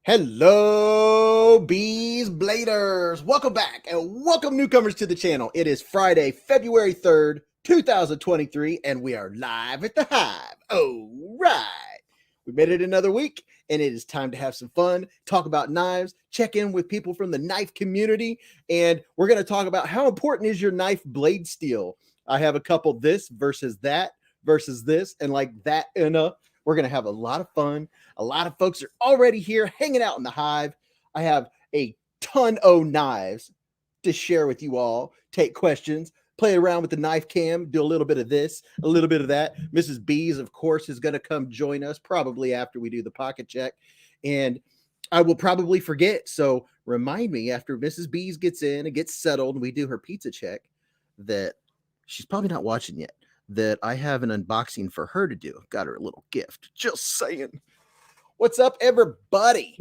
Hello, Beez Bladers. Welcome back and welcome newcomers to the channel. It is Friday, February 3rd, 2023, and we are live at the Hive. All right. We made it another week, and it is time to have some fun, talk about knives, check in with people from the knife community, and we're going to talk about how important is your knife blade steel. I have a couple this versus that versus this, and like that and we're going to have a lot of fun. A lot of folks are already here hanging out in the Hive. I have a ton of knives to share with you all, take questions, play around with the knife cam, do a little bit of this, a little bit of that. Mrs. Beez, of course, is going to come join us probably after we do the pocket check. And I will probably forget. So remind me after Mrs. Beez gets in and gets settled and we do her pizza check that she's probably not watching yet, that I have an unboxing for her to do. Got her a little gift. Just saying. What's up, everybody?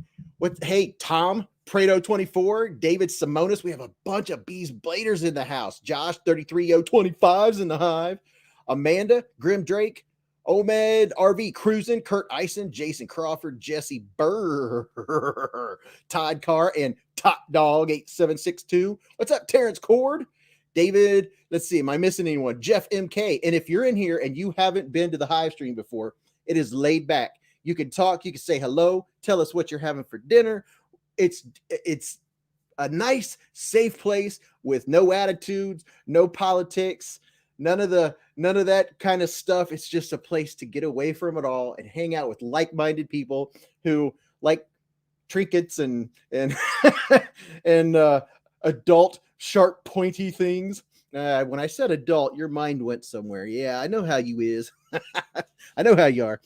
Hey, Tom, Prado24, David Simonis. We have a bunch of Beez Bladers in the house. Josh, 33025's in the Hive. Amanda, Grim Drake, Omed, RV Cruising, Kurt Eisen, Jason Crawford, Jesse Burr, Todd Carr, and Top Dog 8762. What's up, Terrence Cord? David, let's see, am I missing anyone? Jeff MK. And if you're in here and you haven't been to the Hive stream before, it is laid back. You can talk, you can say hello, tell us what you're having for dinner. It's a nice, safe place with no attitudes, no politics, none of that kind of stuff. It's just a place to get away from it all and hang out with like-minded people who like trinkets and and adult sharp pointy things. When I said adult, your mind went somewhere. Yeah, I know how you is. I know how you are.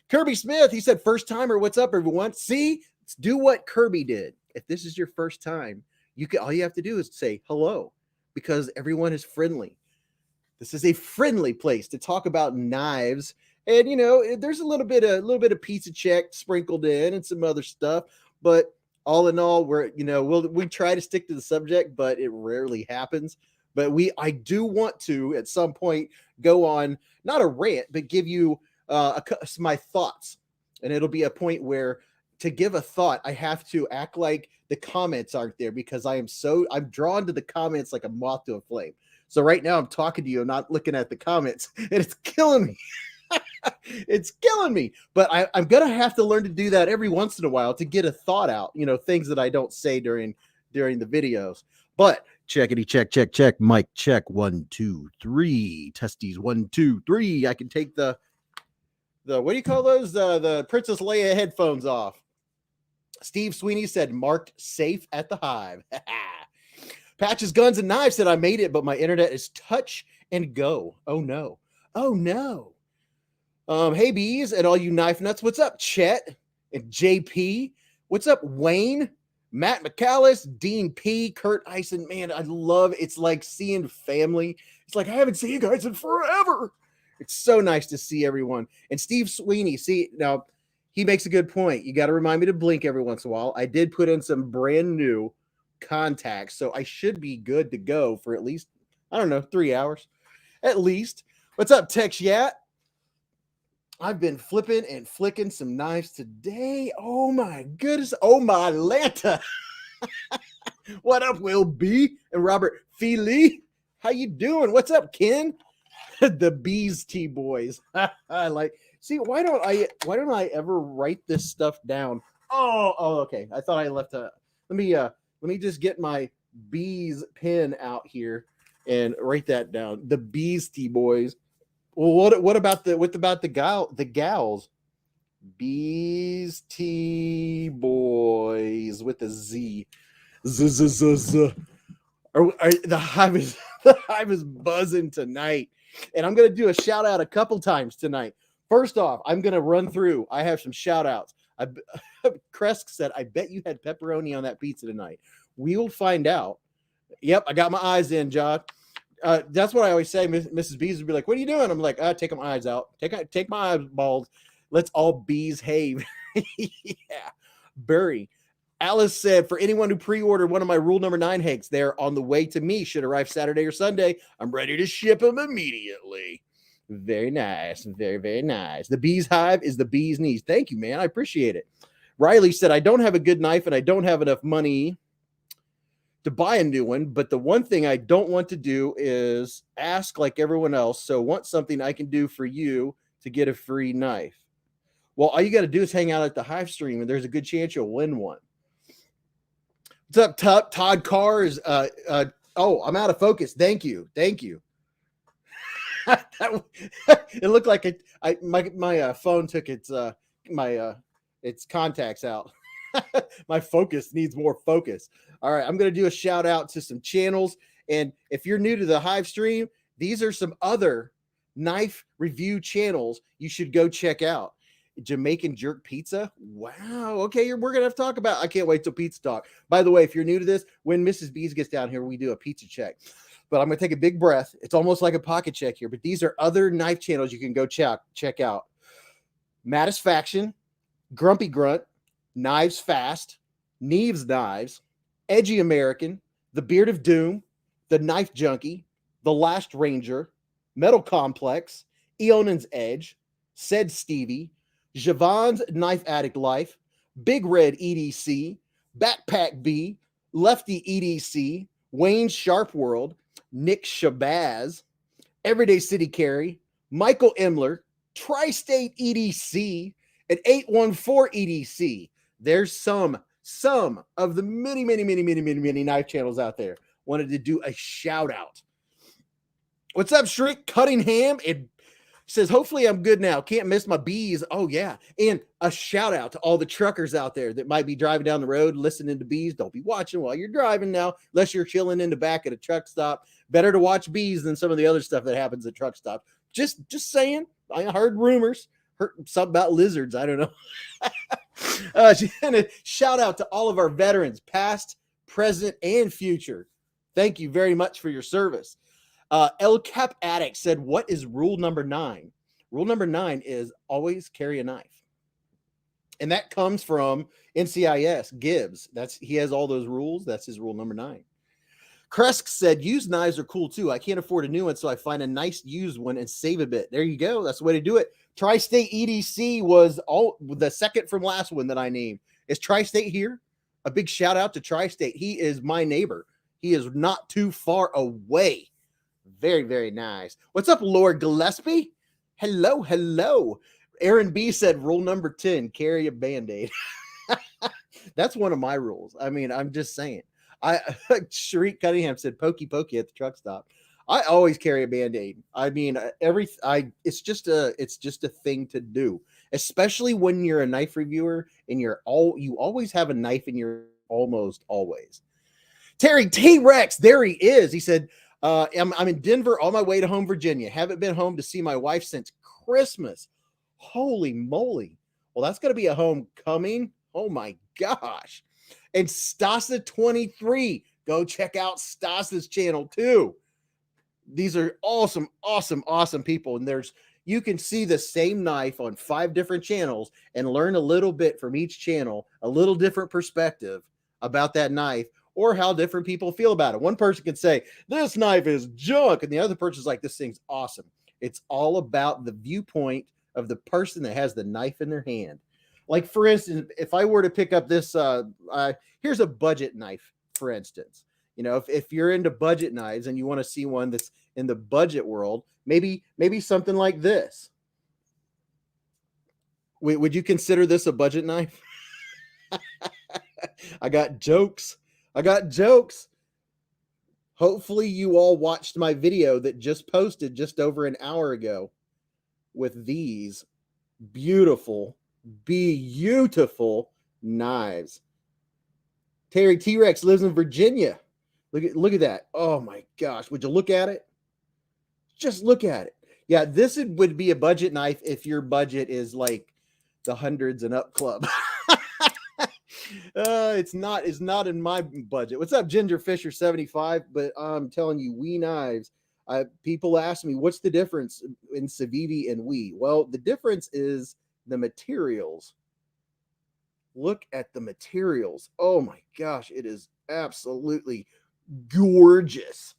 Kirby Smith, he said, first timer, what's up, everyone? See, do what Kirby did. If this is your first time, all you have to do is say hello, because everyone is friendly. This is a friendly place to talk about knives. And there's a little bit of pizza check sprinkled in and some other stuff, but all in all, we try to stick to the subject, but it rarely happens. But I do want to at some point go on, not a rant, but give you my thoughts. And it'll be a point where to give a thought, I have to act like the comments aren't there, because I'm drawn to the comments like a moth to a flame. So right now I'm talking to you, I'm not looking at the comments, and it's killing me. It's killing me. But I'm going to have to learn to do that every once in a while to get a thought out, things that I don't say during the videos. But checkity check, mic check, 1 2 3, testes 1 2 3. I can take the what do you call those? The Princess Leia headphones off. Steve Sweeney said, marked safe at the Hive. Patches, Guns, and Knives said, I made it, but my internet is touch and go. Oh, no. Oh, no. Hey, Bees, and all you knife nuts. What's up, Chet and JP? What's up, Wayne? Matt McAllis, Dean P, Kurt Eisen. Man, I love it. It's like seeing family. It's like, I haven't seen you guys in forever. It's so nice to see everyone. And Steve Sweeney, see, now he makes a good point. You got to remind me to blink every once in a while. I did put in some brand new contacts, so I should be good to go for at least, 3 hours at least. What's up, Tex Yat? I've been flipping and flicking some knives today. Oh my goodness. Oh my Lanta. What up, Will B and Robert Feely? How you doing? What's up, Ken? The Beez T boys. I like. See, why don't I ever write this stuff down? Oh, okay. I thought I left a. Let me just get my Beez pen out here and write that down. The Beez T boys. Well, what about the gals? Beez T boys with a Z. The Hive is buzzing tonight. And I'm going to do a shout out a couple times tonight. First off, I'm going to run through. I have some shout outs. Kresk said, I bet you had pepperoni on that pizza tonight. We'll find out. Yep, I got my eyes in, John. That's what I always say. Mrs. Beez would be like, what are you doing? I'm like, take my eyes out. Take my eyeballs. Let's all bees have. Yeah. Burry. Alice said, for anyone who pre-ordered one of my rule number 9 hakes, they're on the way to me. Should arrive Saturday or Sunday. I'm ready to ship them immediately. Very nice. Very, very nice. The Beez Hive is the bee's knees. Thank you, man. I appreciate it. Riley said, I don't have a good knife and I don't have enough money to buy a new one, but the one thing I don't want to do is ask like everyone else. So want something I can do for you to get a free knife. Well, all you got to do is hang out at the Hive stream and there's a good chance you'll win one. What's up, Todd Carr is oh, I'm out of focus. Thank you. It looked like my phone took its contacts out. My focus needs more focus. All right, I'm going to do a shout out to some channels. And if you're new to the Hive stream, these are some other knife review channels you should go check out. Jamaican Jerk Pizza. Wow. Okay, we're going to have to talk about. I can't wait till pizza talk. By the way, if you're new to this, when Mrs. Beez gets down here, we do a pizza check. But I'm going to take a big breath. It's almost like a pocket check here. But these are other knife channels you can go check out. Mattisfaction, Grumpy Grunt, Knives Fast, Neves Knives, Edgy American, The Beard of Doom, The Knife Junkie, The Last Ranger, Metal Complex, Eonan's Edge, Said Stevie, Javon's Knife Addict Life, Big Red EDC, Backpack B, Lefty EDC, Wayne Sharp World, Nick Shabazz, Everyday City Carry, Michael Emler, Tri-State EDC, and 814 EDC. There's some of the many knife channels out there. Wanted to do a shout out. What's up, Shrink Cuttingham? It says, hopefully I'm good now. Can't miss my bees. Oh, yeah. And a shout out to all the truckers out there that might be driving down the road listening to bees. Don't be watching while you're driving now, unless you're chilling in the back at a truck stop. Better to watch bees than some of the other stuff that happens at truck stops. Just saying. I heard rumors. Heard something about lizards. I don't know. And a shout out to all of our veterans, past, present, and future. Thank you very much for your service. El Cap Addict said, what is rule number 9? Rule number 9 is always carry a knife. And that comes from NCIS Gibbs. He has all those rules. That's his rule number 9. Kresk said, used knives are cool too. I can't afford a new one, so I find a nice used one and save a bit. There you go. That's the way to do it. Tri-State EDC was the second from last one that I named. Is Tri-State here? A big shout out to Tri-State. He is my neighbor. He is not too far away. Very, very nice. What's up, Lord Gillespie? Hello. Aaron B said, rule number 10, carry a Band-Aid. That's one of my rules. I mean, I'm just saying. Sharik Cunningham said, pokey at the truck stop. I always carry a Band-Aid. I mean, it's just a thing to do, especially when you're a knife reviewer and you always have a knife in your almost always. Terry T-Rex, there he is. He said, I'm in Denver on my way to home, Virginia. Haven't been home to see my wife since Christmas. Holy moly. Well, that's going to be a homecoming. Oh my gosh. And Stasa23, go check out Stasa's channel too. These are awesome people. And you can see the same knife on 5 different channels and learn a little bit from each channel, a little different perspective about that knife or how different people feel about it. One person can say, this knife is junk. And the other person's like, this thing's awesome. It's all about the viewpoint of the person that has the knife in their hand. Like, for instance, if I were to pick up this, here's a budget knife, for instance. You know, if you're into budget knives and you want to see one that's in the budget world, maybe something like this. Would you consider this a budget knife? I got jokes. Hopefully you all watched my video that just posted just over an hour ago with these beautiful knives. Terry T-Rex lives in Virginia. Look at that. Oh my gosh. Would you look at it? Just look at it. Yeah, this would be a budget knife if your budget is like the hundreds and up club. It's not in my budget. What's up, Ginger Fisher 75? But I'm telling you, WE knives. People ask me, what's the difference in Civivi and WE? Well, the difference is the materials. Look at the materials. Oh my gosh, it is absolutely gorgeous.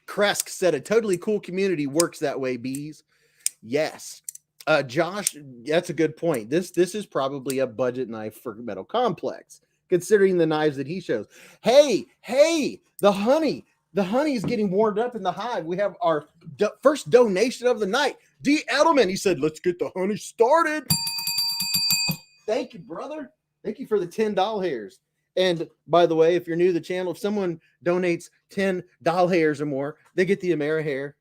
Kresk said, a totally cool community works that way, Bees. Yes. Josh, that's a good point. This is probably a budget knife for Metal Complex, considering the knives that he shows. Hey, the honey is getting warmed up in the hive. We have our first donation of the night. D. Edelman, he said, let's get the honey started. Thank you, brother. Thank you for the $10 hairs. And by the way, if you're new to the channel, if someone donates $10 hairs or more, they get the Amera hair.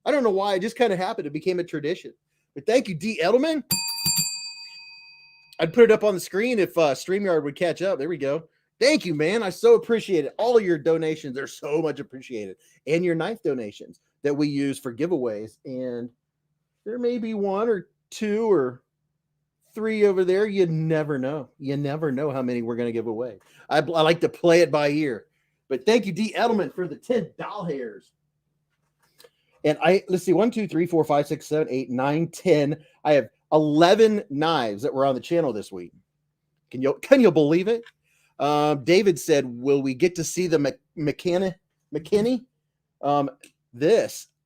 I don't know why. It just kind of happened. It became a tradition. But thank you, D. Edelman. I'd put it up on the screen if StreamYard would catch up. There we go. Thank you, man. I so appreciate it. All of your donations are so much appreciated. And your knife donations that we use for giveaways. And there may be one or two or three over there. You never know. You never know how many we're going to give away. I like to play it by ear. But thank you, D. Edelman, for the $10 hairs. And let's see, 1, 2, 3, 4, 5, 6, 7, 8, 9, 10. I have 11 knives that were on the channel this week. Can you believe it? David said, will we get to see the McKinney?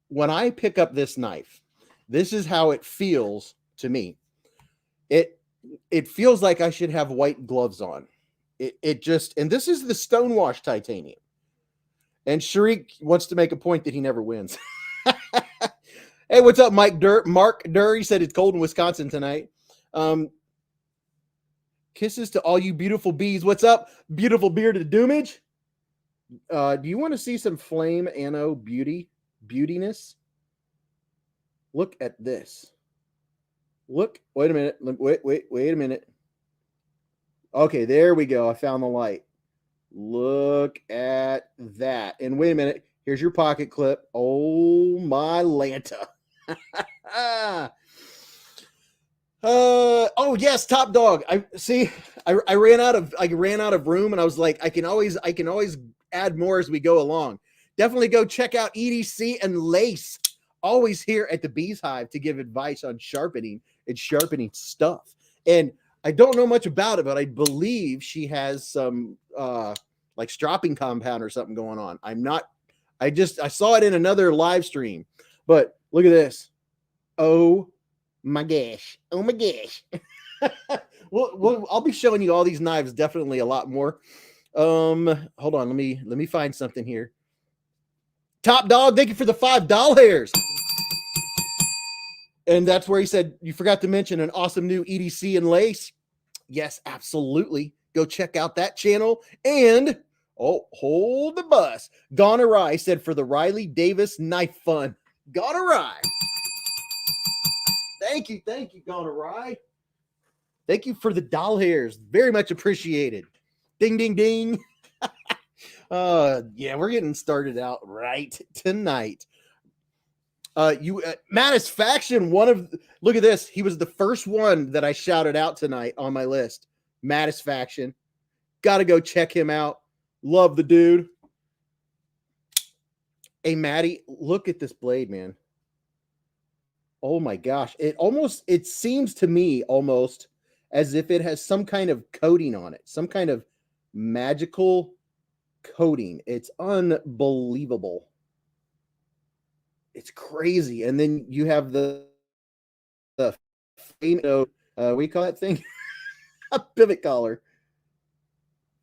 When I pick up this knife, this is how it feels to me. It feels like I should have white gloves on. And this is the Stonewash titanium. And Sharik wants to make a point that he never wins. Hey, what's up, Mark Durr? He said it's cold in Wisconsin tonight. Kisses to all you beautiful bees. What's up, beautiful bearded doomage? Do you want to see some flame anode beautiness? Look at this. Look, wait a minute. Wait a minute. Okay, there we go. I found the light. Look at that. And wait a minute. Here's your pocket clip. Oh, my Lanta. Oh yes, Top Dog. I ran out of room, and I was like, I can always add more as we go along. Definitely go check out EDC and Lace. Always here at the Beez Hive to give advice on sharpening and sharpening stuff. And I don't know much about it, but I believe she has some like stropping compound or something going on. I saw it in another live stream, but look at this. Oh my gosh. Oh my gosh. well, I'll be showing you all these knives, definitely a lot more. Hold on. Let me find something here. Top Dog, thank you for the $5 hairs. And that's where he said, you forgot to mention an awesome new EDC and Lace. Yes, absolutely. Go check out that channel. And, oh, hold the bus. Gone awry said for the Riley Davis knife fun. Gone awry. Thank you, Gone awry. Thank you for the doll hairs. Very much appreciated. Ding, ding, ding. Yeah, we're getting started out right tonight. Mattisfaction, look at this. He was the first one that I shouted out tonight on my list. Mattisfaction. Got to go check him out. Love the dude. Hey, Matty, look at this blade, man. Oh my gosh. It seems to me almost as if it has some kind of coating on it, some kind of magical coating. It's unbelievable. It's crazy. And then you have the flame, what do you call that thing? A pivot collar.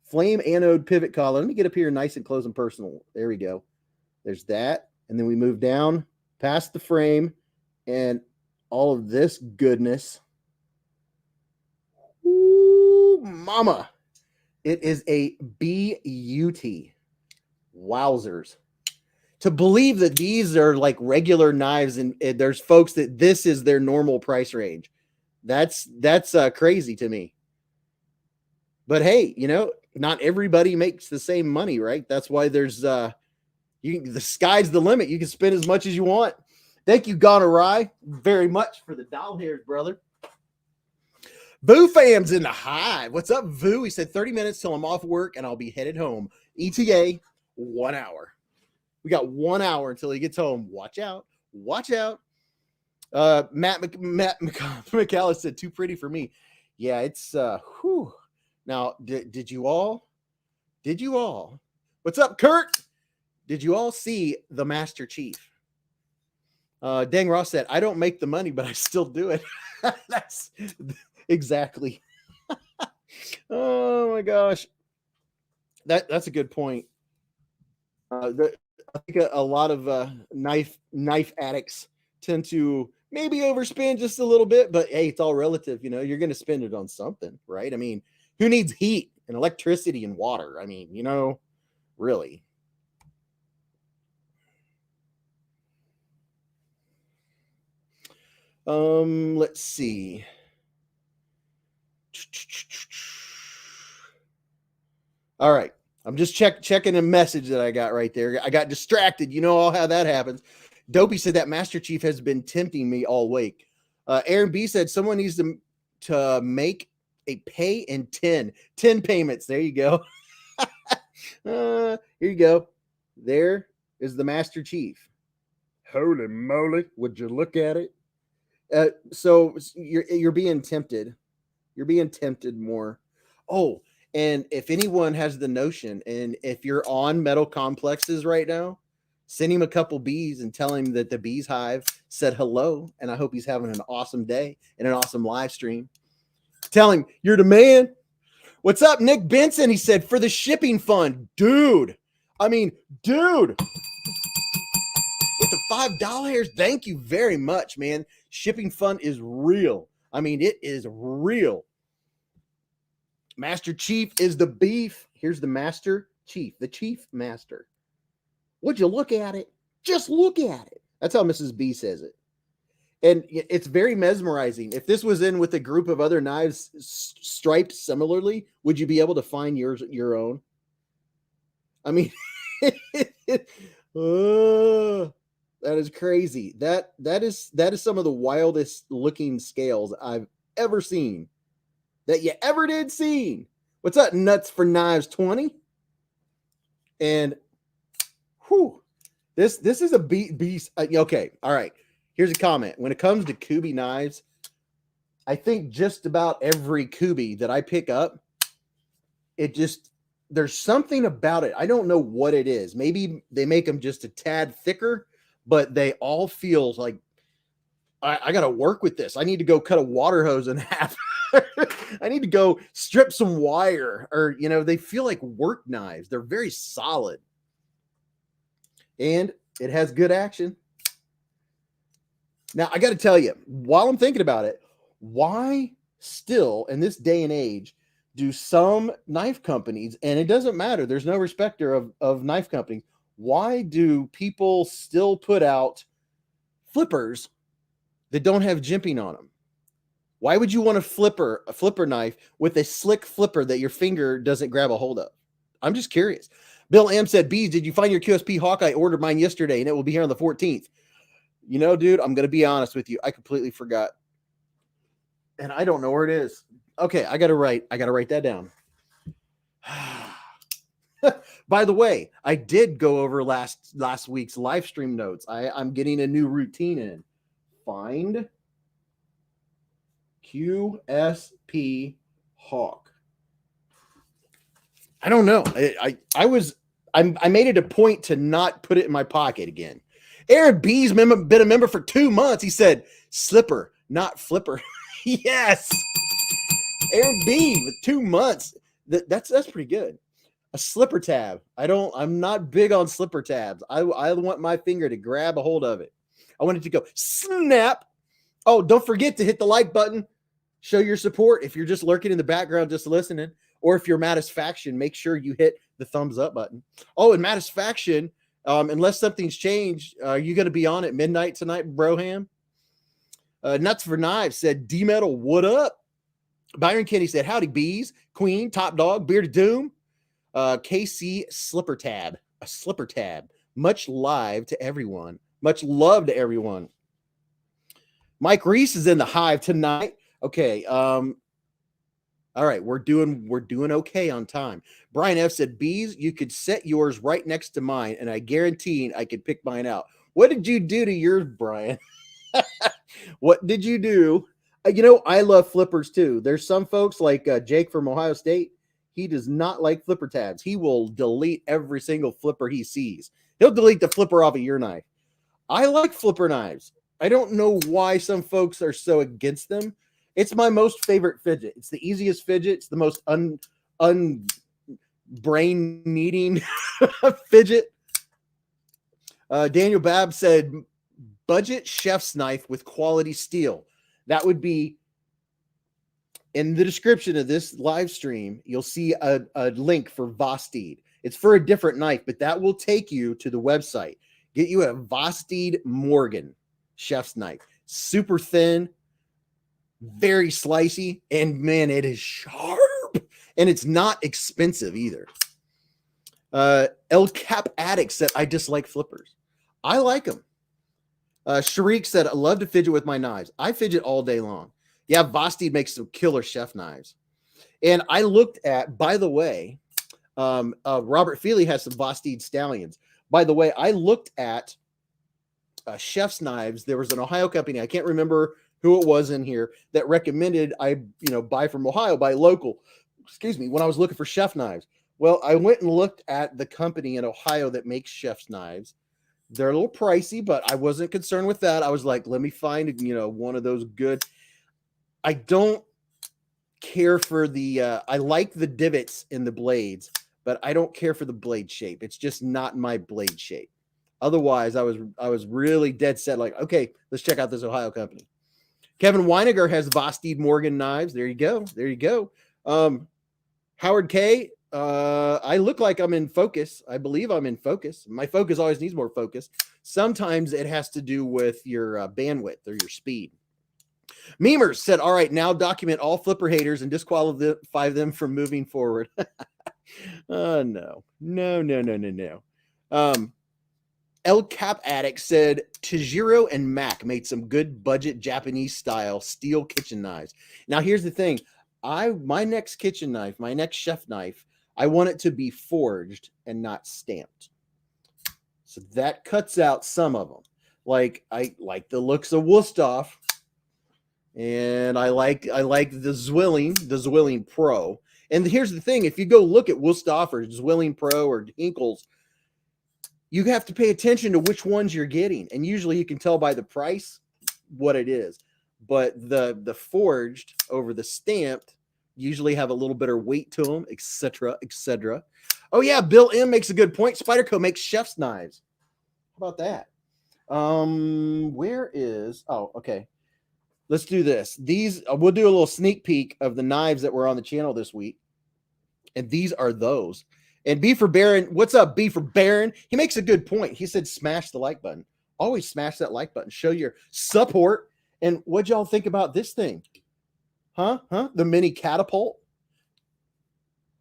Flame anode pivot collar. Let me get up here nice and close and personal. There we go. There's that. And then we move down past the frame and all of this goodness. Ooh, mama. It is a beauty. Wowzers. To believe that these are like regular knives and there's folks that this is their normal price range. That's crazy to me. But hey, not everybody makes the same money, right? That's why there's the sky's the limit. You can spend as much as you want. Thank you, Gone Awry, very much for the doll hairs, brother. Voo fam's in the hive. What's up, Voo? He said 30 minutes till I'm off work and I'll be headed home. ETA 1 hour. We got 1 hour until he gets home. Watch out. Watch out. Matt McCallum said, too pretty for me. Yeah, it's whew. Now, did you all? What's up, Kurt? Did you all see the Master Chief? Dang Ross said, I don't make the money, but I still do it. That's exactly. Oh my gosh. That's a good point. I think a lot of knife addicts tend to maybe overspend just a little bit, but hey, it's all relative. You know, you're going to spend it on something, right? I mean, who needs heat and electricity and water? I mean, you know, really. Let's see. All right. I'm just checking a message that I got right there. I got distracted. You know all how that happens. Dopey said that Master Chief has been tempting me all week. Aaron B said someone needs to make a pay in 10 payments. There you go. Here you go. There is the Master Chief. Holy moly. Would you look at it? So you're being tempted. You're being tempted more. Oh, and if anyone has the notion, and if you're on metal complexes right now, send him a couple bees and tell him that the Beez Hive said hello, and I hope he's having an awesome day and an awesome live stream. Tell him you're the man. What's up, Nick Benson? He said, for the shipping fund, dude. I mean, dude. With the $5, thank you very much, man. Shipping fund is real. I mean, it is real. Master Chief is the beef. Here's the Master Chief, the Chief Master. Would you look at it? Just look at it. That's how Mrs. B says it. And it's very mesmerizing. If this was in with a group of other knives striped similarly, would you be able to find your own? I mean, that is crazy. That is some of the wildest looking scales I've ever seen. That you ever did seen. What's up, Nuts for Knives 20? And whew, this is a beast. Okay, all right. Here's a comment. When it comes to Kubi knives, I think just about every Kubi that I pick up, there's something about it. I don't know what it is. Maybe they make them just a tad thicker, but they all feel like I got to work with this. I need to go cut a water hose in half. I need to go strip some wire, or, you know, they feel like work knives. They're very solid. And it has good action. Now, I got to tell you, while I'm thinking about it, why still in this day and age do some knife companies, and it doesn't matter, there's no respecter of knife companies, why do people still put out flippers that don't have jimping on them? Why would you want a flipper knife with a slick flipper that your finger doesn't grab a hold of? I'm just curious. Bill M said, Beez, did you find your QSP Hawkeye? I ordered mine yesterday, and it will be here on the 14th. You know, dude, I'm going to be honest with you. I completely forgot. And I don't know where it is. Okay, I got to write that down. By the way, I did go over last week's live stream notes. I'm getting a new routine in. Find QSP Hawk. I don't know. I made it a point to not put it in my pocket again. Aaron B's been a member for 2 months. He said, slipper, not flipper. Yes. Aaron B with 2 months. That's pretty good. A slipper tab. I'm not big on slipper tabs. I want my finger to grab a hold of it. I want it to go snap. Oh, don't forget to hit the like button. Show your support. If you're just lurking in the background, just listening, or if you're Mattisfaction, make sure you hit the thumbs up button. Oh, and Mattisfaction, unless something's changed, are you going to be on at midnight tonight, Broham? Nuts for Knives said, D-Metal, what up? Byron Kenny said, howdy, Beez, Queen, Top Dog, Bearded Doom. KC Slipper Tab, a slipper tab. Much live to everyone. Much love to everyone. Mike Reese is in the Hive tonight. Okay. All right. We're doing okay on time. Brian F said, Beez, you could set yours right next to mine, and I guarantee I could pick mine out. What did you do to yours, Brian? What did you do? You know, I love flippers too. There's some folks like Jake from Ohio State. He does not like flipper tabs. He will delete every single flipper he sees. He'll delete the flipper off of your knife. I like flipper knives. I don't know why some folks are so against them. It's my most favorite fidget. It's the easiest fidget. It's the most brain needing fidget. Daniel Babb said, budget chef's knife with quality steel. That would be in the description of this live stream. You'll see a link for Vosteed. It's for a different knife, but that will take you to the website. Get you a Vosteed Morgan chef's knife. Super thin, very slicey, and man, it is sharp. And it's not expensive either. El Cap Addict said, I dislike flippers. I like them. Sharik said, I love to fidget with my knives. I fidget all day long. Yeah, Vosteed makes some killer chef knives. And I looked at, by the way, Robert Feely has some Vosteed Stallions. By the way, I looked at chef's knives. There was an Ohio company, I can't remember who it was in here, that recommended I buy from Ohio, buy local. Excuse me, when I was looking for chef knives. Well, I went and looked at the company in Ohio that makes chef's knives. They're a little pricey, but I wasn't concerned with that. I was like, let me find, one of those good. I don't care for the, I like the divots in the blades, but I don't care for the blade shape. It's just not my blade shape. Otherwise, I was really dead set, like, okay, let's check out this Ohio company. Kevin Weiniger has Vosteed Morgan knives. There you go. There you go. Howard K, I look like I'm in focus. I believe I'm in focus. My focus always needs more focus. Sometimes it has to do with your bandwidth or your speed. Memers said, all right, now document all flipper haters and disqualify them from moving forward. No. El Cap Addict said, Tajiro and Mac made some good budget Japanese style steel kitchen knives. Now, here's the thing. My next kitchen knife, my next chef knife, I want it to be forged and not stamped. So that cuts out some of them. Like, I like the looks of Wusthof. And I like the Zwilling Pro. And here's the thing. If you go look at Wusthof or Zwilling Pro or Hinkles, you have to pay attention to which ones you're getting. And usually you can tell by the price what it is. But the forged over the stamped usually have a little better weight to them, etc., etc. Oh, yeah, Bill M makes a good point. Spyderco makes chef's knives. How about that? Where is... Oh, okay. Let's do this. These, we'll do a little sneak peek of the knives that were on the channel this week. And these are those. And B for Baron, what's up, B for Baron? He makes a good point. He said, smash the like button. Always smash that like button. Show your support. And what'd y'all think about this thing? Huh? The mini catapult.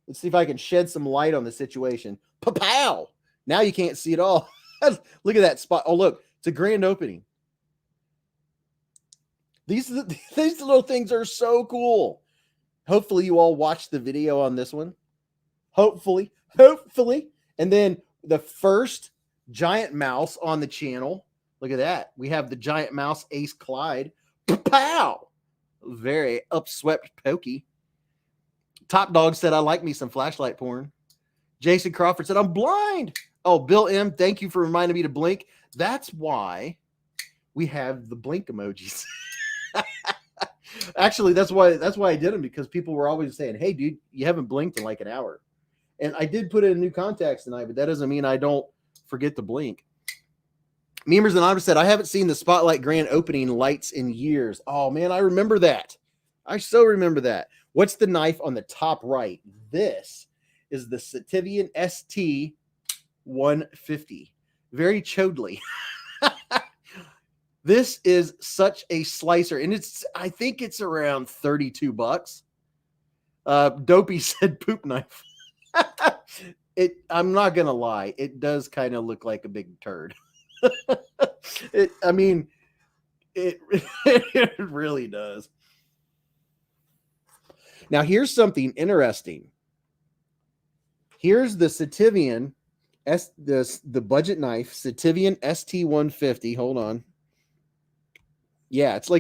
Let's see if I can shed some light on the situation. Pa-pow! Now you can't see it all. Look at that spot. Oh, look. It's a grand opening. These little things are so cool. Hopefully you all watched the video on this one. Hopefully. And then the first giant mouse on the channel. Look at that. We have the giant mouse Ace Clyde. Pow! Very upswept pokey. Top Dog said, I like me some flashlight porn. Jason Crawford said, I'm blind. Oh, Bill M, thank you for reminding me to blink. That's why we have the blink emojis. Actually, that's why I did them, because people were always saying, hey, dude, you haven't blinked in like an hour. And I did put in new contacts tonight, but that doesn't mean I don't forget to blink. Memers Anonymous said, I haven't seen the Spotlight grand opening lights in years. Oh, man, I remember that. I so remember that. What's the knife on the top right? This is the Sativian ST 150. Very chodly. This is such a slicer, and I think it's around $32. Dopey said poop knife. I'm not gonna lie, it does kind of look like a big turd. It really does. Now here's something interesting. Here's the Sativian the budget knife, Sativian ST150. Hold on. Yeah, it's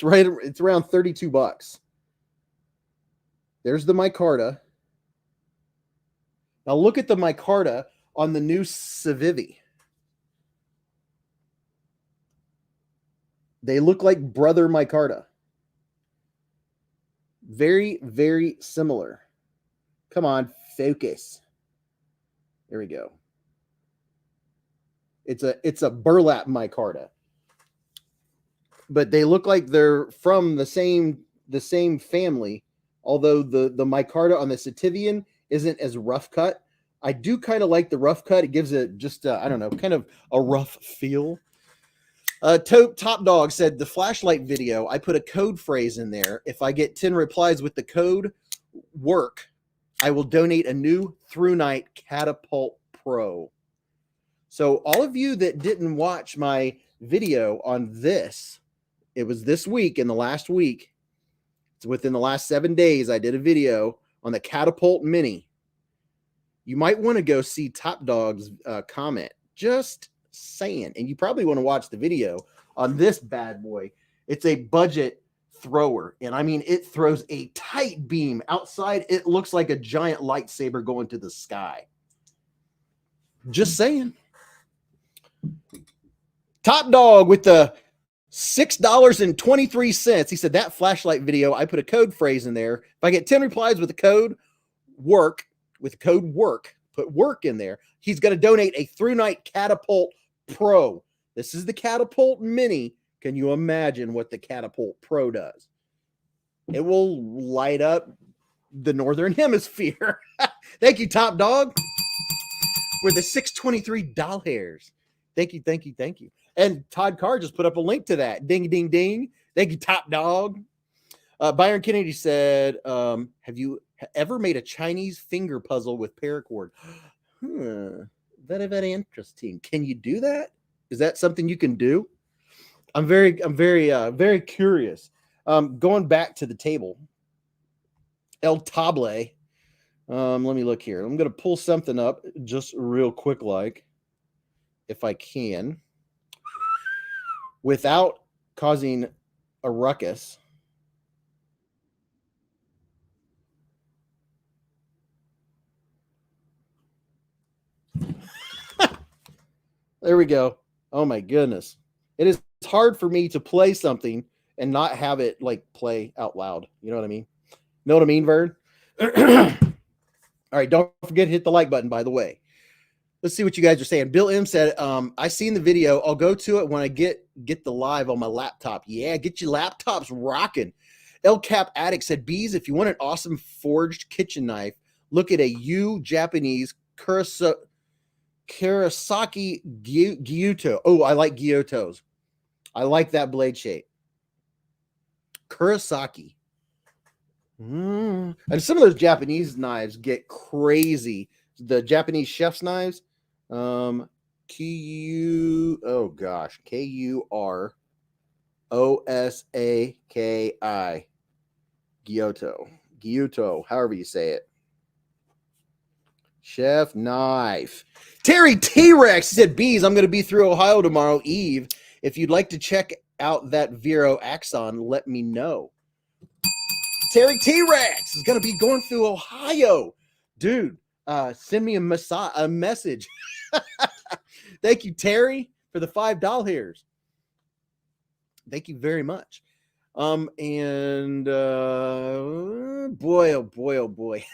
around $32. There's the micarta. Now look at the micarta on the new Civivi. They look like brother micarta. Very, very similar. Come on, focus. There we go. It's a burlap micarta. But they look like they're from the same family, although the micarta on the Sativian isn't as rough cut. I do kind of like the rough cut. It gives it just I don't know, kind of a rough feel. Top Dog said the flashlight video, I put a code phrase in there. If I get 10 replies with the code work, I will donate a new Through Night Catapult Pro. So all of you that didn't watch my video on this, it was this week, in the last week, it's within the last 7 days, I did a video on the Catapult Mini. You might want to go see Top Dog's comment. Just saying. And you probably want to watch the video on this bad boy. It's a budget thrower. And I mean, it throws a tight beam. Outside, it looks like a giant lightsaber going to the sky. Just saying. Top Dog with the $6.23. He said that flashlight video, I put a code phrase in there. If I get 10 replies with the code work, put work in there, he's going to donate a Through Night Catapult Pro. This is the Catapult Mini. Can you imagine what the Catapult Pro does? It will light up the Northern Hemisphere. Thank you, Top Dog. We're the 623 doll hairs. Thank you, thank you, thank you. And Todd Carr just put up a link to that. Ding, ding, ding. Thank you, Top Dog. Byron Kennedy said, have you ever made a Chinese finger puzzle with paracord? Very, very interesting. Can you do that? Is that something you can do? I'm very curious. Going back to the table, El Table. Let me look here. I'm going to pull something up just real quick, like, if I can, without causing a ruckus. There we go. Oh my goodness. It is hard for me to play something and not have it like play out loud. You know what I mean? Know what I mean, Vern? All right, don't forget to hit the like button, by the way. Let's see what you guys are saying. Bill M said, I seen the video. I'll go to it when I get the live on my laptop. Yeah, get your laptops rocking. El Cap Addict said, Beez, if you want an awesome forged kitchen knife, look at a Japanese Kurosaki Gyuto. Oh, I like Gyutos. I like that blade shape. Kurosaki. And some of those Japanese knives get crazy. The Japanese chef's knives. Kurosaki. Gyuto. However you say it. Chef knife. Terry T-Rex said, Beez, I'm going to be through Ohio tomorrow eve. If you'd like to check out that Vero Axon, let me know. Terry T-Rex is going to be going through Ohio. Dude, send me a message. Thank you, Terry, for the $5 hairs. Thank you very much. Boy, oh boy.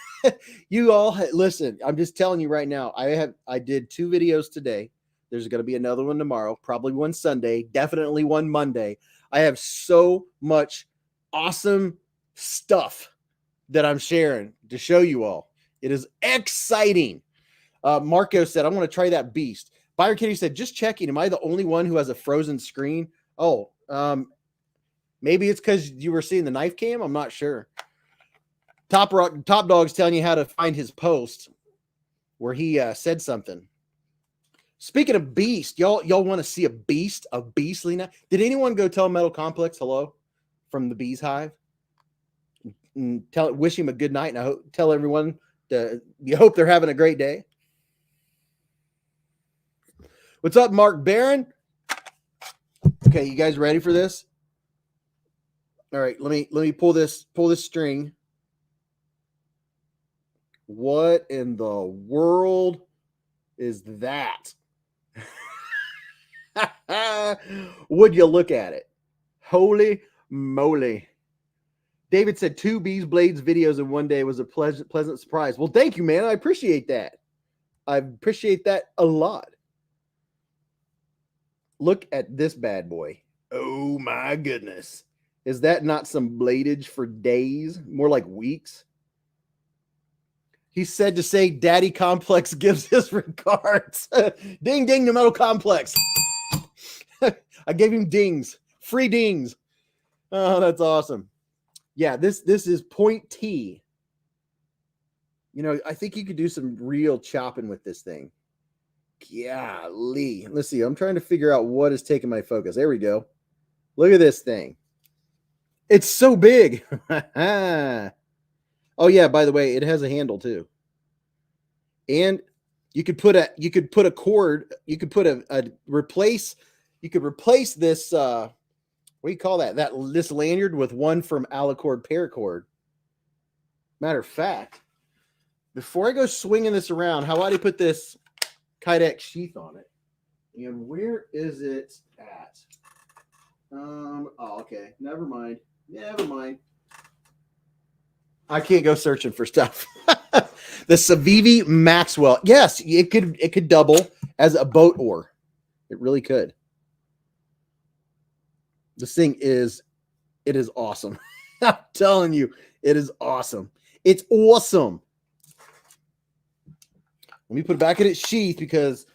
You all listen, I'm just telling you right now, I did 2 videos today. There's going to be another one tomorrow, probably one Sunday, definitely one Monday. I have so much awesome stuff that I'm sharing to show you all. It is exciting. Marco said, I want to try that beast. Byron Kitty said, just checking. Am I the only one who has a frozen screen? Oh, maybe it's because you were seeing the knife cam. I'm not sure. Top Dog's telling you how to find his post where he said something. Speaking of beast, y'all want to see a beastly knife? Did anyone go tell Metal Complex hello from the Beez Hive? And wish him a good night, and tell everyone you hope they're having a great day. What's up, Mark Barron? Okay, you guys ready for this? All right, let me pull this string. What in the world is that? Would you look at it? Holy moly. David said 2 Beez Blades videos in one day was a pleasant surprise. Well, thank you, man. I appreciate that. I appreciate that a lot. Look at this bad boy. Oh my goodness. Is that not some bladage for days? More like weeks. He said to say Daddy Complex gives his regards. Ding, ding, the Metal Complex. I gave him dings. Free dings. Oh, that's awesome. Yeah, this is point T. You know, I think you could do some real chopping with this thing. Golly. Let's see. I'm trying to figure out what is taking my focus. There we go. Look at this thing. It's so big. Oh yeah, by the way, it has a handle too. And you could put a cord, you could put you could replace this what do you call that? This lanyard with one from Alicord paracord. Matter of fact, before I go swinging this around, how about I put this Kydex sheath on it? And where is it at? Oh, okay. Never mind. I can't go searching for stuff. The Civivi Maxwell. Yes, it could double as a boat oar. It really could. This thing is awesome. I'm telling you, it is awesome. It's awesome. Let me put it back in its sheath because,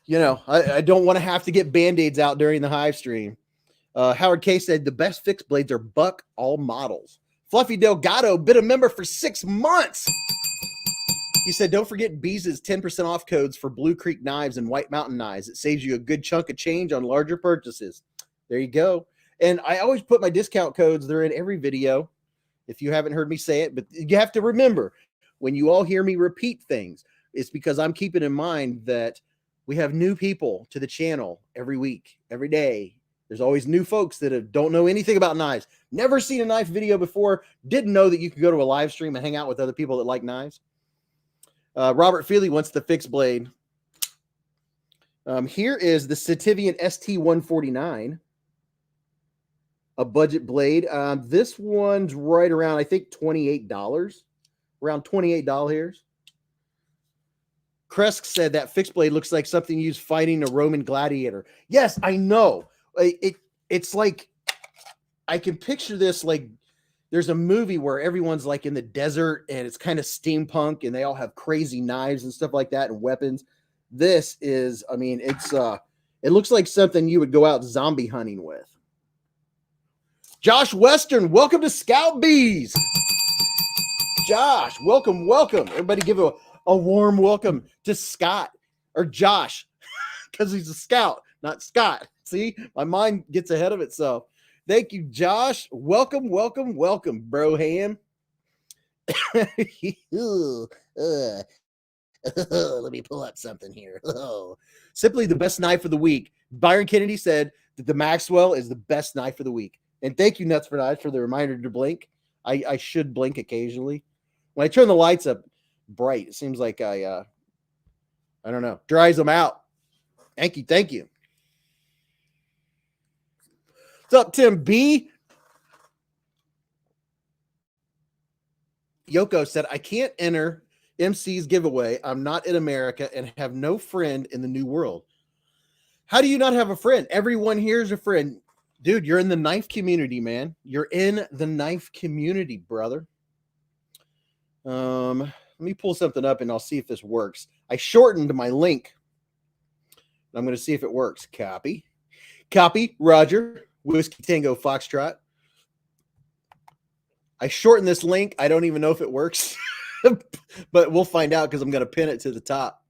you know, I don't want to have to get Band-Aids out during the Hive stream. Howard K said the best fixed blades are Buck all models. Fluffy Delgado been a member for 6 months. He said, don't forget Beez's 10% off codes for Blue Creek knives and White Mountain knives. It saves you a good chunk of change on larger purchases. There you go. And I always put my discount codes. They're in every video. If you haven't heard me say it, but you have to remember when you all hear me repeat things, it's because I'm keeping in mind that we have new people to the channel every week, every day. There's always new folks that don't know anything about knives, never seen a knife video before, didn't know that you could go to a live stream and hang out with other people that like knives. Robert Feely wants the fixed blade. Here is the Sativian ST149, a budget blade. This one's right around, I think, $28, around $28. Kresk said that fixed blade looks like something used fighting a Roman gladiator. Yes, I know. It's like, I can picture this like there's a movie where everyone's like in the desert and it's kind of steampunk and they all have crazy knives and stuff like that and weapons. This is, I mean, it looks like something you would go out zombie hunting with. Josh Western, welcome to Scout Bees. Josh, welcome. Everybody give a warm welcome to Scott or Josh because he's a scout, not Scott. See, my mind gets ahead of itself. Thank you, Josh. Welcome, bro ham. Let me pull up something here. Simply the best knife of the week. Byron Kennedy said that the Maxwell is the best knife of the week. And thank you, Nuts for Knives, for the reminder to blink. I should blink occasionally. When I turn the lights up bright, it seems like I don't know, dries them out. Thank you. What's up, Tim B? Yoko said, I can't enter MC's giveaway. I'm not in America and have no friend in the new world. How do you not have a friend? Everyone here is a friend. Dude, you're in the knife community, man. You're in the knife community, brother. Let me pull something up and I'll see if this works. I shortened my link. I'm going to see if it works. Copy, Roger. Whiskey Tango Foxtrot. I shortened this link. I don't even know if it works, but we'll find out because I'm going to pin it to the top.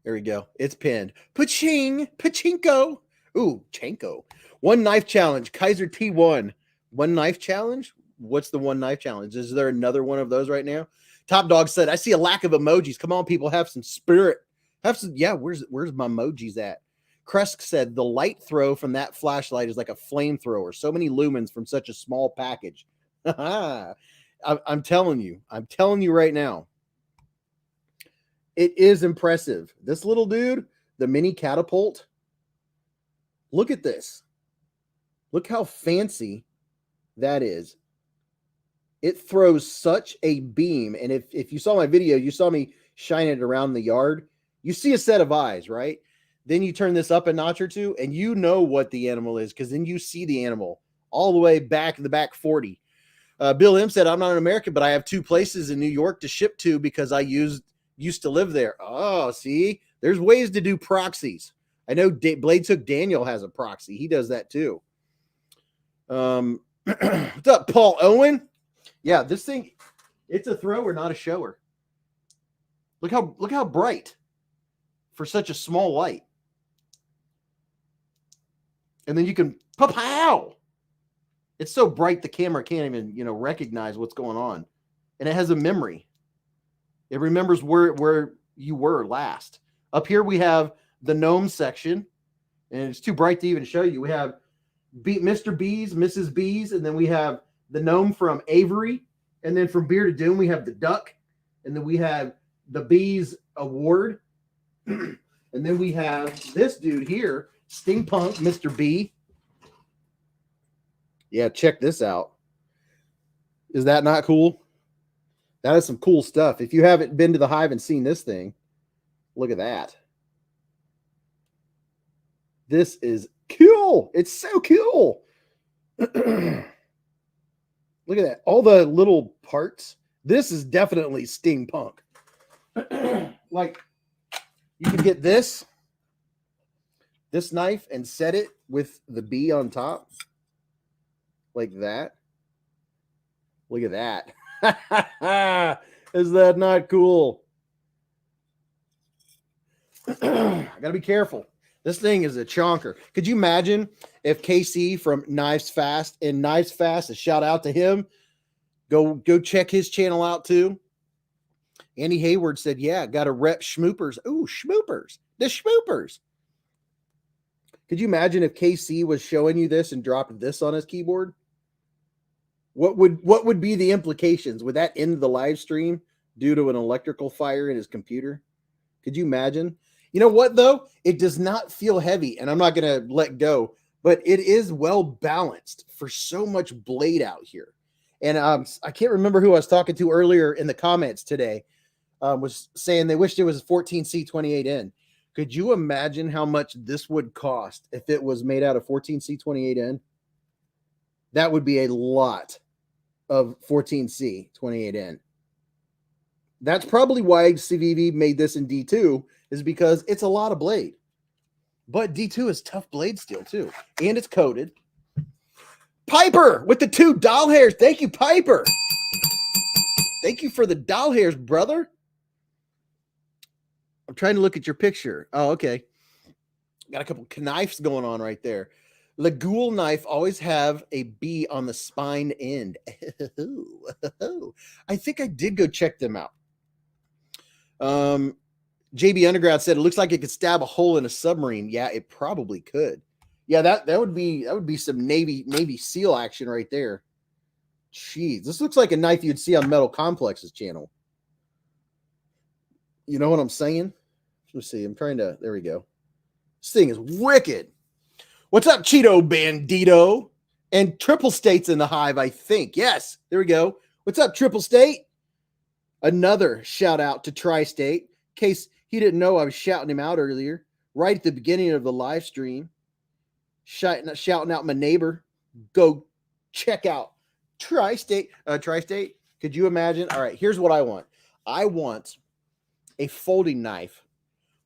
There we go. It's pinned. Pachinko. Ooh, Chanko. One knife challenge. Kaiser T1. One knife challenge? What's the one knife challenge? Is there another one of those right now? Top Dog said, I see a lack of emojis. Come on, people. Have some spirit. Have some. Yeah, where's my emojis at? Kresk said the light throw from that flashlight is like a flamethrower. So many lumens from such a small package. I'm telling you right now. It is impressive. This little dude, the mini catapult. Look at this. Look how fancy that is. It throws such a beam. And if you saw my video, you saw me shine it around the yard. You see a set of eyes, right? Then you turn this up a notch or two, and you know what the animal is, because then you see the animal all the way back, the back 40. Bill M said, I'm not an American, but I have 2 places in New York to ship to because I used to live there. Oh, see, there's ways to do proxies. I know Blades Hook Daniel has a proxy. He does that too. What's up, Paul Owen? Yeah, this thing, it's a thrower, not a shower. Look how bright for such a small light. And then you can pow. It's so bright the camera can't even, recognize what's going on. And it has a memory. It remembers where you were last. Up here we have the gnome section, and it's too bright to even show you. We have Mr. Beez, Mrs. Beez, and then we have the gnome from Avery, and then from Beer to Doom we have the duck, and then we have the Beez Award, and then we have this dude here, Stingpunk, Mr. B. Yeah, check this out. Is that not cool? That is some cool stuff. If you haven't been to the Hive and seen this thing, look at that. This is cool. It's so cool. Look at that. All the little parts. This is definitely steampunk. Like, you can get this knife and set it with the bee on top. Like that. Look at that. Is that not cool? I gotta be careful. This thing is a chonker. Could you imagine if KC from Knives Fast, and Knives Fast, a shout out to him. Go check his channel out too. Andy Hayward said, yeah, got to rep Schmoopers. Ooh, Schmoopers. The Schmoopers. Could you imagine if KC was showing you this and dropped this on his keyboard? What would be the implications? Would that end the live stream due to an electrical fire in his computer? Could you imagine? You know what, though? It does not feel heavy, and I'm not going to let go, but it is well balanced for so much blade out here. And I can't remember who I was talking to earlier in the comments today, was saying they wished it was 14C28N. Could you imagine how much this would cost if it was made out of 14C28N? That would be a lot of 14C28N. That's probably why CVV made this in D2, is because it's a lot of blade. But D2 is tough blade steel too. And it's coated. Piper with the 2 doll hairs. Thank you, Piper. Thank you for the doll hairs, brother. I'm trying to look at your picture. Oh, okay. Got a couple knives going on right there. The Ghoul knife always have a bee on the spine end. I think I did go check them out. JB Underground said it looks like it could stab a hole in a submarine. Yeah, it probably could. Yeah, that would be some Navy SEAL action right there. Jeez, this looks like a knife you'd see on Metal Complex's channel. You know what I'm saying? Let's see. I'm trying to. There we go. This thing is wicked. What's up, Cheeto Bandito? And Triple State's in the Hive, I think. Yes, there we go. What's up, Triple State? Another shout out to Tri-State. In case he didn't know, I was shouting him out earlier, right at the beginning of the live stream. Shouting out my neighbor. Go check out Tri-State. Tri-State, could you imagine? All right, here's what I want. I want a folding knife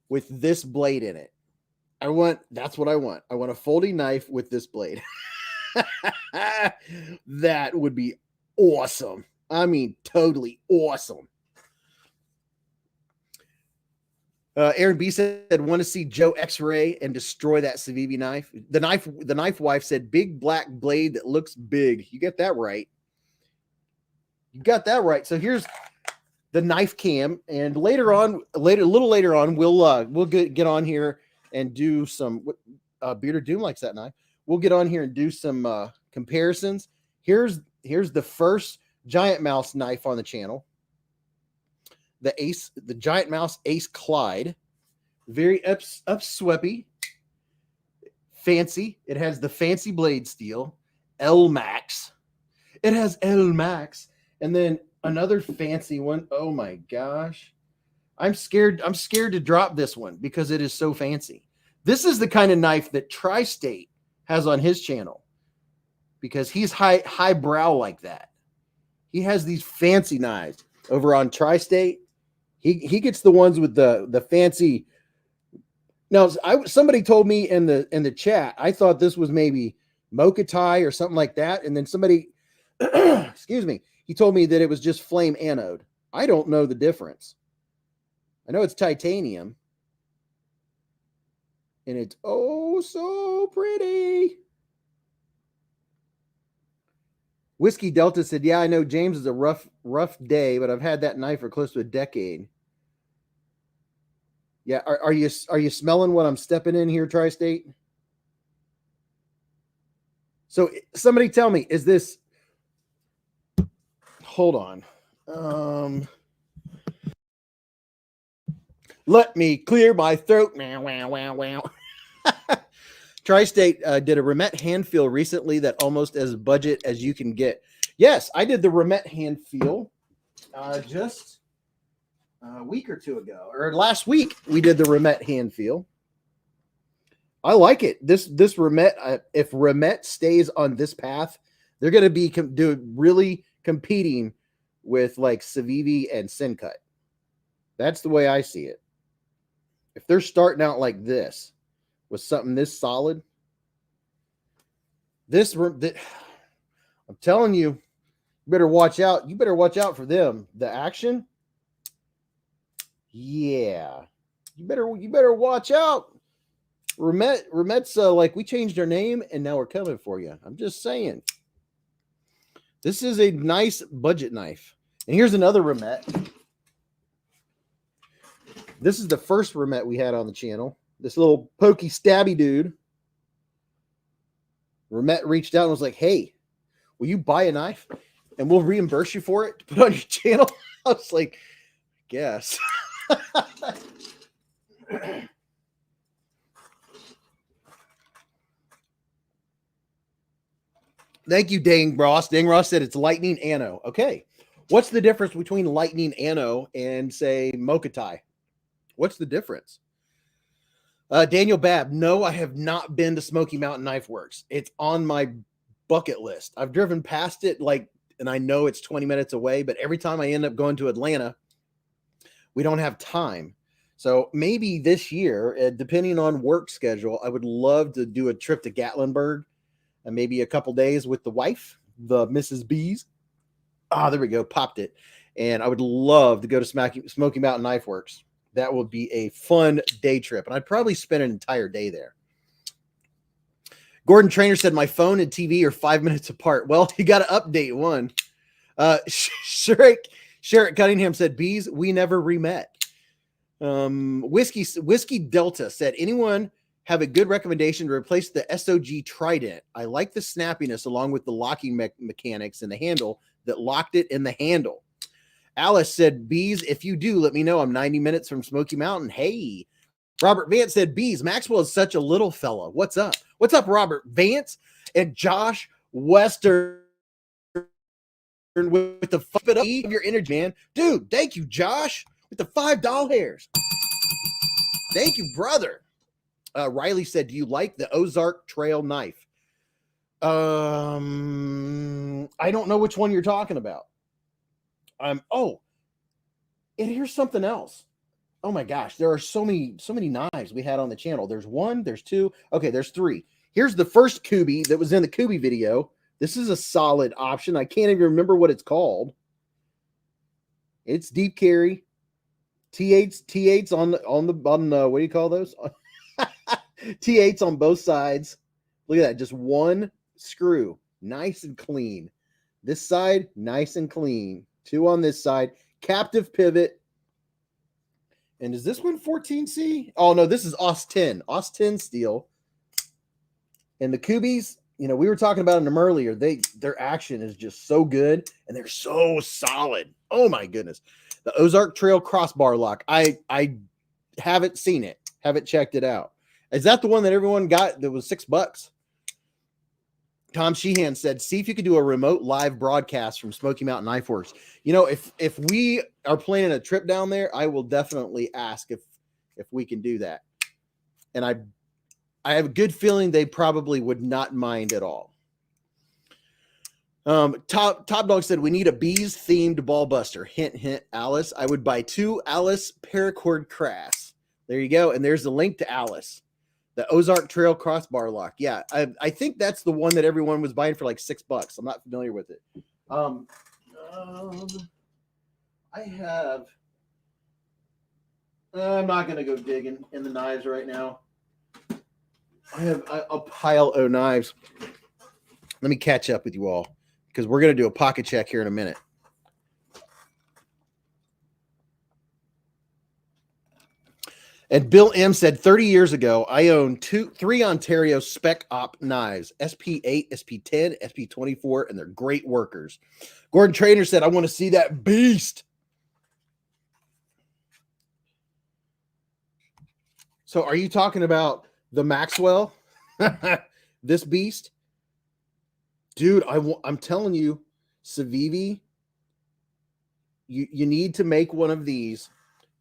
with this blade in it. That's what I want. I want a folding knife with this blade. That would be awesome. I mean, totally awesome. Aaron B said, want to see Joe X-ray and destroy that Civivi knife. The knife wife said, big black blade that looks big. You get that right. You got that right. So here's the knife cam, and a little later on, we'll get on here and do some. Bearder Doom likes that knife. We'll get on here and do some comparisons. Here's the first Giant Mouse knife on the channel. The Giant Mouse Ace Clyde, very upsweepy, fancy. It has the fancy blade steel, L Max. It has L Max. And then another fancy one. Oh my gosh. I'm scared to drop this one because it is so fancy. This is the kind of knife that Tri-State has on his channel because he's highbrow like that. He has these fancy knives over on Tri-State. He gets the ones with the fancy. Now, somebody told me in the chat, I thought this was maybe Mocha tie or something like that. And then somebody, excuse me, he told me that it was just flame anode. I don't know the difference. I know it's titanium. And it's oh so pretty. Whiskey Delta said, yeah, I know James is a rough day, but I've had that knife for close to a decade. Yeah, are you smelling what I'm stepping in here, Tri-State? So somebody tell me, is this, hold on. Let me clear my throat. Tri-State did a Remet hand feel recently that almost as budget as you can get. Yes, I did the Remet hand feel just a week or two ago, or last week we did the Remet hand feel. I like it. This Remet, if Remet stays on this path, they're going to be really competing with like Civivi and Syncut. That's the way I see it. If they're starting out like this with something this solid, I'm telling you, you better watch out. You better watch out for them. The action, yeah, you better watch out. Remet's like we changed our name and now we're coming for you. I'm just saying. This is a nice budget knife. And here's another Remet. This is the first Remet we had on the channel. This little pokey stabby dude. Remet reached out and was like, hey, will you buy a knife and we'll reimburse you for it to put on your channel? I was like, guess. Thank you, Dang Ross. Dang Ross said it's lightning ano. Okay. What's the difference between lightning ano and, say, Mocha tie? What's the difference? Daniel Babb, no, I have not been to Smoky Mountain Knife Works. It's on my bucket list. I've driven past it, and I know it's 20 minutes away, but every time I end up going to Atlanta, we don't have time. So maybe this year, depending on work schedule, I would love to do a trip to Gatlinburg and maybe a couple days with the wife, the Mrs. Beez. Ah, there we go. Popped it. And I would love to go to Smoky Mountain Knife Works. That would be a fun day trip. And I'd probably spend an entire day there. Gordon Trainer said, my phone and TV are 5 minutes apart. Well, you got to update one. Sherrick Cunningham said, Beez, we never re-met. Whiskey Delta said, anyone have a good recommendation to replace the SOG Trident? I like the snappiness along with the locking mechanics in the handle that locked it in the handle. Alice said, Beez, if you do, let me know. I'm 90 minutes from Smoky Mountain. Hey. Robert Vance said, Beez, Maxwell is such a little fella. What's up? What's up, Robert Vance? And Josh Western with the bit of your energy, man. Dude, thank you, Josh, with the $5 hairs. Thank you, brother. Riley said, do you like the Ozark Trail knife? I don't know which one you're talking about. Oh, and here's something else. Oh my gosh, there are so many knives we had on the channel. There's one, there's two. Okay, there's three. Here's the first Kubi that was in the Kubi video. This is a solid option. I can't even remember what it's called. It's deep carry. T8s on the what do you call those? T8s on both sides. Look at that, just one screw, nice and clean. This side, nice and clean. Two on this side. Captive pivot. And is this one 14C? Oh, no, this is Austin. Austin steel. And the Kubis, you know, we were talking about them earlier. Their action is just so good, and they're so solid. Oh, my goodness. The Ozark Trail crossbar lock. I haven't seen it. Haven't checked it out. Is that the one that everyone got that was $6? Tom Sheehan said, see if you could do a remote live broadcast from Smoky Mountain Knife Works. You know, if we are planning a trip down there, I will definitely ask if we can do that. And I have a good feeling they probably would not mind at all. Top Dog said, we need a bees themed ball buster. Hint, hint, Alice. I would buy 2 Alice paracord crass. There you go. And there's the link to Alice. The Ozark Trail crossbar lock. Yeah, I think that's the one that everyone was buying for like $6. I'm not familiar with it. I have. I'm not going to go digging in the knives right now. I have a pile of knives. Let me catch up with you all because we're going to do a pocket check here in a minute. And Bill M said, 30 years ago, I owned 3 Ontario Spec Op knives, SP8, SP10, SP24, and they're great workers. Gordon Trainer said, I want to see that beast. So are you talking about the Maxwell? This beast? Dude, I'm telling you, Civivi, you need to make one of these.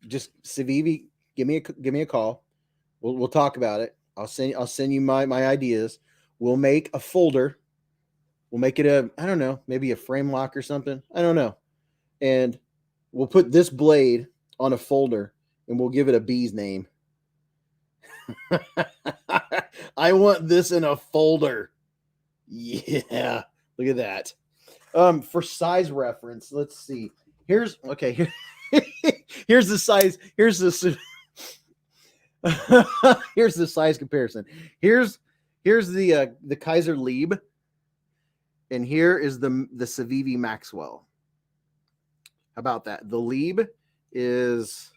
Just Civivi, give me a call. We'll talk about it. I'll send you my ideas. We'll make a folder. We'll make it I don't know, maybe a frame lock or something. I don't know. And we'll put this blade on a folder and we'll give it a bee's name. I want this in a folder. Yeah, look at that. For size reference, let's see. Here's the size. Here's the here's the size comparison. Here's the Kaiser Lieb, and here is the Civivi Maxwell. How about that? The Lieb is,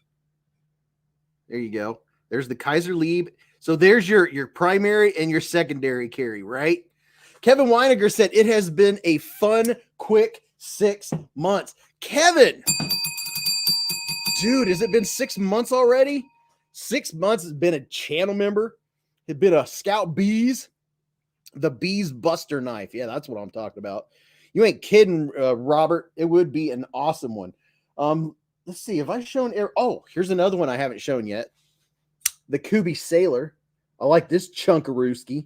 there you go. There's the Kaiser Lieb. So there's your primary and your secondary carry, right? Kevin Weiniger said, it has been a fun, quick 6 months. Kevin, dude, has it been 6 months already? 6 months has been a channel member. Has been a Scout Beez. The Beez Buster knife. Yeah, that's what I'm talking about. You ain't kidding, Robert. It would be an awesome one. Let's see. Have I shown? Oh, here's another one I haven't shown yet. The Kubi Sailor. I like this chunkarooski.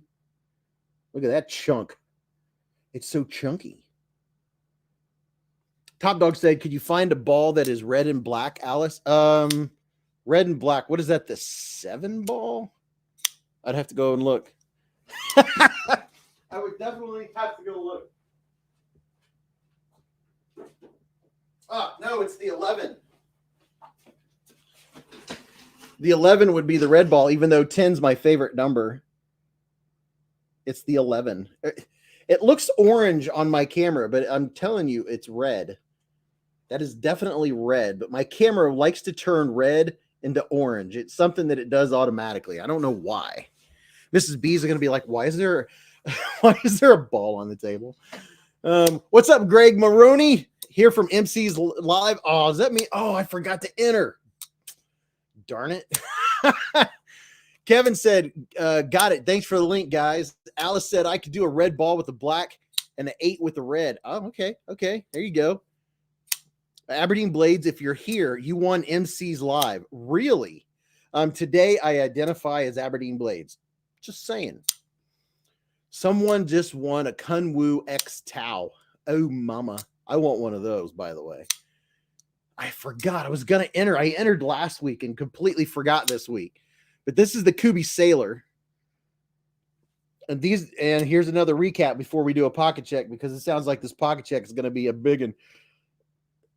Look at that chunk. It's so chunky. Top Dog said, could you find a ball that is red and black, Alice? Red and black. What is that? The 7 ball? I'd have to go and look. I would definitely have to go look. Oh, no, it's the 11. The 11 would be the red ball, even though 10's my favorite number. It's the 11. It looks orange on my camera, but I'm telling you, it's red. That is definitely red, but my camera likes to turn red into orange. It's something that it does automatically. I don't know why. Mrs. B's are going to be like, why is there a ball on the table? What's up, Greg Maroney? Here from MC's Live. Oh, does that mean? Oh, I forgot to enter. Darn it. Kevin said, got it. Thanks for the link, guys. Alice said I could do a red ball with the black and the 8 with the red. Oh, okay. Okay. There you go. Aberdeen Blades, if you're here, you won MC's Live. Really? Today I identify as Aberdeen Blades. Just saying. Someone just won a Kunwu X Tau. Oh, mama. I want one of those, by the way. I forgot. I was going to enter. I entered last week and completely forgot this week. But this is the Kubi Sailor. And here's another recap before we do a pocket check, because it sounds like this pocket check is going to be a big one.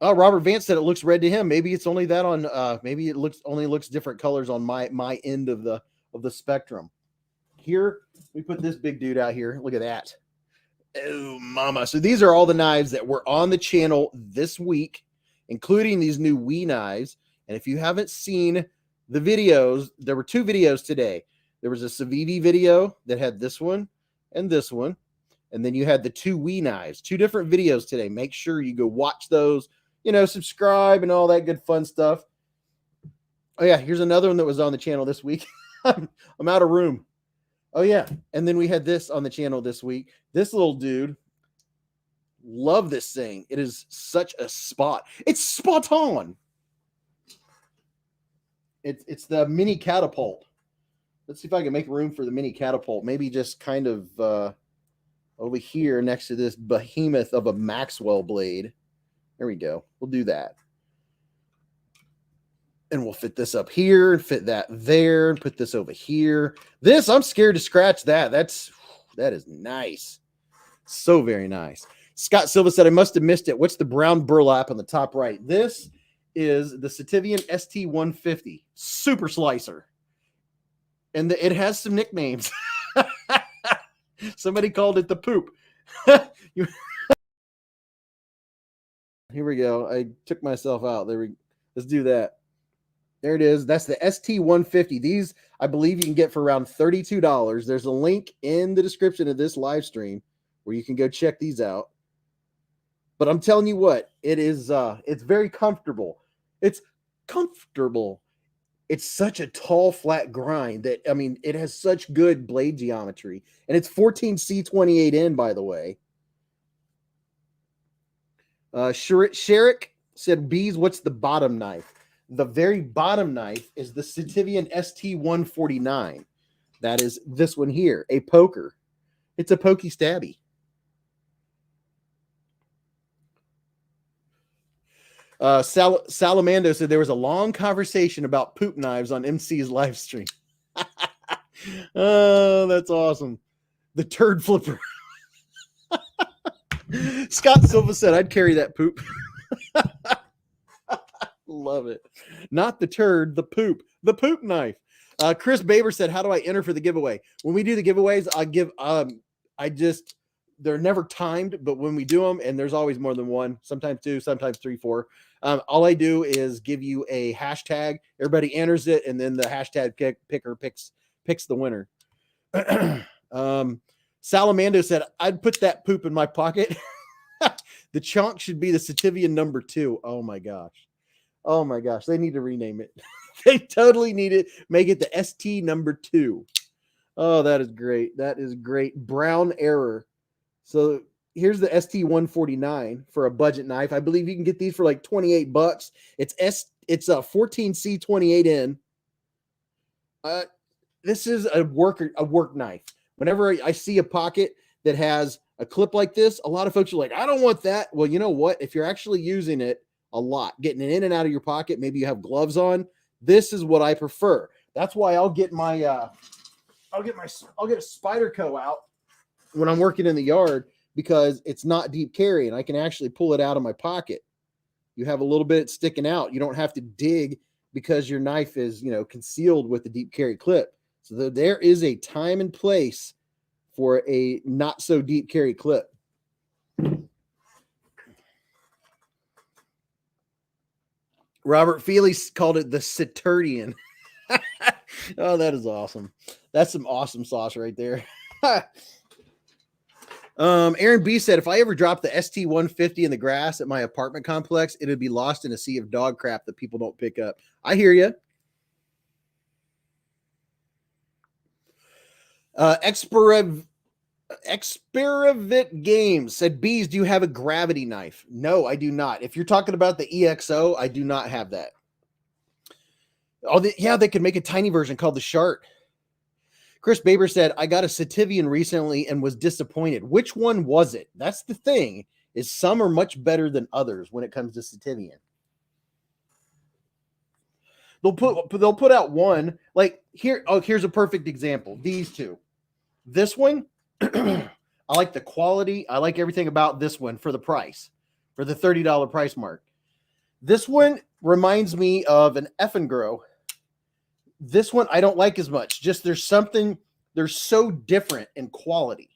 Oh, Robert Vance said it looks red to him. Maybe it's only that on maybe it only looks different colors on my end of the spectrum. Here, we put this big dude out here. Look at that. Oh, mama. So these are all the knives that were on the channel this week, including these new Wii knives. And if you haven't seen the videos, there were 2 videos today. There was a Civivi video that had this one and this one. And then you had the 2 Wii knives, 2 different videos today. Make sure you go watch those, subscribe and all that good fun stuff. Oh yeah, here's another one that was on the channel this week. I'm out of room. Oh yeah. And then we had this on the channel this week. This little dude, love this thing. It is such a spot. It's spot on. It's the mini catapult. Let's see if I can make room for the mini catapult. Maybe just kind of over here next to this behemoth of a Maxwell blade. There we go. We'll do that. And we'll fit this up here and fit that there and put this over here. This, I'm scared to scratch that. That is nice. So very nice. Scott Silva said, I must have missed it. What's the brown burlap on the top right? This is the Sativian ST150 Super Slicer. And it has some nicknames. Somebody called it the poop. Here we go. I took myself out. Let's do that. There it is. That's the ST150. These, I believe you can get for around $32. There's a link in the description of this live stream where you can go check these out. But I'm telling you what, it's very comfortable. It's comfortable. It's such a tall, flat grind that, I mean, it has such good blade geometry. And it's 14C28N, by the way. Sherrick said, Beez, what's the bottom knife? The very bottom knife is the Sativian ST149. That is this one here, a poker. It's a pokey stabby. Salamando said there was a long conversation about poop knives on MC's live stream. Oh, that's awesome. The turd flipper. Scott Silva said, I'd carry that poop. Love it. Not the turd, the poop knife. Chris Baber said, how do I enter for the giveaway? When we do the giveaways, they're never timed, but when we do them, and there's always more than one, sometimes two, sometimes three, four. All I do is give you a hashtag. Everybody enters it, and then the hashtag picker picks the winner. Salamando said, I'd put that poop in my pocket. The chunk should be the Sativian number 2. Oh my gosh. Oh my gosh. They need to rename it. They totally need it. Make it the ST number 2. Oh, that is great. That is great. Brown error. So here's the ST149 for a budget knife. I believe you can get these for like $28. It's a 14C28N. This is a work knife. Whenever I see a pocket that has a clip like this, a lot of folks are like, I don't want that. Well, you know what? If you're actually using it a lot, getting it in and out of your pocket, maybe you have gloves on, this is what I prefer. That's why I'll get a Spyderco out when I'm working in the yard, because it's not deep carry and I can actually pull it out of my pocket. You have a little bit sticking out. You don't have to dig because your knife is, concealed with the deep carry clip. So there is a time and place for a not so deep carry clip. Robert Feely called it the Saturnian. Oh, that is awesome. That's some awesome sauce right there. Aaron B said, if I ever drop the ST150 in the grass at my apartment complex, it would be lost in a sea of dog crap that people don't pick up. I hear you. Experiment Games said, Beez, do you have a gravity knife? No, I do not. If you're talking about the EXO, I do not have that. Yeah, they could make a tiny version called the Sharp. Chris Baber said, I got a Sativian recently and was disappointed. Which one was it? That's the thing, is some are much better than others when it comes to Sativian. They'll put out one like here. Oh, here's a perfect example. These two. This one, I like the quality. I like everything about this one for the price, for the $30 price mark. This one reminds me of an Effengrow. This one I don't like as much. Just they're so different in quality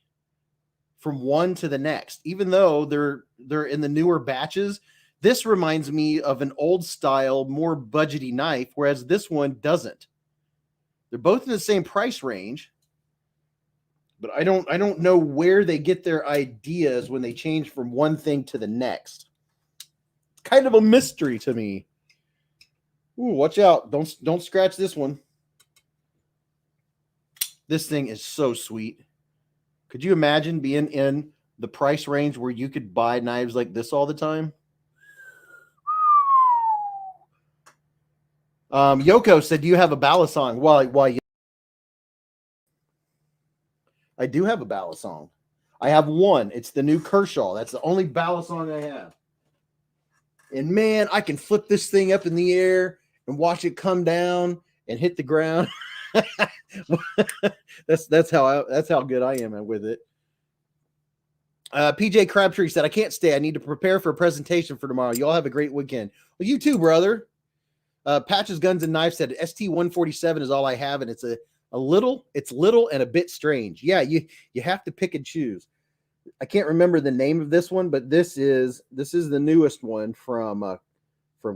from one to the next. Even though they're in the newer batches, this reminds me of an old style, more budgety knife, whereas this one doesn't. They're both in the same price range, but I don't know where they get their ideas when they change from one thing to the next. Kind of a mystery to me. Ooh, watch out. Don't scratch this one. This thing is so sweet. Could you imagine being in the price range where you could buy knives like this all the time? Yoko said, "Do you have a balisong?" Why? I do have a balisong. I have one. It's the new Kershaw. That's the only balisong I have. And man, I can flip this thing up in the air and watch it come down and hit the ground. that's how good I am with it. PJ Crabtree said, "I can't stay. I need to prepare for a presentation for tomorrow. You all have a great weekend." Well, you too, brother. Patches Guns and Knives said, "ST147 is all I have, and it's little and a bit strange." Yeah, you have to pick and choose. I can't remember the name of this one, but this is the newest one from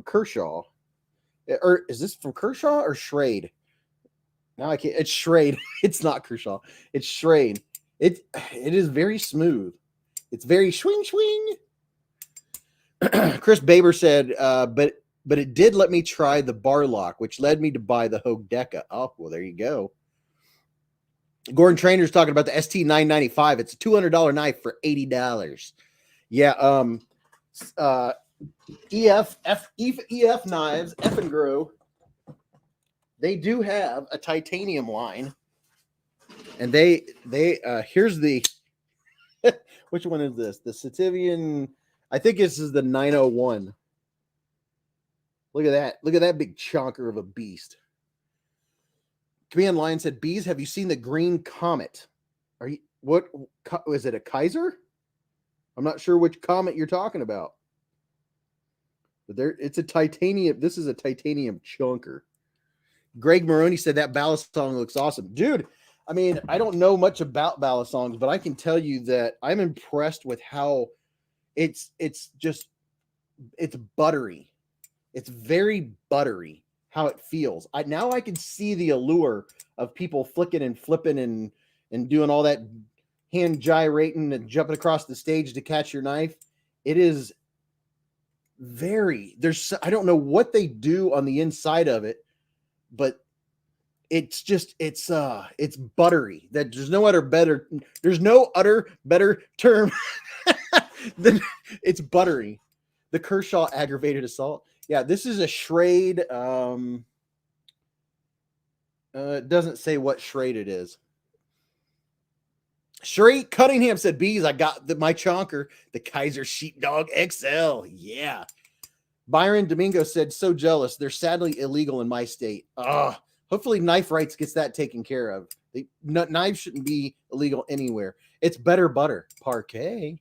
Kershaw. Or is this from Kershaw or Schrade? Now I can't. It's Schrade. It's not Kershaw. It's Schrade. It is very smooth. It's very swing. Chris Baber said, but it did let me try the bar lock, which led me to buy the Hogue Deca. Oh, well, there you go. Gordon Trainer's talking about the ST995. It's a $200 knife for $80. Yeah. EF Knives, F and Grow. They do have a titanium line, and they here's the which one is this? The Sativian. I think this is the 901. Look at that. Look at that big chonker of a beast. Command Line said, "Beez, have you seen the Green Comet? What is it, a Kaiser? I'm not sure which comet you're talking about. But it's a titanium. This is a titanium chunker." Greg Maroney said, "That balisong looks awesome." Dude, I mean, I don't know much about balisongs, but I can tell you that I'm impressed with how it's buttery. It's very buttery how it feels. Now I can see the allure of people flicking and flipping and doing all that hand gyrating and jumping across the stage to catch your knife. It is I don't know what they do on the inside of it, but it's buttery. That there's no other better term than it's buttery. The Kershaw aggravated assault. Yeah, this is a Schrade. It doesn't say what Schrade it is. Schrade Cunningham said, "Beez, I got my chonker, the Kaiser Sheepdog XL." Yeah. Byron Domingo said, "So jealous. They're sadly illegal in my state." Hopefully Knife Rights gets that taken care of. Knives shouldn't be illegal anywhere. It's better butter. Parquet.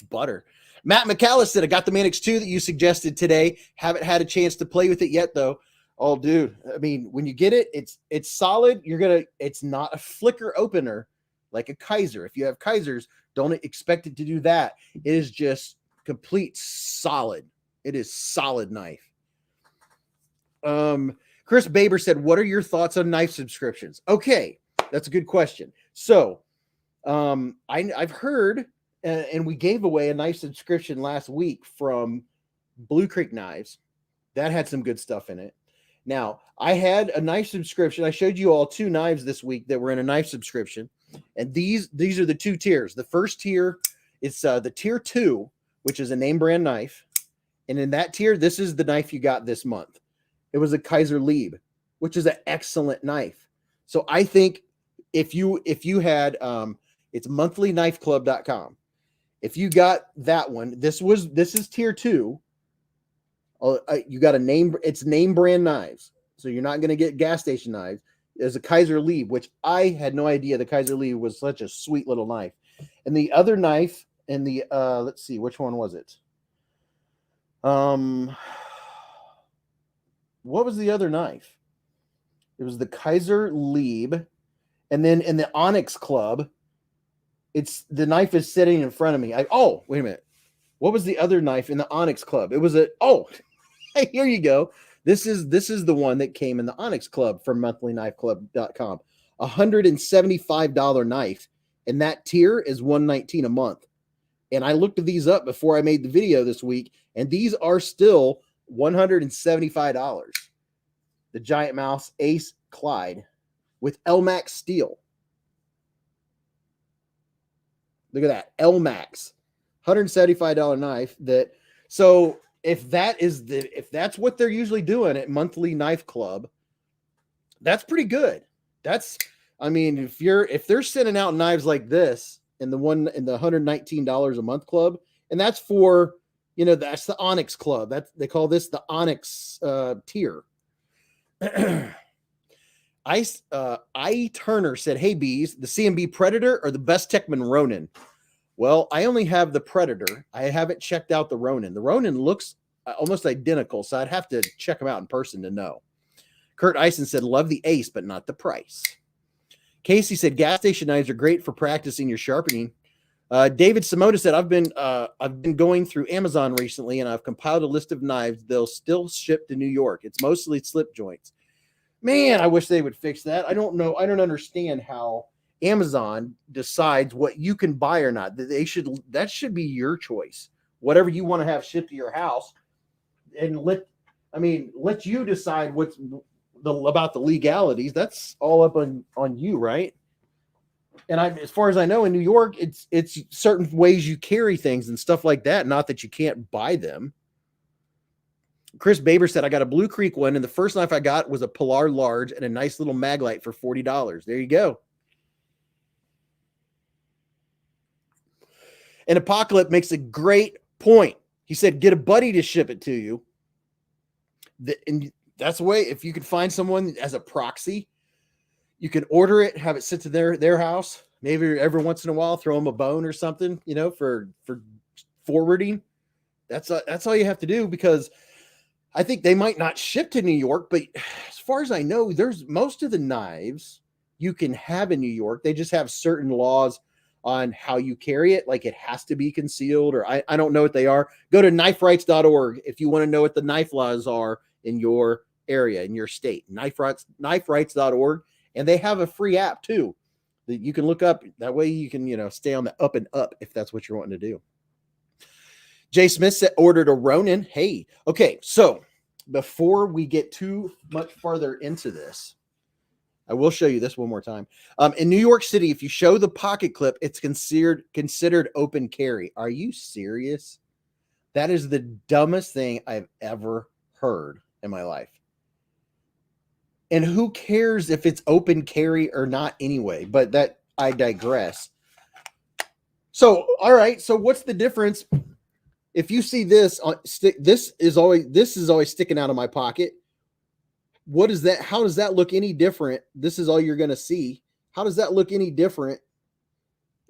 Butter. Matt McCallis said, "I got the Manix 2 that you suggested today. Haven't had a chance to play with it yet, though." Oh, dude. I mean, when you get it, it's solid. It's not a flicker opener like a Kaiser. If you have Kaisers, don't expect it to do that. It is just complete solid. It is solid knife. Chris Baber said, "What are your thoughts on knife subscriptions?" Okay, that's a good question. So, I've heard, and we gave away a knife subscription last week from Blue Creek Knives. That had some good stuff in it. Now, I had a knife subscription. I showed you all 2 knives this week that were in a knife subscription. And these are the 2 tiers. The first tier is the tier 2, which is a name brand knife. And in that tier, this is the knife you got this month. It was a Kaiser Lieb, which is an excellent knife. So I think if you had, it's monthlyknifeclub.com. If you got that one, this is tier 2. You got it's name brand knives. So you're not going to get gas station knives. There's a Kaiser Lieb, which I had no idea the Kaiser Lieb was such a sweet little knife. And the other knife in the, let's see, which one was it? What was the other knife? It was the Kaiser Lieb. And then in the Onyx Club, the knife is sitting in front of me. Wait a minute. What was the other knife in the Onyx Club? It was hey, here you go. This is the one that came in the Onyx Club from monthlyknifeclub.com. $175 knife. And that tier is $119 a month. And I looked these up before I made the video this week, and these are still $175. The Giant Mouse Ace Clyde with LMAX steel. Look at that. L Max, $175 knife. So if that's what they're usually doing at Monthly Knife Club, that's pretty good. I mean, if they're sending out knives like this in the $119 a month club, and that's for, that's the Onyx Club. They call this the Onyx tier. I Turner said, "Hey Beez, the CMB Predator or the best Techman Ronin?" Well, I only have the Predator. I haven't checked out the Ronin. The Ronin looks almost identical, so I'd have to check them out in person to know. Kurt Eisen said, "Love the Ace, but not the price." Casey said, "Gas station knives are great for practicing your sharpening." David Simona said, I've been going through Amazon recently, and I've compiled a list of knives. They'll still ship to New York. It's mostly slip joints. Man, I wish they would fix that. I don't know. I don't understand how Amazon decides what you can buy or not. That should be your choice. Whatever you want to have shipped to your house, and let you decide about the legalities. That's all up on you, right? And as far as I know, in New York, it's certain ways you carry things and stuff like that. Not that you can't buy them. Chris Baber said, "I got a Blue Creek one, and the first knife I got was a Pilar Large and a nice little Maglite for $40. There you go." And Apocalypse makes a great point. He said, "Get a buddy to ship it to you." And that's the way, if you could find someone as a proxy, you can order it, have it sit to their house. Maybe every once in a while, throw them a bone or something, for forwarding. That's all you have to do, because I think they might not ship to New York, but as far as I know, there's most of the knives you can have in New York. They just have certain laws on how you carry it. Like it has to be concealed, or I don't know what they are. Go to kniferights.org if you want to know what the knife laws are in your area, in your state. Kniferights.org. And they have a free app too that you can look up. That way you can, stay on the up and up if that's what you're wanting to do. Jay Smith ordered a Ronin. Hey, okay. So before we get too much farther into this, I will show you this one more time. In New York City, if you show the pocket clip, it's considered open carry. Are you serious? That is the dumbest thing I've ever heard in my life. And who cares if it's open carry or not anyway? But that, I digress. So, all right. So what's the difference? If you see this, this is always sticking out of my pocket. What is that? How does that look any different? This is all you're going to see. How does that look any different?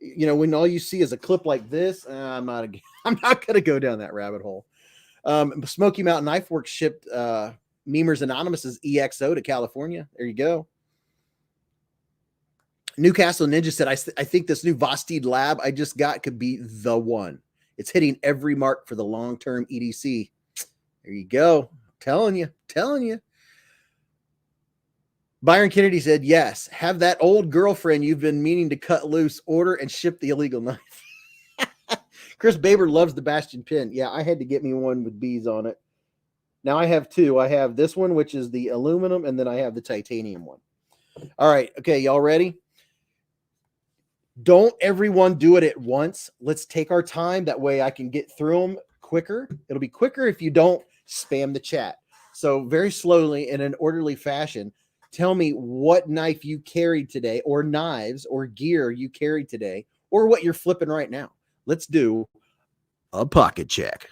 When all you see is a clip like this. I'm not going to go down that rabbit hole. Smoky Mountain Knife Works shipped Memers Anonymous's EXO to California. There you go. Newcastle Ninja said, I think this new Vosteed Lab I just got could be the one. It's hitting every mark for the long-term EDC. There you go. Telling you. Byron Kennedy said, yes, have that old girlfriend you've been meaning to cut loose, order and ship the illegal knife. Chris Baber loves the Bastion pin. Yeah, I had to get me one with bees on it. Now I have two. I have this one, which is the aluminum, and then I have the titanium one. All right. Okay, y'all ready? Don't everyone do it at once. Let's take our time. That way I can get through them quicker. It'll be quicker if you don't spam the chat. So very slowly in an orderly fashion, tell me what knife you carried today, or knives or gear you carried today, or what you're flipping right now. Let's do a pocket check.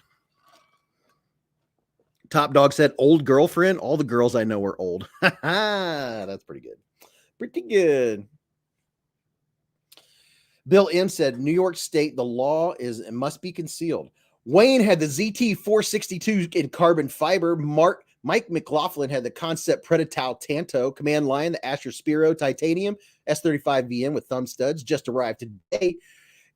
Top Dog said, old girlfriend. All the girls I know are old. That's pretty good. Pretty good. Bill M said, New York State, the law is it must be concealed. Wayne had the ZT 462 in carbon fiber. Mike McLaughlin had the Concept Predatal Tanto. Command Lion, the Asher Spiro titanium S35 VN with thumb studs just arrived today.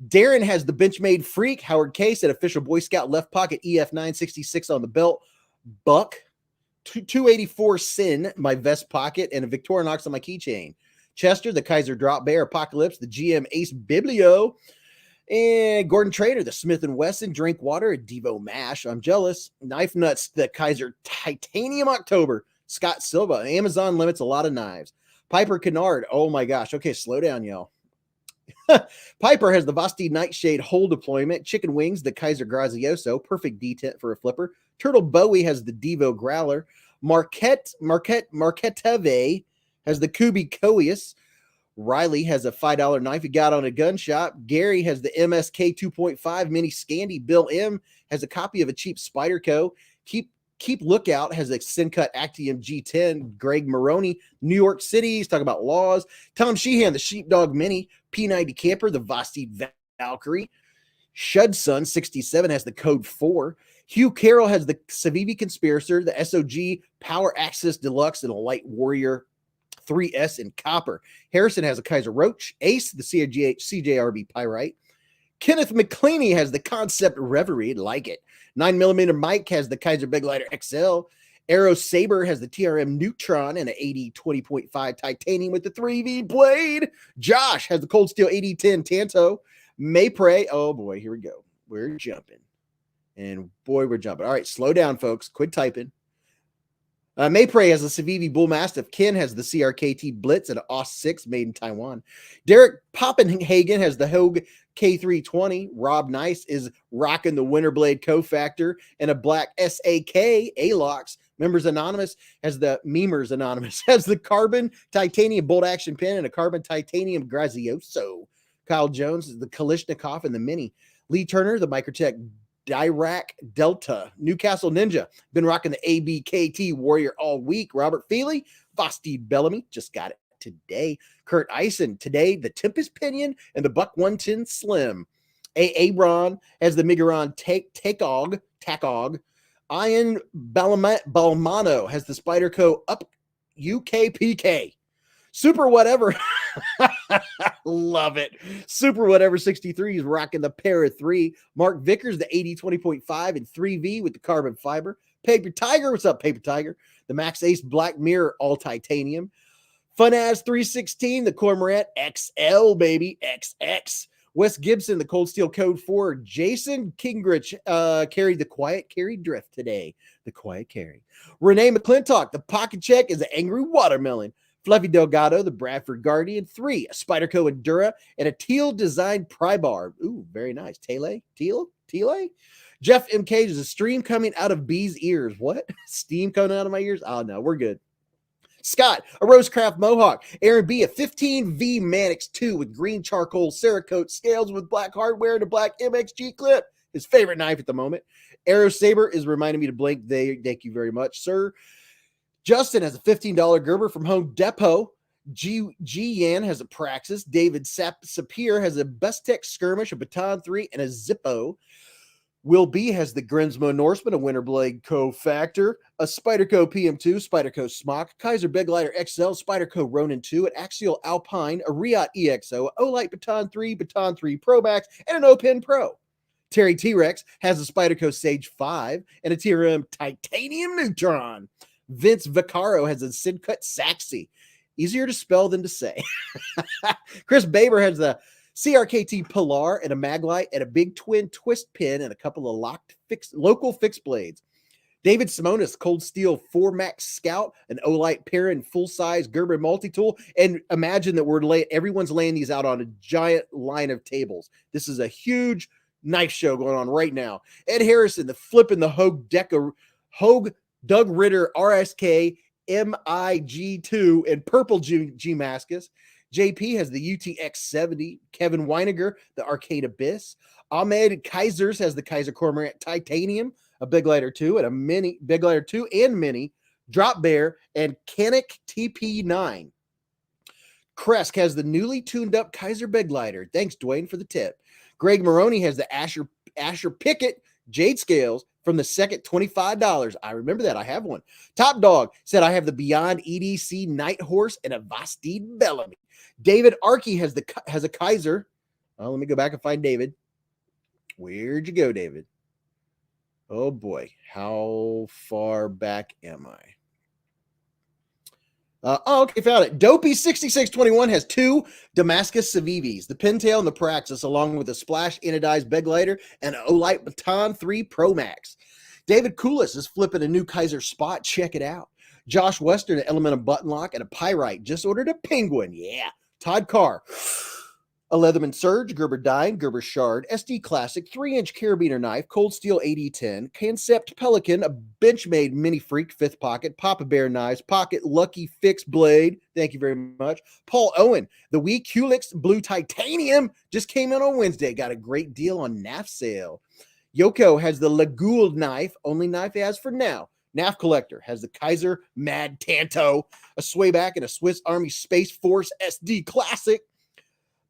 Darren has the Benchmade Freak. Howard K said, official Boy Scout left pocket EF 966 on the belt. Buck 284 Sin, my vest pocket, and a Victorinox on my keychain. Chester, the Kaiser Drop Bear Apocalypse, the GM Ace Biblio, and Gordon Trader, the Smith & Wesson Drink Water, a Devo Mash. I'm jealous. Knife Nuts, the Kaiser Titanium October. Scott Silva, Amazon limits a lot of knives. Piper Kennard, oh my gosh. Okay, slow down, y'all. Piper has the Vosti Nightshade Hole deployment. Chicken Wings, the Kaiser Grazioso, perfect detent for a flipper. Turtle Bowie has the Devo Growler. Marqueteve has the Kubi Coeus. Riley has a $5 knife he got on a gun shop. Gary has the MSK 2.5 mini Scandi. Bill M has a copy of a cheap Spyderco. Keep Lookout has a Syncut Actium G10. Greg Maroney, New York City, he's talking about laws. Tom Sheehan, the Sheepdog Mini. P90 Camper, the Vosti Valkyrie. Shudson 67 has the Code 4. Hugh Carroll has the Civivi Conspirator, the SOG Power Access Deluxe, and a Light Warrior 3S in copper. Harrison has a Kaiser Roach. Ace, the CJRB Pyrite. Kenneth McClaney has the Concept Reverie, like it. 9mm Mike has the Kaiser Big Lighter XL. Arrow Saber has the TRM Neutron and an 80 20.5 titanium with the 3V blade. Josh has the Cold Steel 8010 Tanto. Maypray, oh boy, here we go. We're jumping. And boy, we're jumping. All right, slow down, folks. Quit typing. Maypray has the Civivi Bull Mastiff. Ken has the CRKT Blitz and an OS 6 made in Taiwan. Derek Poppenhagen has the Hogue K320. Rob Nice is rocking the Winterblade Co-Factor and a black SAK A-Locks. Members Anonymous has the Memers Anonymous has the carbon titanium bolt action pin and a carbon titanium Grazioso. Kyle Jones is the Kalishnikov and the Mini. Lee Turner, the Microtech Dirac Delta. Newcastle Ninja, been rocking the ABKT Warrior all week. Robert Feely, Vosti Bellamy, just got it today. Kurt Eisen, today the Tempest Pinion and the Buck 110 Slim. Ron has the Migaron Tacog. Ian Balmano has the Spyderco Up UKPK. Super Whatever. Love it. Super Whatever 63 is rocking the Para 3. Mark Vickers, the 80 20.5 and 3V with the carbon fiber. Paper Tiger, what's up, Paper Tiger? The Max Ace Black Mirror, all titanium. Funaz 316, the Cormorant XL, baby, XX. Wes Gibson, the Cold Steel Code 4. Jason Kingrich carried the Quiet Carry Drift today. The Quiet Carry. Renee McClintock, the Pocket Check is an Angry Watermelon. Fluffy Delgado, the Bradford Guardian. 3, a Spyderco Endura, and a teal designed pry bar. Ooh, very nice. Teal? Jeff MK, there's a stream coming out of Bee's ears. What? Steam coming out of my ears? Oh, no, we're good. Scott, a Rosecraft Mohawk. Aaron B, a 15V Mannix 2 with green charcoal Cerakote scales with black hardware and a black MXG clip. His favorite knife at the moment. Arrow Saber is reminding me to blink. Thank you very much, sir. Justin has a $15 Gerber from Home Depot. G Yan has a Praxis. David Sapir has a Bestech Skirmish, a Baton 3, and a Zippo. Will B has the Grimsmo Norseman, a Winterblade Co-Factor, a Spyderco PM2, Spyderco Smock, Kaiser Big Lighter XL, Spyderco Ronin 2, an Axial Alpine, a Riot EXO, Olight Baton 3 Pro Max, and an O-Pen Pro. Terry T-Rex has a Spyderco Sage 5 and a TRM Titanium Neutron. Vince Vaccaro has a Syncut Saxy. Easier to spell than to say. Chris Baber has the CRKT Pilar and a Maglite and a big twin twist pin and a couple of local fixed blades. David Simonis, Cold Steel 4 Max Scout, an Olight Perrin full-size Gerber multi-tool. And imagine that everyone's laying these out on a giant line of tables. This is a huge knife show going on right now. Ed Harrison, the flipping the Hogue Doug Ritter RSK MIG2 and purple G Mascus. JP has the UTX 70. Kevin Weiniger, the Arcade Abyss. Ahmed Kaisers has the Kaiser Cormorant Titanium, a Big Lighter 2 and a mini Big Lighter 2 and mini Drop Bear and Canik TP9. Kresk has the newly tuned up Kaiser Big Lighter. Thanks, Dwayne, for the tip. Greg Maroney has the Asher Pickett Jade Scales from the second $25. I remember that. I have one. Top Dog said, I have the Beyond EDC Night Horse and a Vosti Bellamy. David Arkey has a Kaiser. Oh, let me go back and find David. Where'd you go, David? Oh boy, how far back am I? Okay, found it. Dopey 6621 has 2 Damascus Civivis, the Pintail and the Praxis, along with a Splash Anodized Big Lighter and an Olight Baton 3 Pro Max. David Koulis is flipping a new Kaiser Spot. Check it out. Josh Western, an Elemental Button Lock and a Pyrite. Just ordered a Penguin. Yeah. Todd Carr. A Leatherman Surge, Gerber Dine, Gerber Shard, SD Classic, 3-inch carabiner knife, Cold Steel 8010, Concept Pelican, a Benchmade Mini Freak, 5th Pocket, Papa Bear Knives, Pocket Lucky Fix Blade, thank you very much. Paul Owen, the Wee Culix Blue Titanium, just came in on Wednesday, got a great deal on NAF sale. Yoko has the Lagould knife, only knife he has for now. NAF Collector has the Kaiser Mad Tanto, a swayback and a Swiss Army Space Force SD Classic.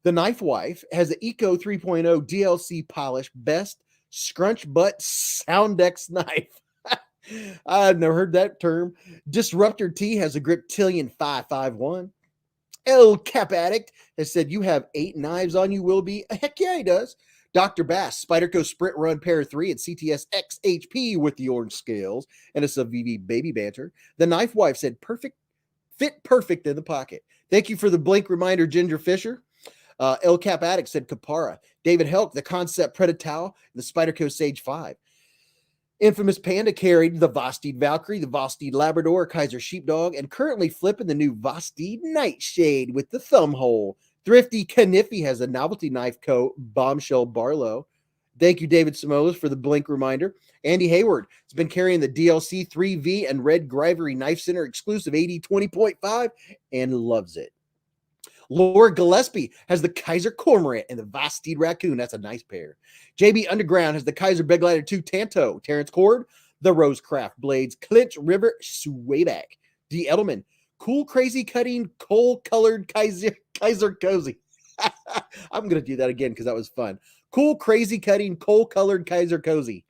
The Knife Wife has the Eco 3.0 DLC Polish Best Scrunch Butt Soundex Knife. I've never heard that term. Disruptor T has a Griptilian 551. El Cap Addict has said, you have 8 knives on you, Wilby. Heck yeah, he does. Dr. Bass, Spyderco Sprint Run Pair 3 and CTS XHP with the orange scales and a Civivi Baby Banter. The Knife Wife said, fit perfect in the pocket. Thank you for the blink reminder, Ginger Fisher. El Cap Addict said Capara. David Helk, the Concept Predatal, the Spyderco Sage 5. Infamous Panda carried the Vosteed Valkyrie, the Vosteed Labrador, Kaiser Sheepdog, and currently flipping the new Vosteed Nightshade with the thumb hole. Thrifty Kniffy has a Novelty Knife Co. Bombshell Barlow. Thank you, David Samolas, for the blink reminder. Andy Hayward has been carrying the DLC 3V and Red Grivery Knife Center exclusive 80-20.5 and loves it. Laura Gillespie has the Kaiser Cormorant and the Vosteed Raccoon. That's a nice pair. JB Underground has the Kaiser Big Lighter 2 Tanto. Terrence Cord, the Rosecraft Blades Clinch River Swayback. D. Edelman, cool, crazy cutting, coal-colored Kaiser Cozy. I'm going to do that again because that was fun. Cool, crazy cutting, coal-colored Kaiser Cozy.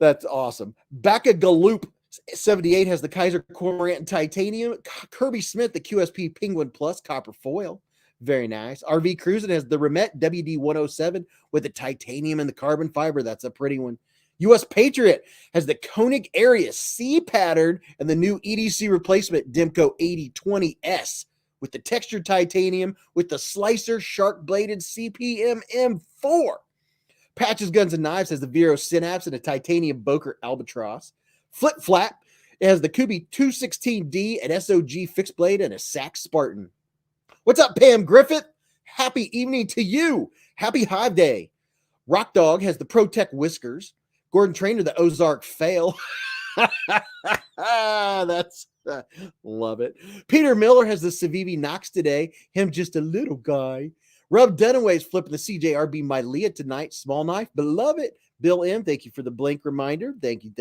That's awesome. Becca Galoop 78 has the Kaiser Cormorant and Titanium. Kirby Smith, the QSP Penguin Plus Copper Foil. Very nice. RV Cruising has the Remet WD-107 with the titanium and the carbon fiber. That's a pretty one. US Patriot has the Koenig Arius C pattern and the new EDC replacement Demco 8020S with the textured titanium with the slicer shark-bladed CPM M4. Patches, Guns, and Knives has the Vero Synapse and a titanium Boker Albatross. Flip Flap, it has the Kubi 216D, an SOG fixed blade, and a Sax Spartan. What's up, Pam Griffith? Happy evening to you. Happy Hive Day. Rock Dog has the ProTech Whiskers. Gordon Trainer, the Ozark Fail. That's love it. Peter Miller has the Civivi Knox today. Him just a little guy. Rob Dunaway's flipping the CJRB Mylea tonight. Small knife, but love it. Bill M, thank you for the blink reminder. Thank you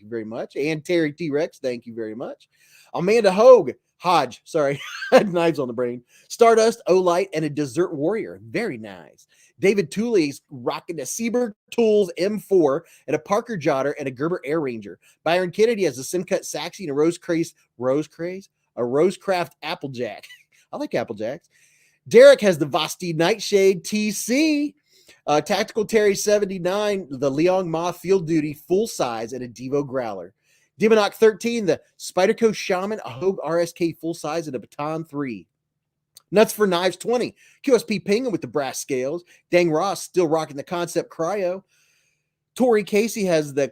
very much. And Terry T-Rex, thank you very much. Amanda Hodge, sorry, had knives on the brain. Stardust, Olight, and a Desert Warrior. Very nice. David Tooley's rocking a Seaberg Tools M4 and a Parker Jotter and a Gerber Air Ranger. Byron Kennedy has a Simcut Saxy and a Rosecraft Applejack. I like Applejacks. Derek has the Vosteed Nightshade TC. Tactical Terry 79, the Leong Ma Field Duty full size and a Devo Growler. Demonoc 13, the Spyderco Shaman, a Hogue RSK full size and a Baton 3. Nuts for Knives 20, QSP Penguin with the brass scales. Dang Ross still rocking the Concept Cryo. Tori Casey has the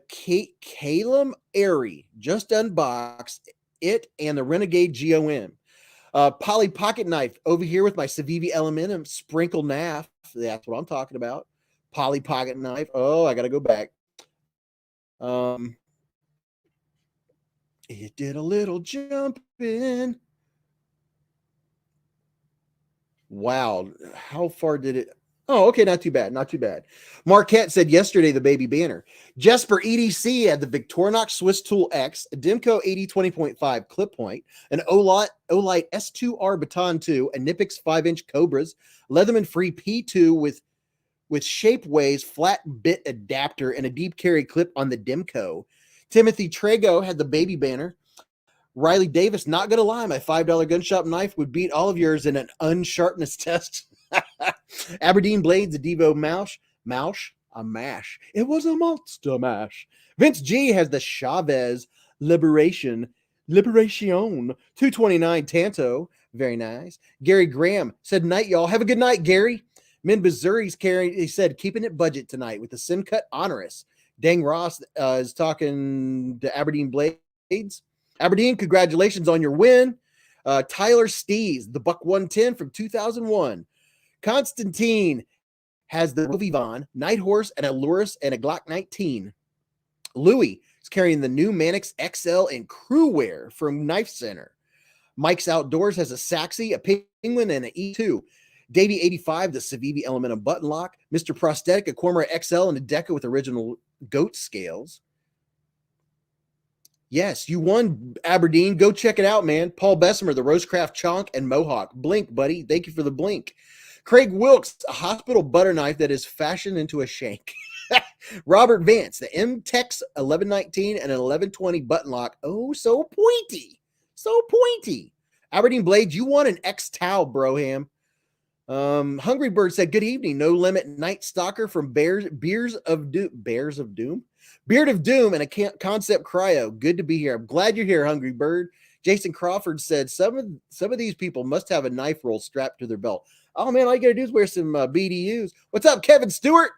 Calum Airy, just unboxed it, and the Renegade GOM. Poly Pocket Knife over here with my Civivi Elementum Sprinkle NAF. That's what I'm talking about. Poly Pocket Knife. Oh, I got to go back. It did a little jumping. Wow. How far did it? Oh, okay. Not too bad. Not too bad. Marquette said yesterday the baby banner. Jesper EDC had the Victorinox Swiss Tool X, a Demco 80-20.5 clip point, an Olight S2R Baton 2, a Nipix 5-inch Cobras, Leatherman Free P2 with Shapeways flat bit adapter and a deep carry clip on the Demco. Timothy Trago had the baby banner. Riley Davis, not going to lie, my $5 gun shop knife would beat all of yours in an unsharpness test. Aberdeen Blades, a Devo a mash. It was a monster mash. Vince G has the Chavez Liberation 229 Tanto. Very nice. Gary Graham said, night, y'all. Have a good night, Gary. Min Missouri's carrying, he said, keeping it budget tonight with the Simcut Honorous. Dang Ross is talking to Aberdeen Blades. Aberdeen, congratulations on your win. Tyler Stees, the Buck 110 from 2001. Constantine has the Vivon, Night Horse, and a Luris, and a Glock 19. Louis is carrying the new Mannix XL and crew wear from Knife Center. Mike's Outdoors has a Saxy, a Penguin, and an E2. Davey 85, the Civivi Elementum button lock. Mr. Prosthetic, a Cormorant XL, and a Deca with original goat scales. Yes, you won, Aberdeen. Go check it out, man. Paul Bessemer, the Rosecraft Chonk and Mohawk. Blink, buddy. Thank you for the blink. Craig Wilkes, a hospital butter knife that is fashioned into a shank. Robert Vance, the M-Tex 1119 and an 1120 button lock. Oh, so pointy. So pointy. Aberdeen Blades, you won an X-Towel, Broham. Hungry Bird said, good evening. No Limit Night Stalker from Bears of Doom, Beard of Doom, and a Concept Cryo. Good to be here. I'm glad you're here, Hungry Bird. Jason Crawford said, some of these people must have a knife roll strapped to their belt. Oh, man, all you got to do is wear some BDUs. What's up, Kevin Stewart?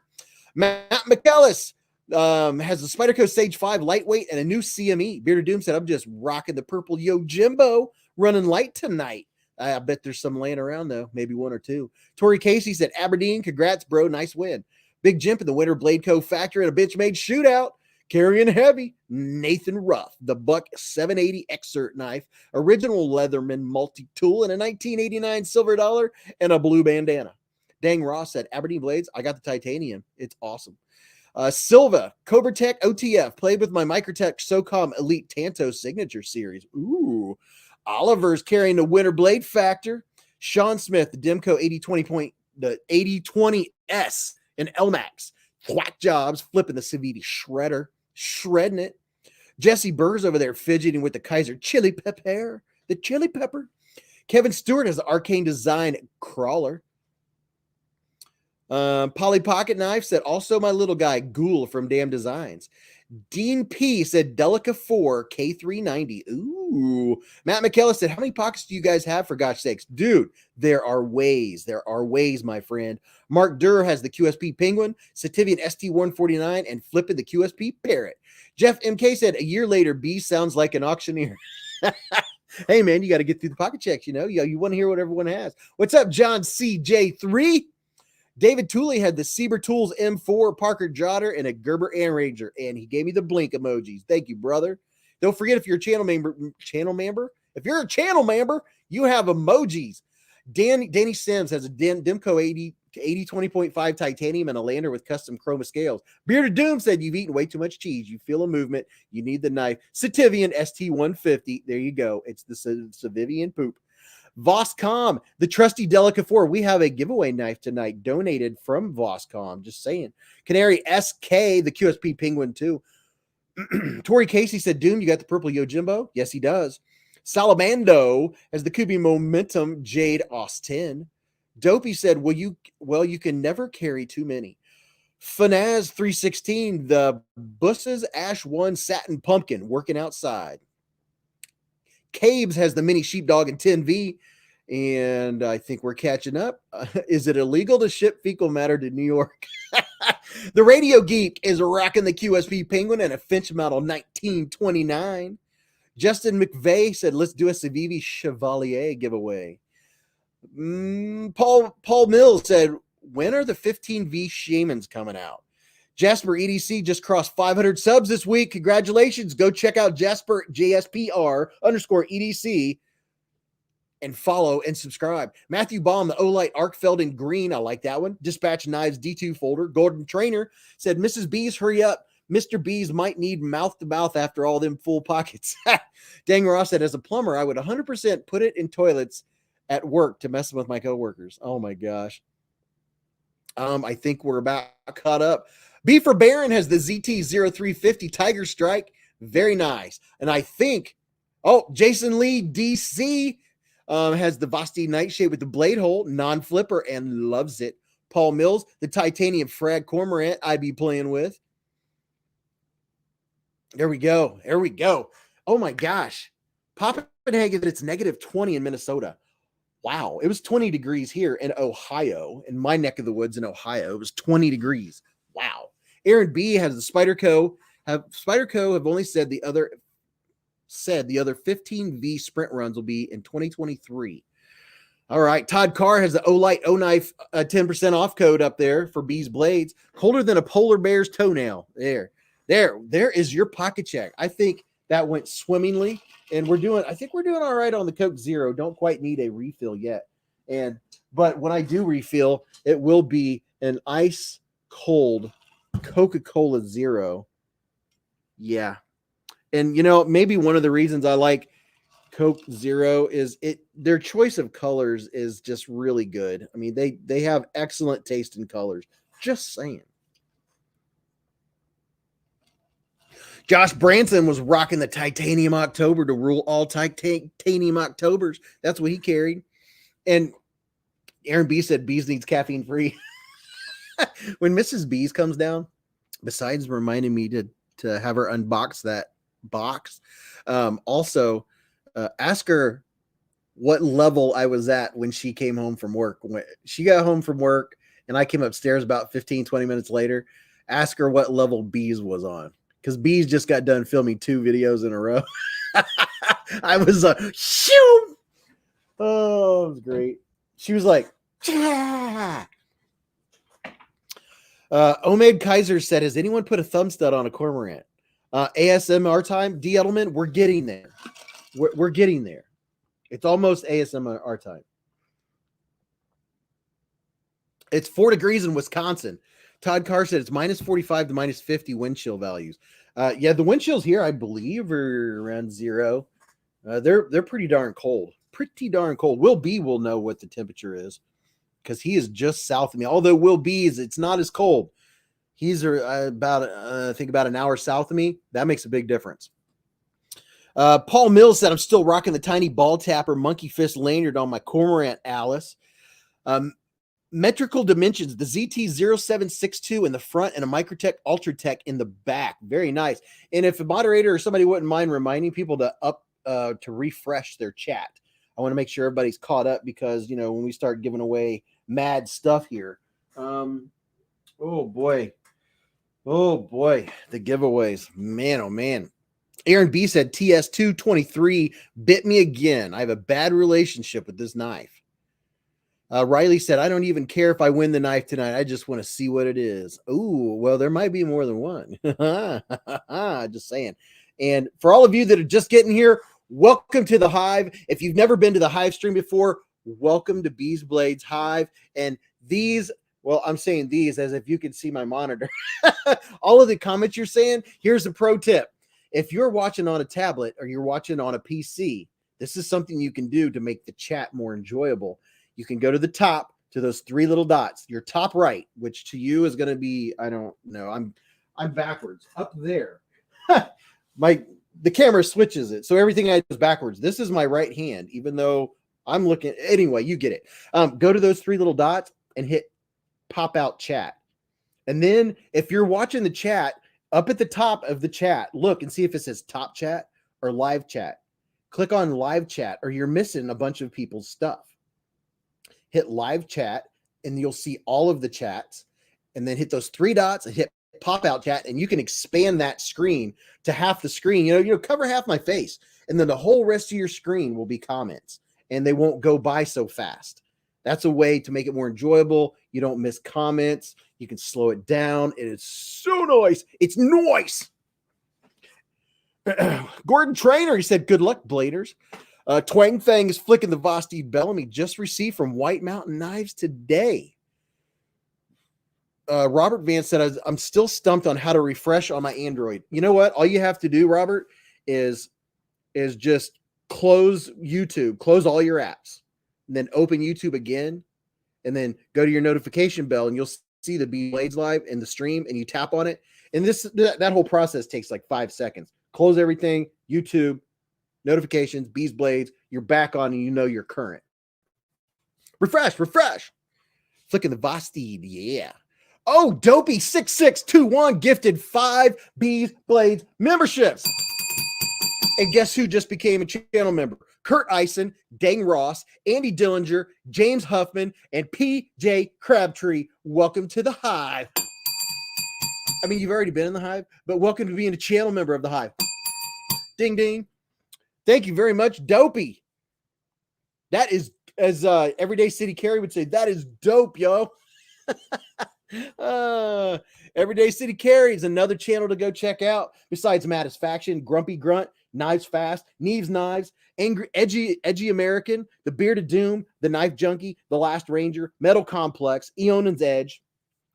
Matt McKellis has a Spyderco Sage 5 lightweight and a new CME. Beard of Doom said, I'm just rocking the purple Yo Jimbo, running light tonight. I bet there's some laying around, though. Maybe one or two. Tori Casey said, Aberdeen, congrats, bro. Nice win. Big Jimp in the Winter Blade Co. factory and a bitch made shootout. Carrying heavy. Nathan Ruff, the Buck 780 Exert knife. Original Leatherman multi-tool and a 1989 silver dollar and a blue bandana. Dang Ross said, Aberdeen Blades, I got the titanium. It's awesome. Silva, Cobra Tech OTF, played with my Microtech SOCOM Elite Tanto Signature Series. Ooh. Oliver's carrying the Winter Blade Factor. Sean Smith, the Demco 8020S and LMAX. Thwack Jobs, flipping the Civivi Shredder, shredding it. Jesse Burr's over there fidgeting with the Kaiser Chili Pepper, the Chili Pepper. Kevin Stewart has the Arcane Design Crawler. Polly Pocket Knife said, also my little guy, Ghoul from Damn Designs. Dean P said, Delica 4 K390. Ooh. Matt McKellis said, how many pockets do you guys have, for gosh sakes? Dude, there are ways. There are ways, my friend. Mark Durr has the QSP Penguin, Sativian ST149, and flipping the QSP Parrot. Jeff MK said, a year later, B sounds like an auctioneer. Hey, man, you got to get through the pocket checks, you know? You want to hear what everyone has. What's up, John CJ3? David Tooley had the Sieber Tools M4, Parker Jotter, and a Gerber Air Ranger, and he gave me the blink emojis. Thank you, brother. Don't forget, if you're a channel member, if you're a channel member, you have emojis. Danny Sims has a Demco 8020.5 titanium and a lander with custom chroma scales. Bearded Doom said, you've eaten way too much cheese. You feel a movement. You need the knife. Sativian ST150. There you go. It's the Civivian poop. Voscom, the trusty Delica 4. We have a giveaway knife tonight donated from Voscom. Just saying. Canary SK, the QSP Penguin too. Tori Casey said, Doom, you got the purple Yojimbo? Yes, he does. Salamando has the Kubi Momentum Jade Austin. Dopey said, you can never carry too many. Fanaz 316, the Busses Ash 1 Satin Pumpkin, working outside. Cabes has the mini sheepdog and 10V, and I think we're catching up. Is it illegal to ship fecal matter to New York? The Radio Geek is rocking the QSP Penguin and a Finch model 1929. Justin McVeigh said, let's do a Civivi Chevalier giveaway. Paul Mills said, when are the 15V Shamans coming out? Jasper EDC just crossed 500 subs this week. Congratulations. Go check out Jasper JSPR_EDC and follow and subscribe. Matthew Baum, the Olight Arkfeld in green. I like that one. Dispatch Knives D2 folder. Golden Trainer said, Mrs. Bees, hurry up. Mr. Bees might need mouth to mouth after all them full pockets. Dang Ross said, as a plumber, I would 100% put it in toilets at work to mess with my coworkers. Oh my gosh. I think we're about caught up. B for Baron has the ZT0350 Tiger Strike. Very nice. And I think, Jason Lee DC has the Vosti Nightshade with the blade hole, non-flipper, and loves it. Paul Mills, the titanium frag cormorant I be playing with. There we go. There we go. Oh my gosh. Poppenhagen, it's negative 20 in Minnesota. Wow. It was 20 degrees here in Ohio, in my neck of the woods in Ohio. It was 20 degrees. Wow. Aaron B has the Spyderco have only said the other 15V sprint runs will be in 2023. All right. Todd Carr has the O-Light O-Knife 10% off code up there for Beez Blades. Colder than a polar bear's toenail. There is your pocket check. I think that went swimmingly, and I think we're doing all right on the Coke Zero. Don't quite need a refill yet. But when I do refill, it will be an ice cold Coca-Cola Zero. Yeah. And maybe one of the reasons I like Coke Zero is their choice of colors is just really good. I mean, they have excellent taste in colors. Just saying. Josh Branson was rocking the Titanium October to rule all Titanium Octobers. That's what he carried. And Aaron B said Beez needs caffeine free. When Mrs. Beez comes down, besides reminding me to have her unbox that box, also ask her what level I was at when she came home from work. When she got home from work and I came upstairs about 15-20 minutes later, ask her what level Beez was on, because Beez just got done filming 2 videos in a row. I was shoot. Oh, it was great. She was like, Omed Kaiser said, has anyone put a thumb stud on a cormorant? ASMR time, D Edelman, we're getting there. We're getting there. It's almost ASMR time. It's 4 degrees in Wisconsin. Todd Carr said it's minus 45 to minus 50 wind chill values. Yeah, the wind chills here, I believe, are around 0. They're pretty darn cold. Pretty darn cold. Will B will know what the temperature is, because he is just south of me. Although Will B it's not as cold. He's about I think about an hour south of me. That makes a big difference. Paul Mills said, I'm still rocking the tiny ball tapper monkey fist lanyard on my cormorant Alice. Metrical dimensions, the ZT0762 in the front and a Microtech Ultratech in the back. Very nice. And if a moderator or somebody wouldn't mind reminding people to refresh their chat. I want to make sure everybody's caught up, because, when we start giving away mad stuff here. Oh boy, the giveaways. Man, oh man. Aaron B said TS223 bit me again. I have a bad relationship with this knife. Riley said, I don't even care if I win the knife tonight. I just want to see what it is. Oh, well, there might be more than one. Just saying. And for all of you that are just getting here, welcome to the Hive. If you've never been to the Hive stream before, welcome to Beez Blades Hive. And these, well, I'm saying these as if you can see my monitor. All of the comments you're saying, here's a pro tip. If you're watching on a tablet or you're watching on a PC, this is something you can do to make the chat more enjoyable. You can go to the top, to those 3 little dots, your top right, which to you is going to be, I don't know, I'm backwards up there. The camera switches it, so everything I do is backwards. This is my right hand, even though I'm looking. Anyway, you get it. Go to those 3 little dots and hit pop out chat. And then if you're watching the chat, up at the top of the chat, look and see if it says top chat or live chat. Click on live chat, or you're missing a bunch of people's stuff. Hit live chat and you'll see all of the chats, and then hit those 3 dots and hit pop out chat, and you can expand that screen to half the screen. Cover half my face, and then the whole rest of your screen will be comments, and they won't go by so fast. That's a way to make it more enjoyable. You don't miss comments. You can slow it down. It is so nice. It's nice. Gordon Trainer, he said, good luck, bladers. Twang Fang is flicking the Vosteed Bellamy just received from White Mountain Knives today. Robert Vance said, I'm still stumped on how to refresh on my Android. You know what? All you have to do, Robert, is just close YouTube, close all your apps, and then open YouTube again, and then go to your notification bell, and you'll see the Beez Blades live in the stream, and you tap on it. And that whole process takes like 5 seconds. Close everything, YouTube, notifications, Beez Blades, you're back on, and you're current. Refresh. Flicking the Vosteed, yeah. Oh, Dopey 6621 gifted 5 Beez Blades memberships. And guess who just became a channel member? Kurt Eisen, Dang Ross, Andy Dillinger, James Huffman, and PJ Crabtree. Welcome to the Hive. I mean, you've already been in the Hive, but welcome to being a channel member of the Hive. Ding, ding. Thank you very much, Dopey. That is As Everyday City Carrie would say, that is dope, yo. Everyday City Carrie is another channel to go check out. Besides Mattisfaction, Grumpy Grunt, Knives Fast, Neves Knives, Angry Edgy American, The Bearded Doom, The Knife Junkie, The Last Ranger, Metal Complex, Eonan's Edge,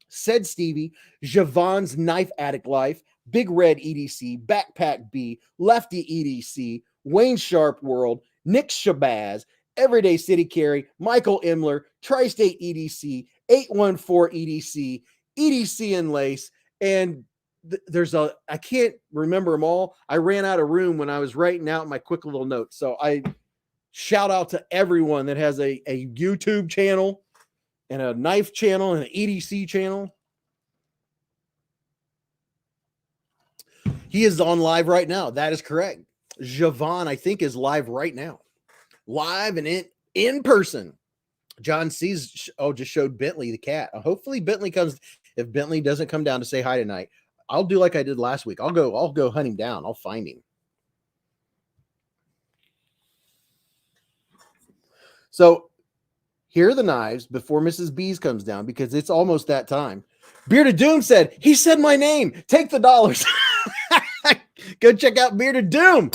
Said Stevie, Javon's Knife Addict Life, Big Red EDC, Backpack B, Lefty EDC, Wayne Sharp World, Nick Shabazz, Everyday City Carry, Michael Imler, Tri-State EDC, 814 EDC, EDC and Lace, and I can't remember them all. I ran out of room when I was writing out my quick little notes. So I shout out to everyone that has a YouTube channel and a knife channel and an EDC channel. He is on live right now. That is correct. Javon, I think, is live right now. Live and in person. John C's just showed Bentley the cat. Hopefully Bentley comes. If Bentley doesn't come down to say hi tonight, I'll do like I did last week. I'll go hunt him down. I'll find him. So here are the knives before Mrs. Beez comes down, because it's almost that time. Bearded Doom said, he said my name. Take the dollars. Go check out Bearded Doom.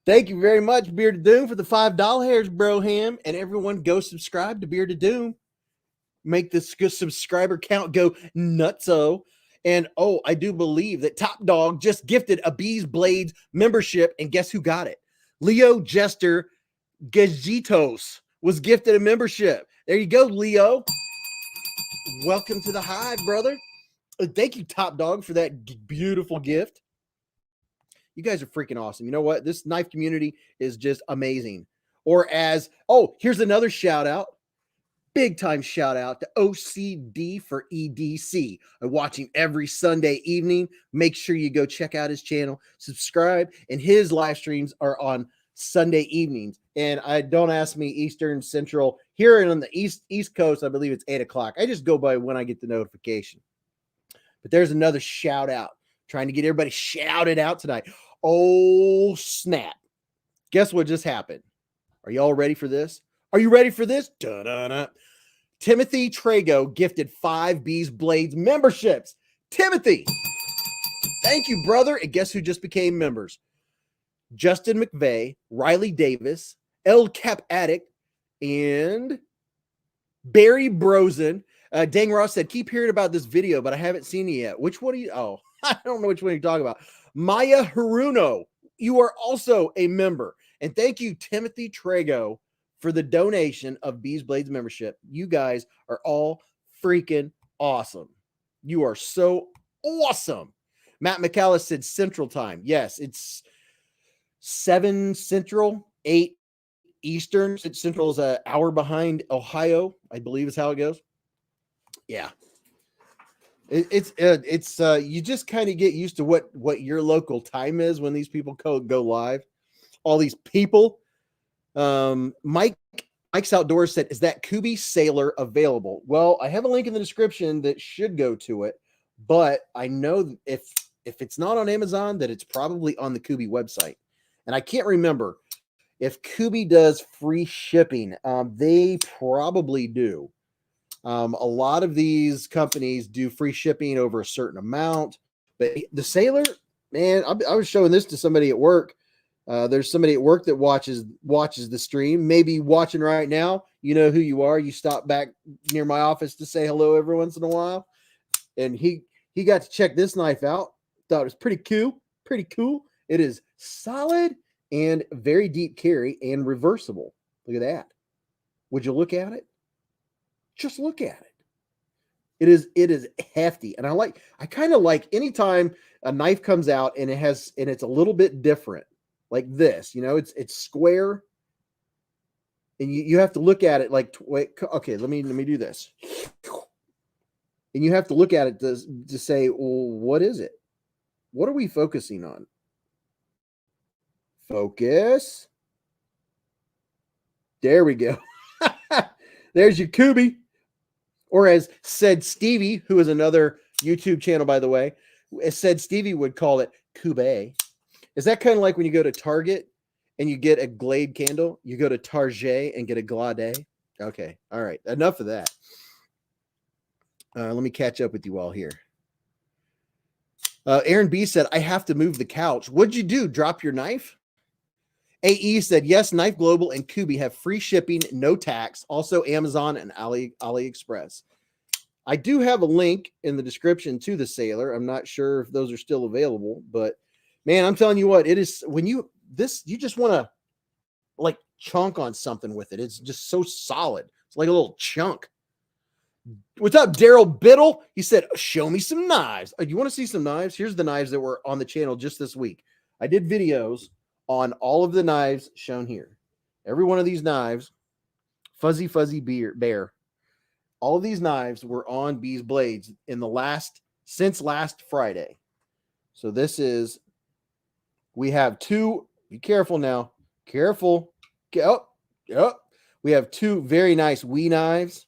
Thank you very much, Bearded Doom, for the $5 hairs, Broham. And everyone go subscribe to Bearded Doom. Make this subscriber count go nutso. And I do believe that Top Dog just gifted a Beez Blades membership. And guess who got it? Leo Jester Gajitos was gifted a membership. There you go, Leo. Welcome to the Hive, brother. Thank you, Top Dog, for that beautiful gift. You guys are freaking awesome. You know what? This knife community is just amazing. Or here's another shout out. Big time shout out to OCD for EDC. I watch him every Sunday evening. Make sure you go check out his channel, subscribe, and his live streams are on Sunday evenings. And don't ask me Eastern, Central. Here on the East Coast, I believe it's 8 o'clock. I just go by when I get the notification. But there's another shout out. Trying to get everybody shouted out tonight. Oh, snap. Guess what just happened? Are you all ready for this? Are you ready for this? Da-da-da. Timothy Trago gifted 5 Beez Blades memberships. Timothy, thank you, brother. And guess who just became members? Justin McVeigh, Riley Davis, El Cap Addict, and Barry Brosen. Dang Ross said, keep hearing about this video, but I haven't seen it yet. Which one are you? Oh, I don't know which one you're talking about. Maya Haruno, you are also a member. And thank you, Timothy Trago, for the donation of Beez Blades membership. You guys are all freaking awesome. You are so awesome. Matt McAllis said Central Time. Yes, it's 7 Central, 8 Eastern. Central is an hour behind Ohio, I believe is how it goes. Yeah. It's you just kind of get used to what your local time is when these people go live. All these people. Mike's Outdoors said, is that Kubi Sailor available? Well, I have a link in the description that should go to it, but I know if it's not on Amazon, that it's probably on the Kubi website. And I can't remember if Kubi does free shipping. They probably do. A lot of these companies do free shipping over a certain amount, but the Sailor, man, I was showing this to somebody at work. There's somebody at work that watches the stream, maybe watching right now. You know who you are. You stop back near my office to say hello every once in a while. And he got to check this knife out. Thought it was pretty cool. It is solid and very deep carry and reversible. Look at that. Would you look at it? Just look at it. It is hefty. And I kind of like anytime a knife comes out and it's a little bit different. Like this, it's square, and you have to look at it like, wait, okay, let me do this, and you have to look at it to say, well, what is it? What are we focusing on? Focus. There we go. There's your Kubi, or as said Stevie, who is another YouTube channel, by the way, as said Stevie would call it Kube. Is that kind of like when you go to Target and you get a Glade candle, you go to Target and get a Glade. Okay. All right. Enough of that. Let me catch up with you all here. Aaron B said, I have to move the couch. What'd you do? Drop your knife? AE said, yes, Knife Global and Kubi have free shipping, no tax. Also Amazon and AliExpress. I do have a link in the description to the Sailor. I'm not sure if those are still available, but man, I'm telling you what, it is when you just want to like chunk on something with it. It's just so solid. It's like a little chunk. What's up, Daryl Biddle? He said, show me some knives. You want to see some knives? Here's the knives that were on the channel just this week. I did videos on all of the knives shown here. Every one of these knives, Fuzzy Bear. All of these knives were on Beez Blades since last Friday. So this is, we have two, be careful now. Careful. We have two very nice Wee knives.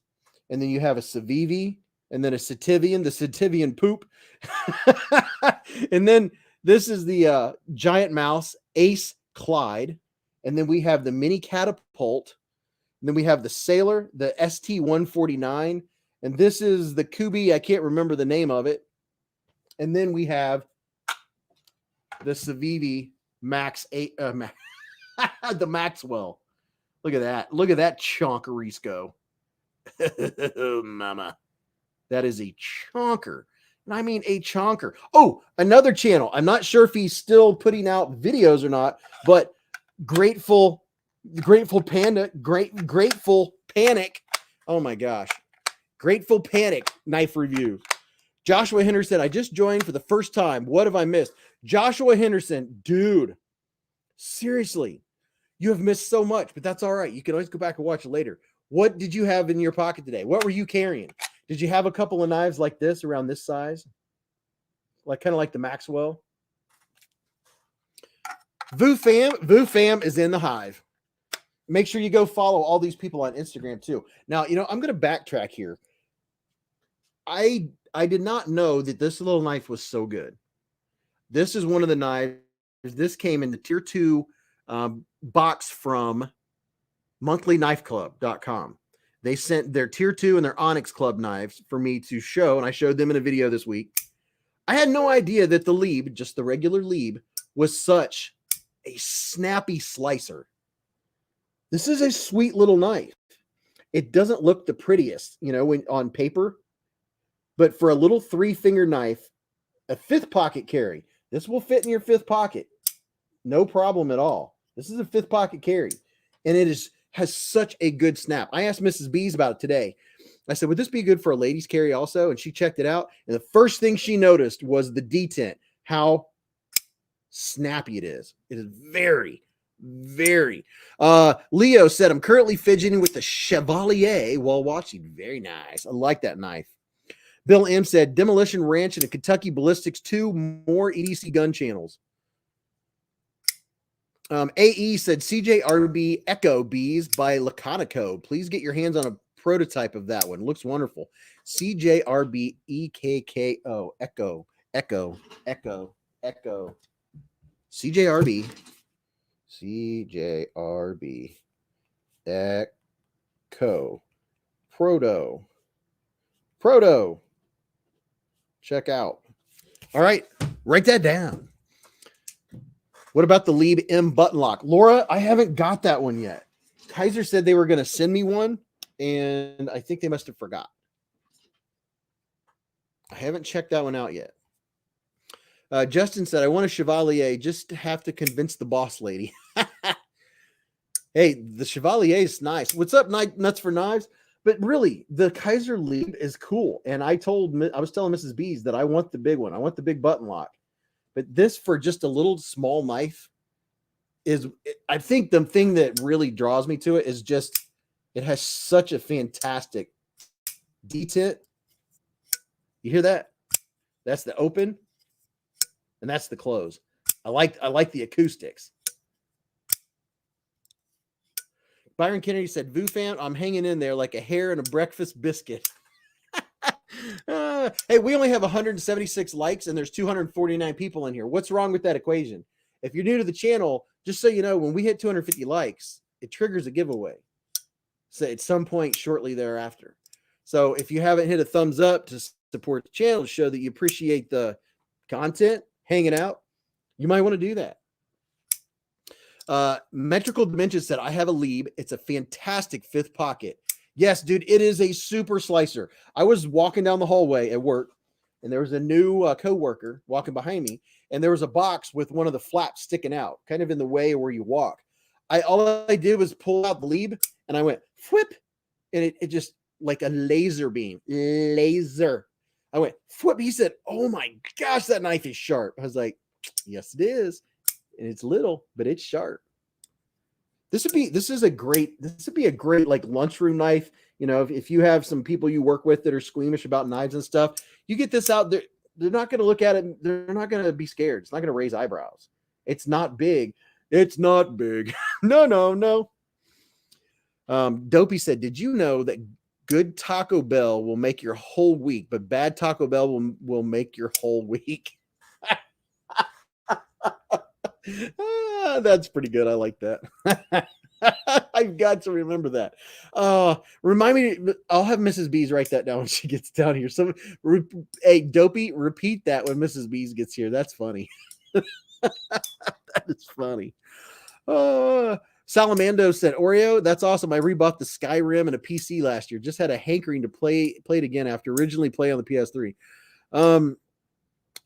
And then you have a Civivi, and then a Sativian, the Sativian poop. And then this is the Giant Mouse Ace Clyde. And then we have the Mini Catapult. And then we have the Sailor, the ST-149. And this is the Kubi. I can't remember the name of it. And then we have the Civivi Max 8, the Maxwell. Look at that. Look at that chonkerisco. Mama, that is a chonker. And I mean a chonker. Oh, another channel. I'm not sure if he's still putting out videos or not, but Grateful Panic. Oh my gosh. Grateful Panic knife review. Joshua Henderson, I just joined for the first time. What have I missed? Joshua Henderson, dude, seriously, you have missed so much, but that's all right. You can always go back and watch it later. What did you have in your pocket today? What were you carrying? Did you have a couple of knives like this around this size? Kind of like the Maxwell? Vu Fam is in the Hive. Make sure you go follow all these people on Instagram too. Now, I'm going to backtrack here. I did not know that this little knife was so good. This is one of the knives. This came in the tier 2 box from monthlyknifeclub.com. They sent their tier 2 and their Onyx Club knives for me to show, and I showed them in a video this week. I had no idea that the Lieb, just the regular Lieb, was such a snappy slicer. This is a sweet little knife. It doesn't look the prettiest, when on paper, but for a little 3-finger knife, a 5th pocket carry, this will fit in your 5th pocket. No problem at all. This is a 5th pocket carry, and it has such a good snap. I asked Mrs. Beez about it today. I said, would this be good for a ladies carry also? And she checked it out. And the first thing she noticed was the detent, how snappy it is. It is very, very. Leo said, I'm currently fidgeting with the Chevalier while watching. Very nice. I like that knife. Bill M said, Demolition Ranch and a Kentucky Ballistics, 2 more EDC gun channels. AE said CJRB Echo Bees by Laconico. Please get your hands on a prototype of that one. It looks wonderful. CJRB EKKO Echo. CJRB Echo Proto. Check out. All right, write that down. What about the Lieb M button lock? Laura, I haven't got that one yet. Kaiser said they were going to send me one, and I think they must have forgot. I haven't checked that one out yet. Justin said, I want a Chevalier, just have to convince the boss lady. Hey, the Chevalier is nice. What's up, Nuts for Knives? But really, the Kaiser Lieb is cool. And I was telling Mrs. Beez that I want the big one. I want the big button lock. But this for just a little small knife is, I think the thing that really draws me to it is just, it has such a fantastic detent. You hear that? That's the open and that's the close. I like the acoustics. Byron Kennedy said, Vu fam, I'm hanging in there like a hare in a breakfast biscuit. Hey, we only have 176 likes and there's 249 people in here. What's wrong with that equation? If you're new to the channel, just so you know, when we hit 250 likes, it triggers a giveaway. So at some point shortly thereafter. So if you haven't hit a thumbs up to support the channel to show that you appreciate the content, hanging out, you might want to do that. Metrical Dimension said, I have a Lieb. It's a fantastic fifth pocket. Yes, dude, it is a super slicer. I was walking down the hallway at work, and there was a new coworker walking behind me, and there was a box with one of the flaps sticking out, kind of in the way where you walk. All I did was pull out the Lieb, and I went, whip, and it just, like a laser beam, laser. I went, whip. He said, oh my gosh, that knife is sharp. I was like, yes, it is. And it's little, but it's sharp. This would be a great like lunchroom knife. You know, if you have some people you work with that are squeamish about knives and stuff, you get this out there. They're not going to look at it. They're not going to be scared. It's not going to raise eyebrows. It's not big. It's not big. No. Dopey said, did you know that good Taco Bell will make your whole week, but bad Taco Bell will make your whole week? That's pretty good. I like that. I've got to remember that. Remind me, I'll have Mrs. Beez write that down when she gets down here. So, hey, Dopey, repeat that when Mrs. Beez gets here. That's funny. That is funny. Salamando said, Oreo, that's awesome. I rebought the Skyrim and a PC last year. Just had a hankering to play it again after originally playing on the PS3.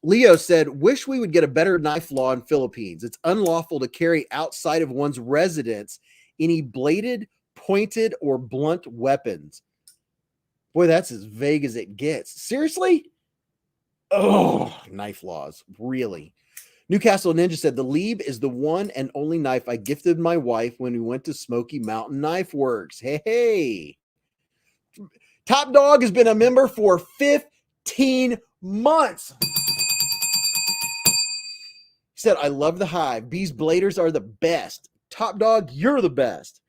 Leo said, wish we would get a better knife law in Philippines. It's unlawful to carry outside of one's residence any bladed, pointed, or blunt weapons. Boy, that's as vague as it gets. Seriously? Oh, knife laws. Really? Newcastle Ninja said, the Lieb is the one and only knife I gifted my wife when we went to Smoky Mountain Knife Works. Hey. Top Dog has been a member for 15 months. He said, I love the Hive. Beez Bladers are the best. Top Dog, you're the best.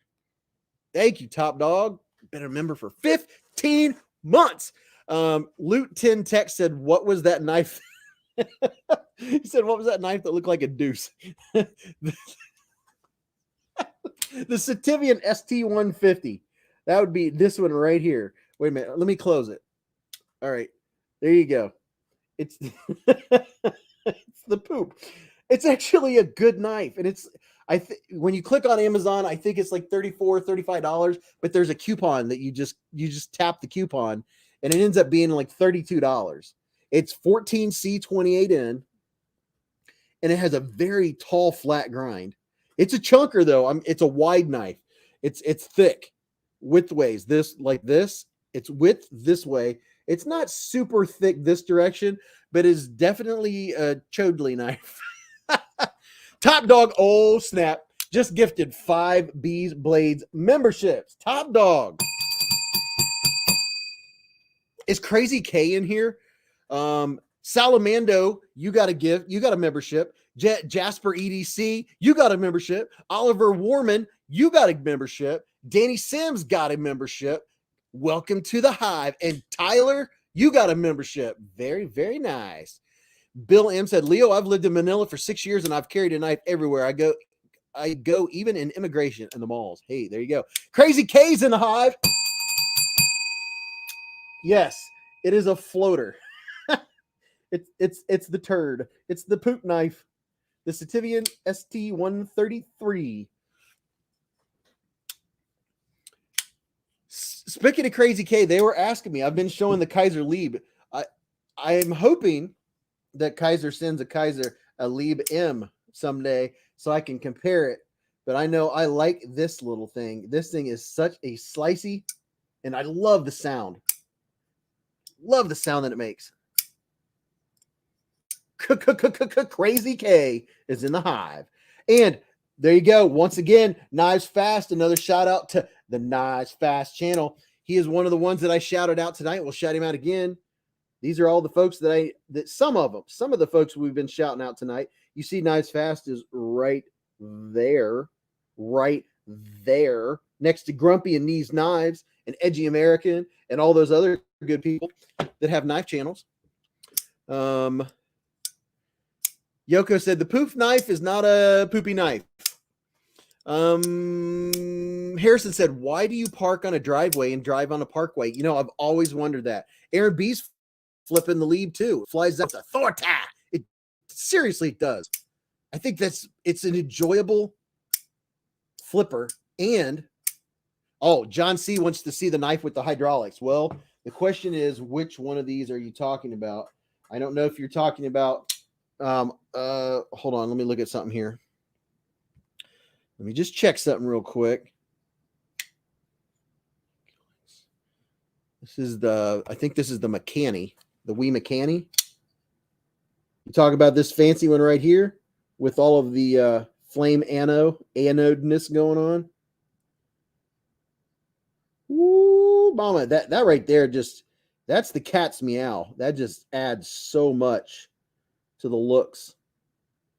Thank you, Top Dog. Been a member for 15 months. Loot 10 Tech said, what was that knife? He said, what was that knife that looked like a deuce? The Sativian ST150. That would be this one right here. Wait a minute. Let me close it. All right. There you go. It's, it's the poop. It's actually a good knife. And it's, when you click on Amazon, I think it's like $34, $35, but there's a coupon that you just tap the coupon and it ends up being like $32. It's 14C28N and it has a very tall, flat grind. It's a chunker though. It's a wide knife. It's thick widthways. This like this, it's width this way. It's not super thick this direction, but it's definitely a Chodley knife. Top Dog, oh snap, just gifted 5 Beez Blades memberships. Top Dog. Is Crazy K in here? Salamando, you got a gift. You got a membership. Jasper EDC, you got a membership. Oliver Warman, you got a membership. Danny Sims got a membership. Welcome to the Hive. And Tyler, you got a membership. Very, very nice. Bill M said, Leo, I've lived in Manila for 6 years and I've carried a knife everywhere I go, even in immigration and the malls. Hey, there you go. Crazy K's in the Hive. Yes, it is a floater. It's the turd. It's the poop knife. The Sativian ST133. Speaking of Crazy K, they were asking me. I've been showing the Kaiser Lieb. I'm hoping that Kaiser sends a Lieb M someday so I can compare it. But I know I like this little thing. This thing is such a slicey, and I love the sound. Love the sound that it makes. Crazy K is in the Hive. And there you go. Once again, Knives Fast. Another shout out to the Knives Fast channel. He is one of the ones that I shouted out tonight. We'll shout him out again. These are all the folks that some of the folks we've been shouting out tonight. You see Knives Fast is right there next to Grumpy and Knees Knives and Edgy American and all those other good people that have knife channels. Yoko said the poof knife is not a poopy knife. Harrison said, why do you park on a driveway and drive on a parkway? You know, I've always wondered that. Aaron B's flipping the lead too. It flies out with authority. It seriously does. I think it's an enjoyable flipper. And John C wants to see the knife with the hydraulics. Well, the question is, which one of these are you talking about? I don't know if you're talking about hold on, let me look at something here. Let me just check something real quick. I think this is the McCanny, the Wee McCanny. You talk about this fancy one right here with all of the flame anodeness going on. Woo, mama, that right there that's the cat's meow. That just adds so much to the looks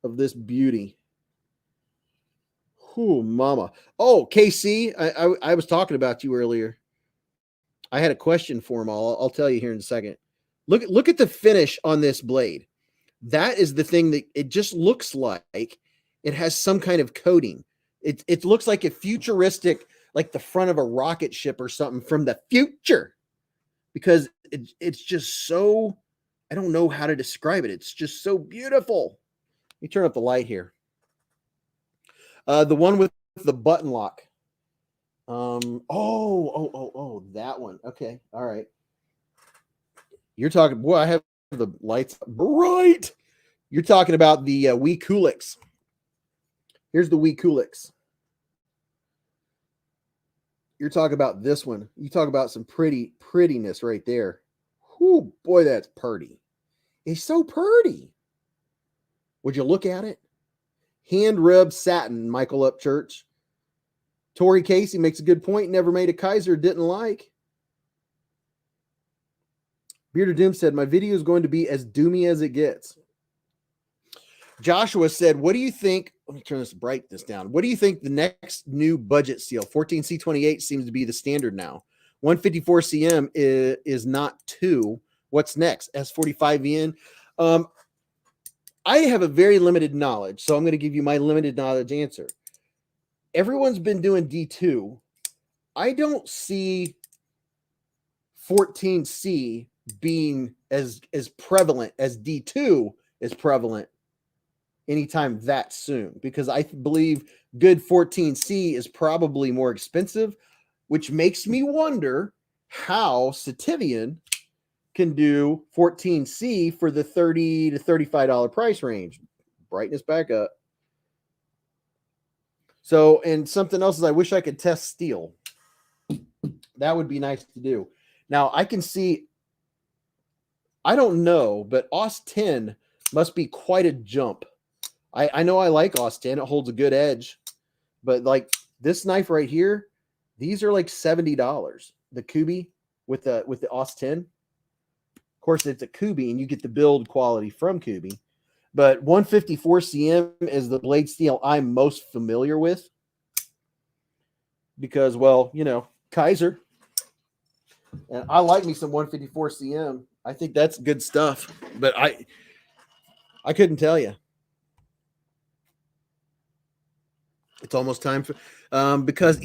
of this beauty. Whoo, mama. Oh, KC, I was talking about you earlier. I had a question for him. I'll tell you here in a second. Look at the finish on this blade. That is the thing that it just looks like it has some kind of coating. It looks like a futuristic, like the front of a rocket ship or something from the future, because it's just so, I don't know how to describe it. It's just so beautiful. Let me turn up the light here. The one with the button lock. That one. Okay. All right. You're talking, boy, I have the lights bright. You're talking about the Wee Kulix. Here's the Wee Kulix. You're talking about this one. You talk about some prettiness right there. Whoo, boy, that's pretty. It's so pretty. Would you look at it? Hand rubbed satin, Michael Upchurch. Tori Casey makes a good point. Never made a Kaiser didn't like. Bearded Doom said, my video is going to be as doomy as it gets. Joshua said, what do you think? Let me turn this down. What do you think the next new budget seal? 14C28 seems to be the standard now. 154 CM is not 2. What's next? S45VN. I have a very limited knowledge, so I'm going to give you my limited knowledge answer. Everyone's been doing D2. I don't see 14C being as prevalent as D2 is prevalent anytime that soon, because I believe good 14C is probably more expensive, which makes me wonder how Sativian can do 14C for the $30 to $35 price range. Brightness back up. So, and something else is I wish I could test steel. That would be nice to do. Now, I can see, I don't know, but AUS 10 must be quite a jump. I know I like AUS 10. It holds a good edge. But like this knife right here, these are like $70. The Kubi with the AUS 10. Of course, it's a Kubi, and you get the build quality from Kubi. But 154 CM is the blade steel I'm most familiar with. Because, well, you know, Kaiser. And I like me some 154 CM. I think that's good stuff. But I couldn't tell you. It's almost time for because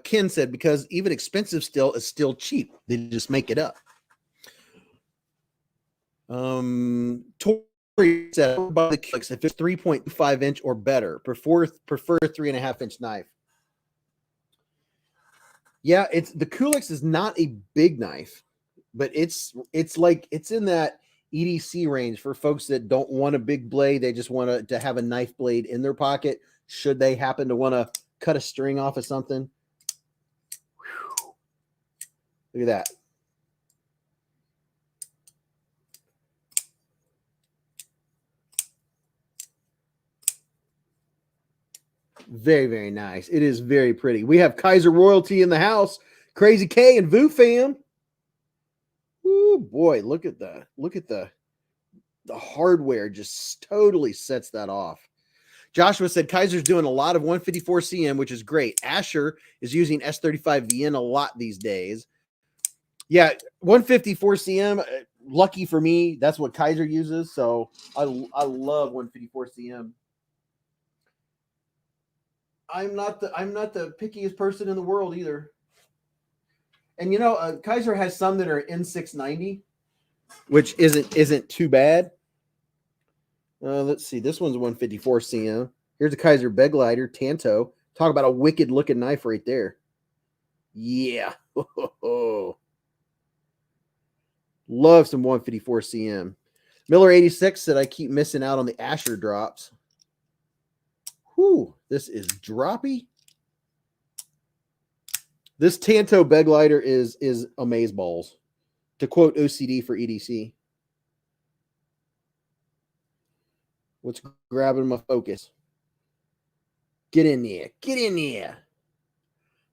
Ken said because even expensive steel is still cheap. They just make it up. Tori said by the clicks if it's 3.5 inch or better, prefer 3.5 inch knife. Yeah, it's the Kulix is not a big knife, but it's like it's in that EDC range for folks that don't want a big blade. They just want to have a knife blade in their pocket. Should they happen to want to cut a string off of something? Whew. Look at that. Very, very nice. It is very pretty. We have Kaiser royalty in the house. Crazy K and Vu fam. Ooh, boy, look at the hardware just totally sets that off. Joshua said Kaiser's doing a lot of 154 CM, which is great. Asher is using S35VN a lot these days. Yeah, 154 CM, lucky for me, that's what Kaiser uses. So I love 154 CM. I'm not the pickiest person in the world either. And Kaiser has some that are N690, which isn't too bad. Let's see. This one's 154 cm. Here's a Kaiser bed glider, Tanto. Talk about a wicked looking knife right there. Yeah. Love some 154 cm. Miller 86 said I keep missing out on the Asher drops. Whew, this is droppy. This Tanto bed glider is amazeballs, to quote OCD for EDC. What's grabbing my focus? Get in there. Get in there.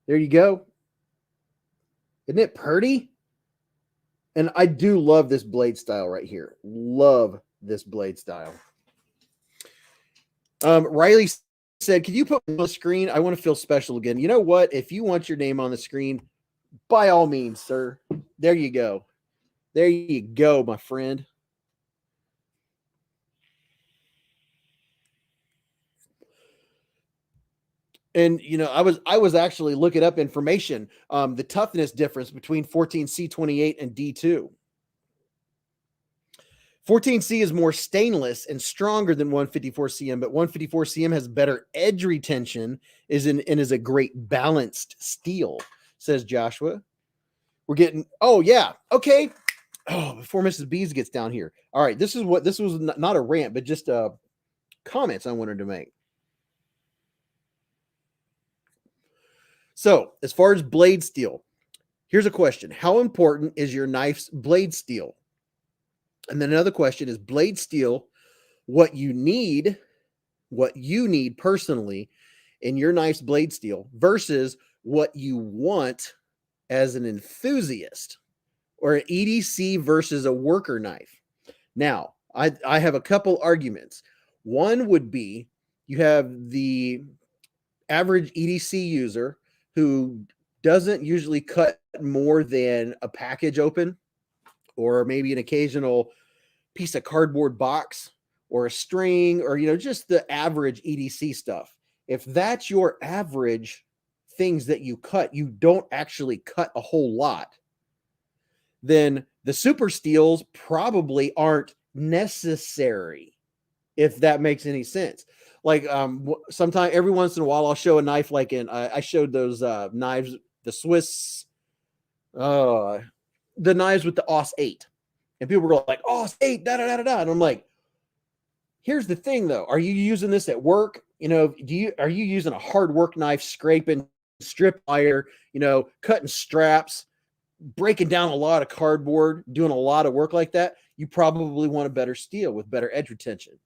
There you go. Isn't it pretty? And I do love this blade style right here. Love this blade style. Riley said, "Can you put me on the screen? I want to feel special again." You know what? If you want your name on the screen, by all means, sir. There you go. There you go, my friend. And I was actually looking up information, the toughness difference between 14C28 and D2. 14C is more stainless and stronger than 154 cm, but 154 cm has better edge retention and is a great balanced steel, says Joshua. We're getting, oh yeah, okay. Oh, before Mrs. Beez gets down here. All right, this was not a rant, but just comments I wanted to make. So, as far as blade steel, here's a question. How important is your knife's blade steel? And then another question is blade steel what you need personally in your knife's blade steel versus what you want as an enthusiast, or an EDC versus a worker knife. Now, I have a couple arguments. One would be you have the average EDC user who doesn't usually cut more than a package open, or maybe an occasional piece of cardboard box or a string, or just the average EDC stuff. If that's your average things that you cut, you don't actually cut a whole lot, then the super steels probably aren't necessary, if that makes any sense. Like sometime every once in a while I'll show a knife, like I showed those knives, the Swiss the knives with the OS 8, and people were like, OS 8 da da da da, and I'm like, here's the thing though, are you using this at work? Are you using a hard work knife, scraping strip wire, cutting straps, breaking down a lot of cardboard, doing a lot of work like that? You probably want a better steel with better edge retention.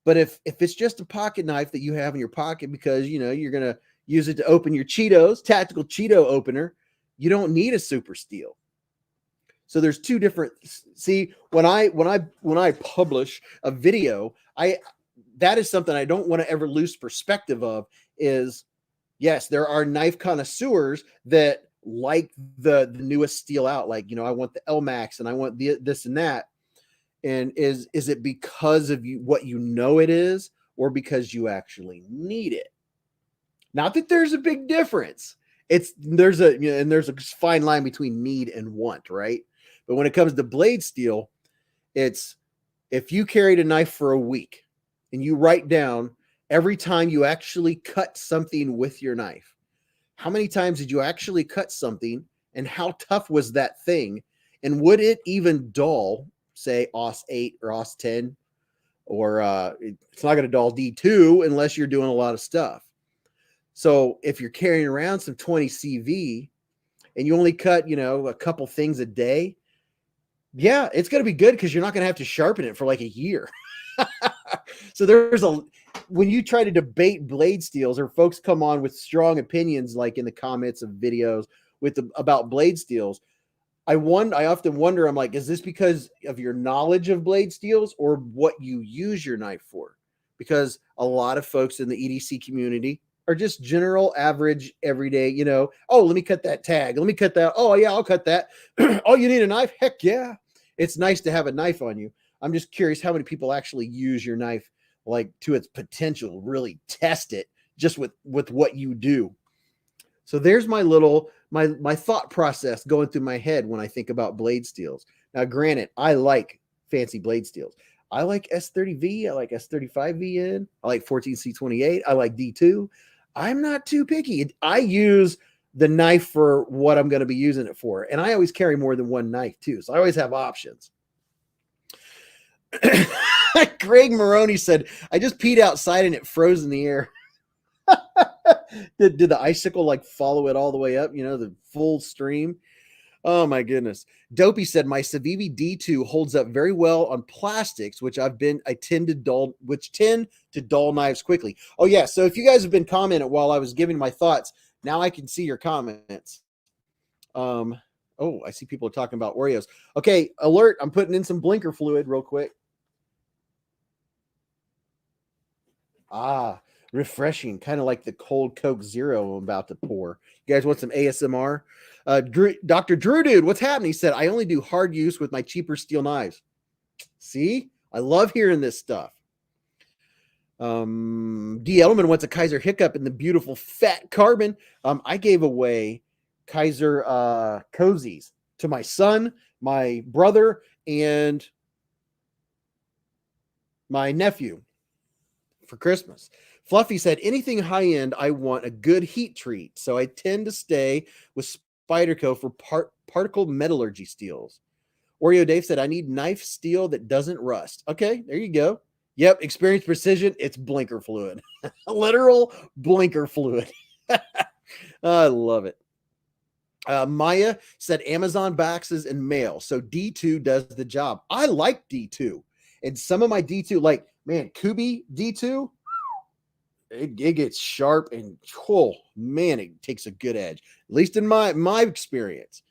But if it's just a pocket knife that you have in your pocket because you're gonna use it to open your Cheetos, tactical Cheeto opener, you don't need a super steel. So there's two different. See, when I publish a video, that is something I don't want to ever lose perspective of. Is yes, there are knife connoisseurs that like the newest steel out. Like I want the LMAX and I want this and that. And is it because of what it is, or because you actually need it? Not that there's a big difference. There's a fine line between need and want, right? But when it comes to blade steel, it's if you carried a knife for a week and you write down every time you actually cut something with your knife, how many times did you actually cut something, and how tough was that thing, and would it even dull, say, OS 8 or OS 10, or it's not going to dull D2 unless you're doing a lot of stuff. So if you're carrying around some 20 CV and you only cut, a couple things a day, yeah, it's going to be good because you're not going to have to sharpen it for like a year. So when you try to debate blade steels, or folks come on with strong opinions, like in the comments of videos about blade steels, I often wonder, I'm like, is this because of your knowledge of blade steels or what you use your knife for? Because a lot of folks in the EDC community are just general average everyday, oh, let me cut that tag. Let me cut that. Oh yeah, I'll cut that. Oh, you need a knife? Heck yeah. It's nice to have a knife on you. I'm just curious how many people actually use your knife like to its potential, really test it, just with what you do. So there's my little my thought process going through my head when I think about blade steels. Now, granted, I like fancy blade steels. I like S30V. I like S35VN. I like 14C28. I like D2. I'm not too picky. I use the knife for what I'm going to be using it for. And I always carry more than one knife too. So I always have options. Greg Maroney said, I just peed outside and it froze in the air. Did the icicle like follow it all the way up? You know, the full stream. Oh my goodness. Dopey said my Civivi D2 holds up very well on plastics, which tend to dull knives quickly. Oh yeah. So if you guys have been commenting while I was giving my thoughts, now I can see your comments. Oh, I see people are talking about Oreos. Okay. Alert. I'm putting in some blinker fluid real quick. Ah, refreshing. Kind of like the cold Coke Zero I'm about to pour. You guys want some ASMR? Dr. Drew Dude, what's happening? He said, I only do hard use with my cheaper steel knives. See? I love hearing this stuff. D. Edelman wants a Kaiser Hiccup in the beautiful fat carbon. I gave away Kaiser cozies to my son, my brother, and my nephew for Christmas. Fluffy said, anything high-end, I want a good heat treat. So I tend to stay with Spyderco for particle metallurgy steels. Oreo Dave said, I need knife steel that doesn't rust. Okay, there you go. Yep, Experience Precision, it's blinker fluid. Literal blinker fluid. I love it. Maya said, Amazon boxes and mail. So D2 does the job. I like D2. And some of my D2, like, man, Kubi D2, it gets sharp and, oh, man, it takes a good edge. At least in my experience.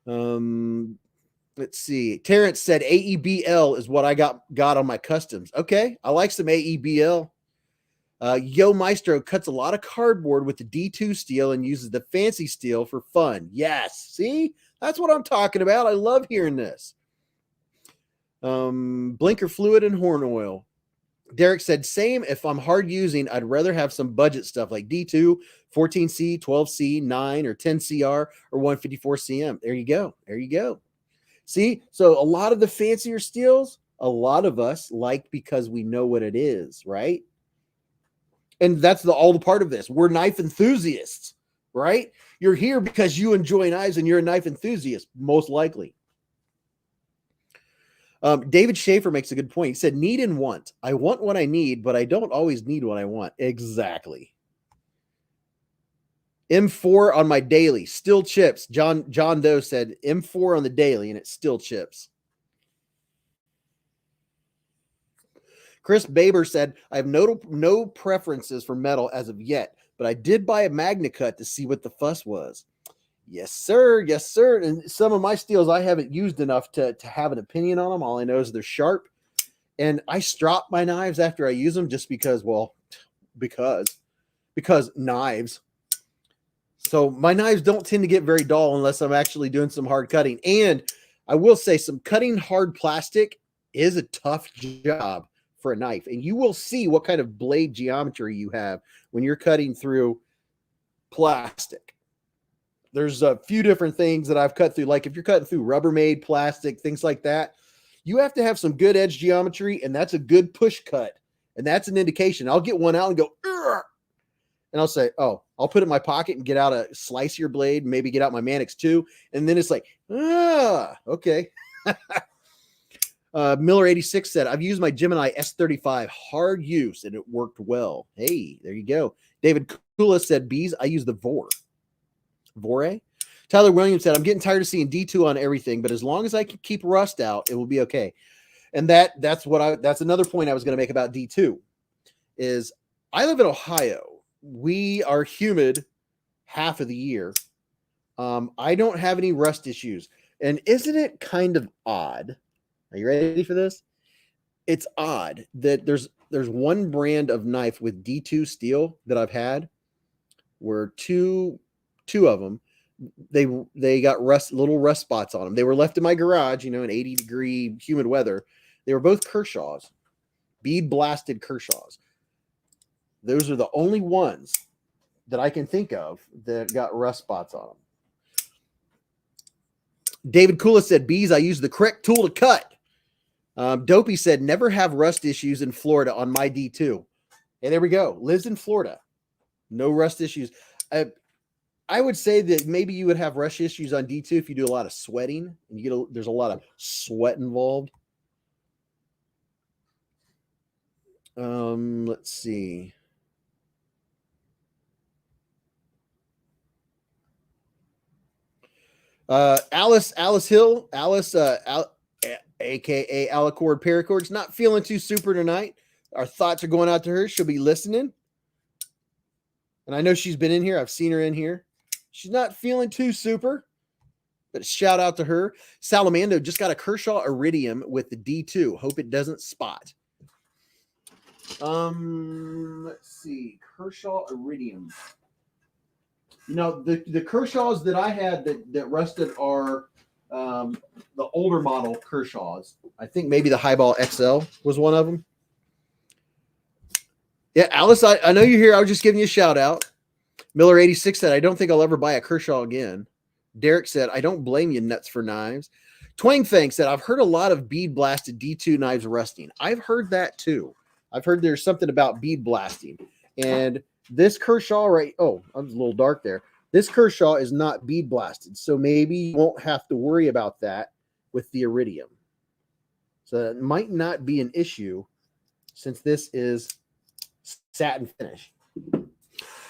Let's see. Terrence said AEBL is what I got on my customs. Okay, I like some AEBL. Yo Maestro cuts a lot of cardboard with the D2 steel and uses the fancy steel for fun. Yes, see? That's what I'm talking about. I love hearing this. Blinker fluid and horn oil. Derek said, same. If I'm hard using, I'd rather have some budget stuff like D2, 14C, 12C, 9, or 10CR, or 154CM. There you go. There you go. See? So a lot of the fancier steels, a lot of us like because we know what it is, right? And that's all the part of this. We're knife enthusiasts, right? You're here because you enjoy knives and you're a knife enthusiast, most likely. David Schaefer makes a good point. He said, need and want. I want what I need, but I don't always need what I want. Exactly. M4 on my daily. Still chips. John Doe said M4 on the daily, and it still chips. Chris Baber said, I have no preferences for metal as of yet, but I did buy a Magna Cut to see what the fuss was. Yes, sir. Yes, sir. And some of my steels I haven't used enough to have an opinion on them. All I know is they're sharp. And I strop my knives after I use them just because, well, because knives. So my knives don't tend to get very dull unless I'm actually doing some hard cutting. And I will say some cutting hard plastic is a tough job for a knife. And you will see what kind of blade geometry you have when you're cutting through plastic. There's a few different things that I've cut through. Like if you're cutting through Rubbermaid plastic, things like that, you have to have some good edge geometry, and that's a good push cut. And that's an indication. I'll get one out and go, Urgh! And I'll say, oh, I'll put it in my pocket and get out a slicer blade, maybe get out my Manix 2. And then it's like, okay. Miller 86 said, I've used my Gemini S35 hard use and it worked well. Hey, there you go. David Kula said, Beez, I use the Vore. Tyler Williams said, I'm getting tired of seeing D2 on everything, but as long as I can keep rust out, it will be okay. And that's another point I was going to make about D2 is I live in Ohio. We are humid half of the year. I don't have any rust issues. And isn't it kind of odd? Are you ready for this? It's odd that there's one brand of knife with D2 steel that I've had where two of them, they got little rust spots on them. They were left in my garage, in 80-degree humid weather. They were both Kershaws, bead blasted Kershaws. Those are the only ones that I can think of that got rust spots on them. David Kula said, Beez, I use the correct tool to cut. Dopey said, never have rust issues in Florida on my D2. And there we go. Lives in Florida. No rust issues. I would say that maybe you would have rust issues on D2 if you do a lot of sweating and there's a lot of sweat involved. Let's see. Alice Hill, aka Alicord Paracord's not feeling too super tonight. Our thoughts are going out to her. She'll be listening. And I know she's been in here. I've seen her in here. She's not feeling too super, but shout out to her. Salamando just got a Kershaw Iridium with the D2. Hope it doesn't spot. Let's see. Kershaw Iridium. You know, the Kershaws that I had that rusted are the older model Kershaws. I think maybe the Highball XL was one of them. Yeah, Alice, I know you're here. I was just giving you a shout out. Miller86 said, I don't think I'll ever buy a Kershaw again. Derek said, I don't blame you, nuts for knives. Twang Fang said, I've heard a lot of bead blasted D2 knives rusting. I've heard that too. I've heard there's something about bead blasting. And this Kershaw oh, I was a little dark there. This Kershaw is not bead blasted. So maybe you won't have to worry about that with the Iridium. So it might not be an issue since this is satin finish.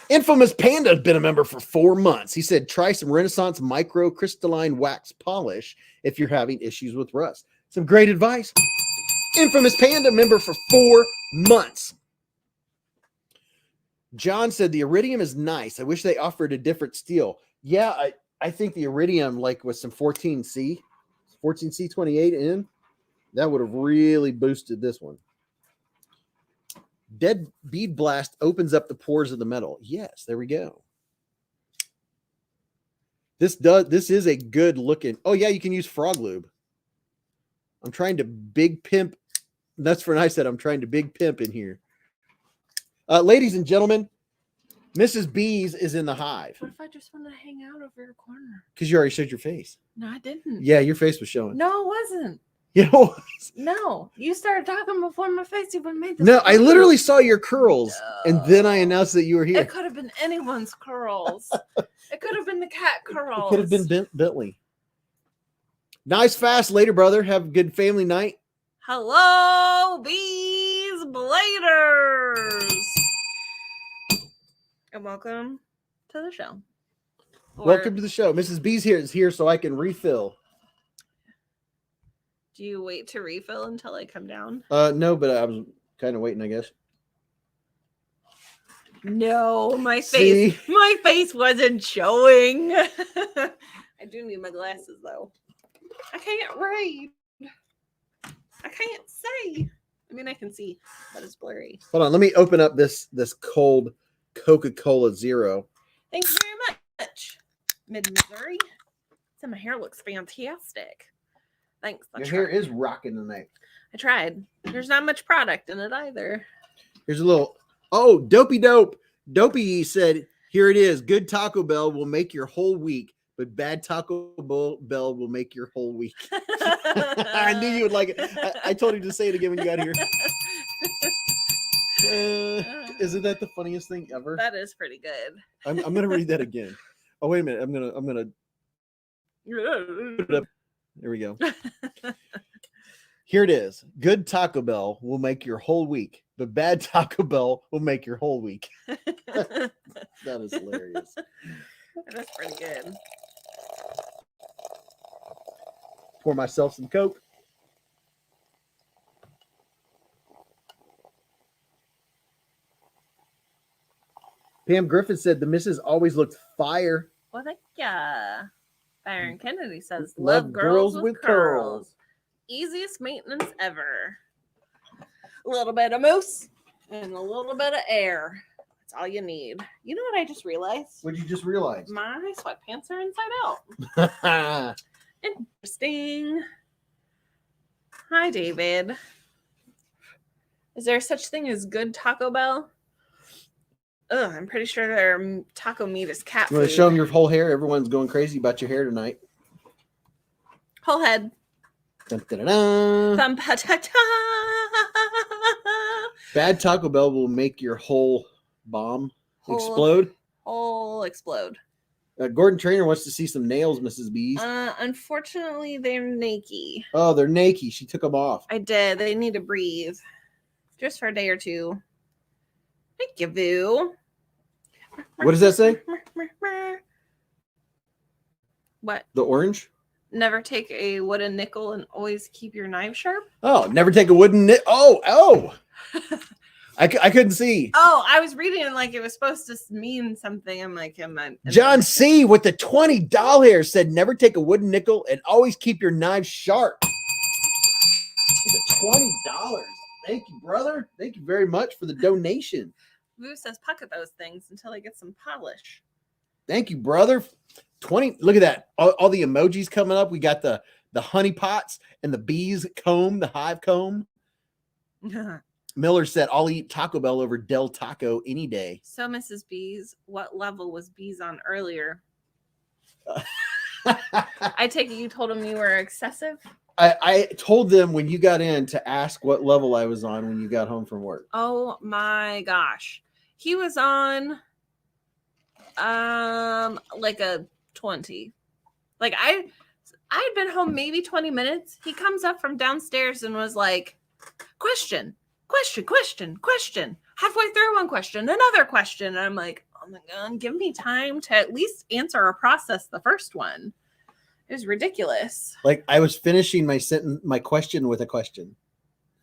Infamous Panda has been a member for 4 months. He said, try some Renaissance micro crystalline wax polish if you're having issues with rust. Some great advice. Infamous Panda member for 4 months. John said, the Iridium is nice. I wish they offered a different steel. Yeah, I think the Iridium, like with some 14C28 in, that would have really boosted this one. Dead bead blast opens up the pores of the metal. Yes, there we go. This is a good looking. Oh yeah, you can use frog lube. I'm trying to big pimp. That's for nice that I'm trying to big pimp in here. Ladies and gentlemen, Mrs. Beez is in the hive. What if I just want to hang out over your corner? Because you already showed your face. No, I didn't. Yeah, your face was showing. No, it wasn't. You know, no, you started talking before my face even made this. No, I literally saw your curls, and then I announced that you were here. It could have been anyone's curls. It could have been the cat curls. It could have been Bentley. Nice fast later, brother. Have a good family night. Hello, Beez Bladers. And welcome to the show. Welcome to the show. Mrs. Beez is here so I can refill. Do you wait to refill until I come down? No, but I was kind of waiting, I guess. No, my face wasn't showing. I do need my glasses though. I can't read. I can't say. I mean, I can see, but it's blurry. Hold on, let me open up this cold Coca-Cola Zero. Thank you very much, Mid-Missouri. So my hair looks fantastic. Thanks. Your hair is rocking tonight. I tried. There's not much product in it either. Here's a little. Oh, Dopey Dope. Dopey said, here it is. Good Taco Bell will make your whole week, but bad Taco Bell will make your whole week. I knew you would like it. I told you to say it again when you got here. Isn't that the funniest thing ever? That is pretty good. I'm going to read that again. Oh, wait a minute. I'm going to put it up. There we go. Here it is. Good Taco Bell will make your whole week, but bad Taco Bell will make your whole week. That is hilarious. That's pretty good. Pour myself some Coke. Pam Griffin said the missus always looked fire. Well, thank ya. Byron Kennedy says, love girls with curls. Easiest maintenance ever. A little bit of mousse and a little bit of air. That's all you need. You know what I just realized? What'd you just realize? My sweatpants are inside out. Interesting. Hi, David. Is there such thing as good Taco Bell? I'm pretty sure their taco meat is cat You want food. to show them your whole hair? Everyone's going crazy about your hair tonight. Whole head. Dun, dun, dun, dun. Thump-a-ta-ta. Bad Taco Bell will make your whole bomb explode. Whole explode. Gordon Trainer wants to see some nails, Mrs. Beez. Unfortunately, they're naked. Oh, they're naked. She took them off. I did. They need to breathe. Just for a day or two. Thank you, Boo. What does that say? What? The orange? Never take a wooden nickel and always keep your knife sharp? Oh, never take a wooden Oh. I couldn't see. Oh, I was reading it like it was supposed to mean something. I'm like, John C. with the $20 here said, never take a wooden nickel and always keep your knives sharp. The $20. Thank you, brother. Thank you very much for the donation. Boo says pocket those things until they get some polish. Thank you, brother. 20. Look at that. All the emojis coming up. We got the honey pots and the bees comb, the hive comb. Miller said, I'll eat Taco Bell over Del Taco any day. So, Mrs. Beez, what level was Beez on earlier? I take it you told him you were excessive? I told them when you got in to ask what level I was on when you got home from work. Oh my gosh. He was on like a 20. Like I had been home maybe 20 minutes. He comes up from downstairs and was like, question. Halfway through one question, another question. And I'm like, oh my God, give me time to at least answer or process the first one. It was ridiculous. Like I was finishing my question with a question.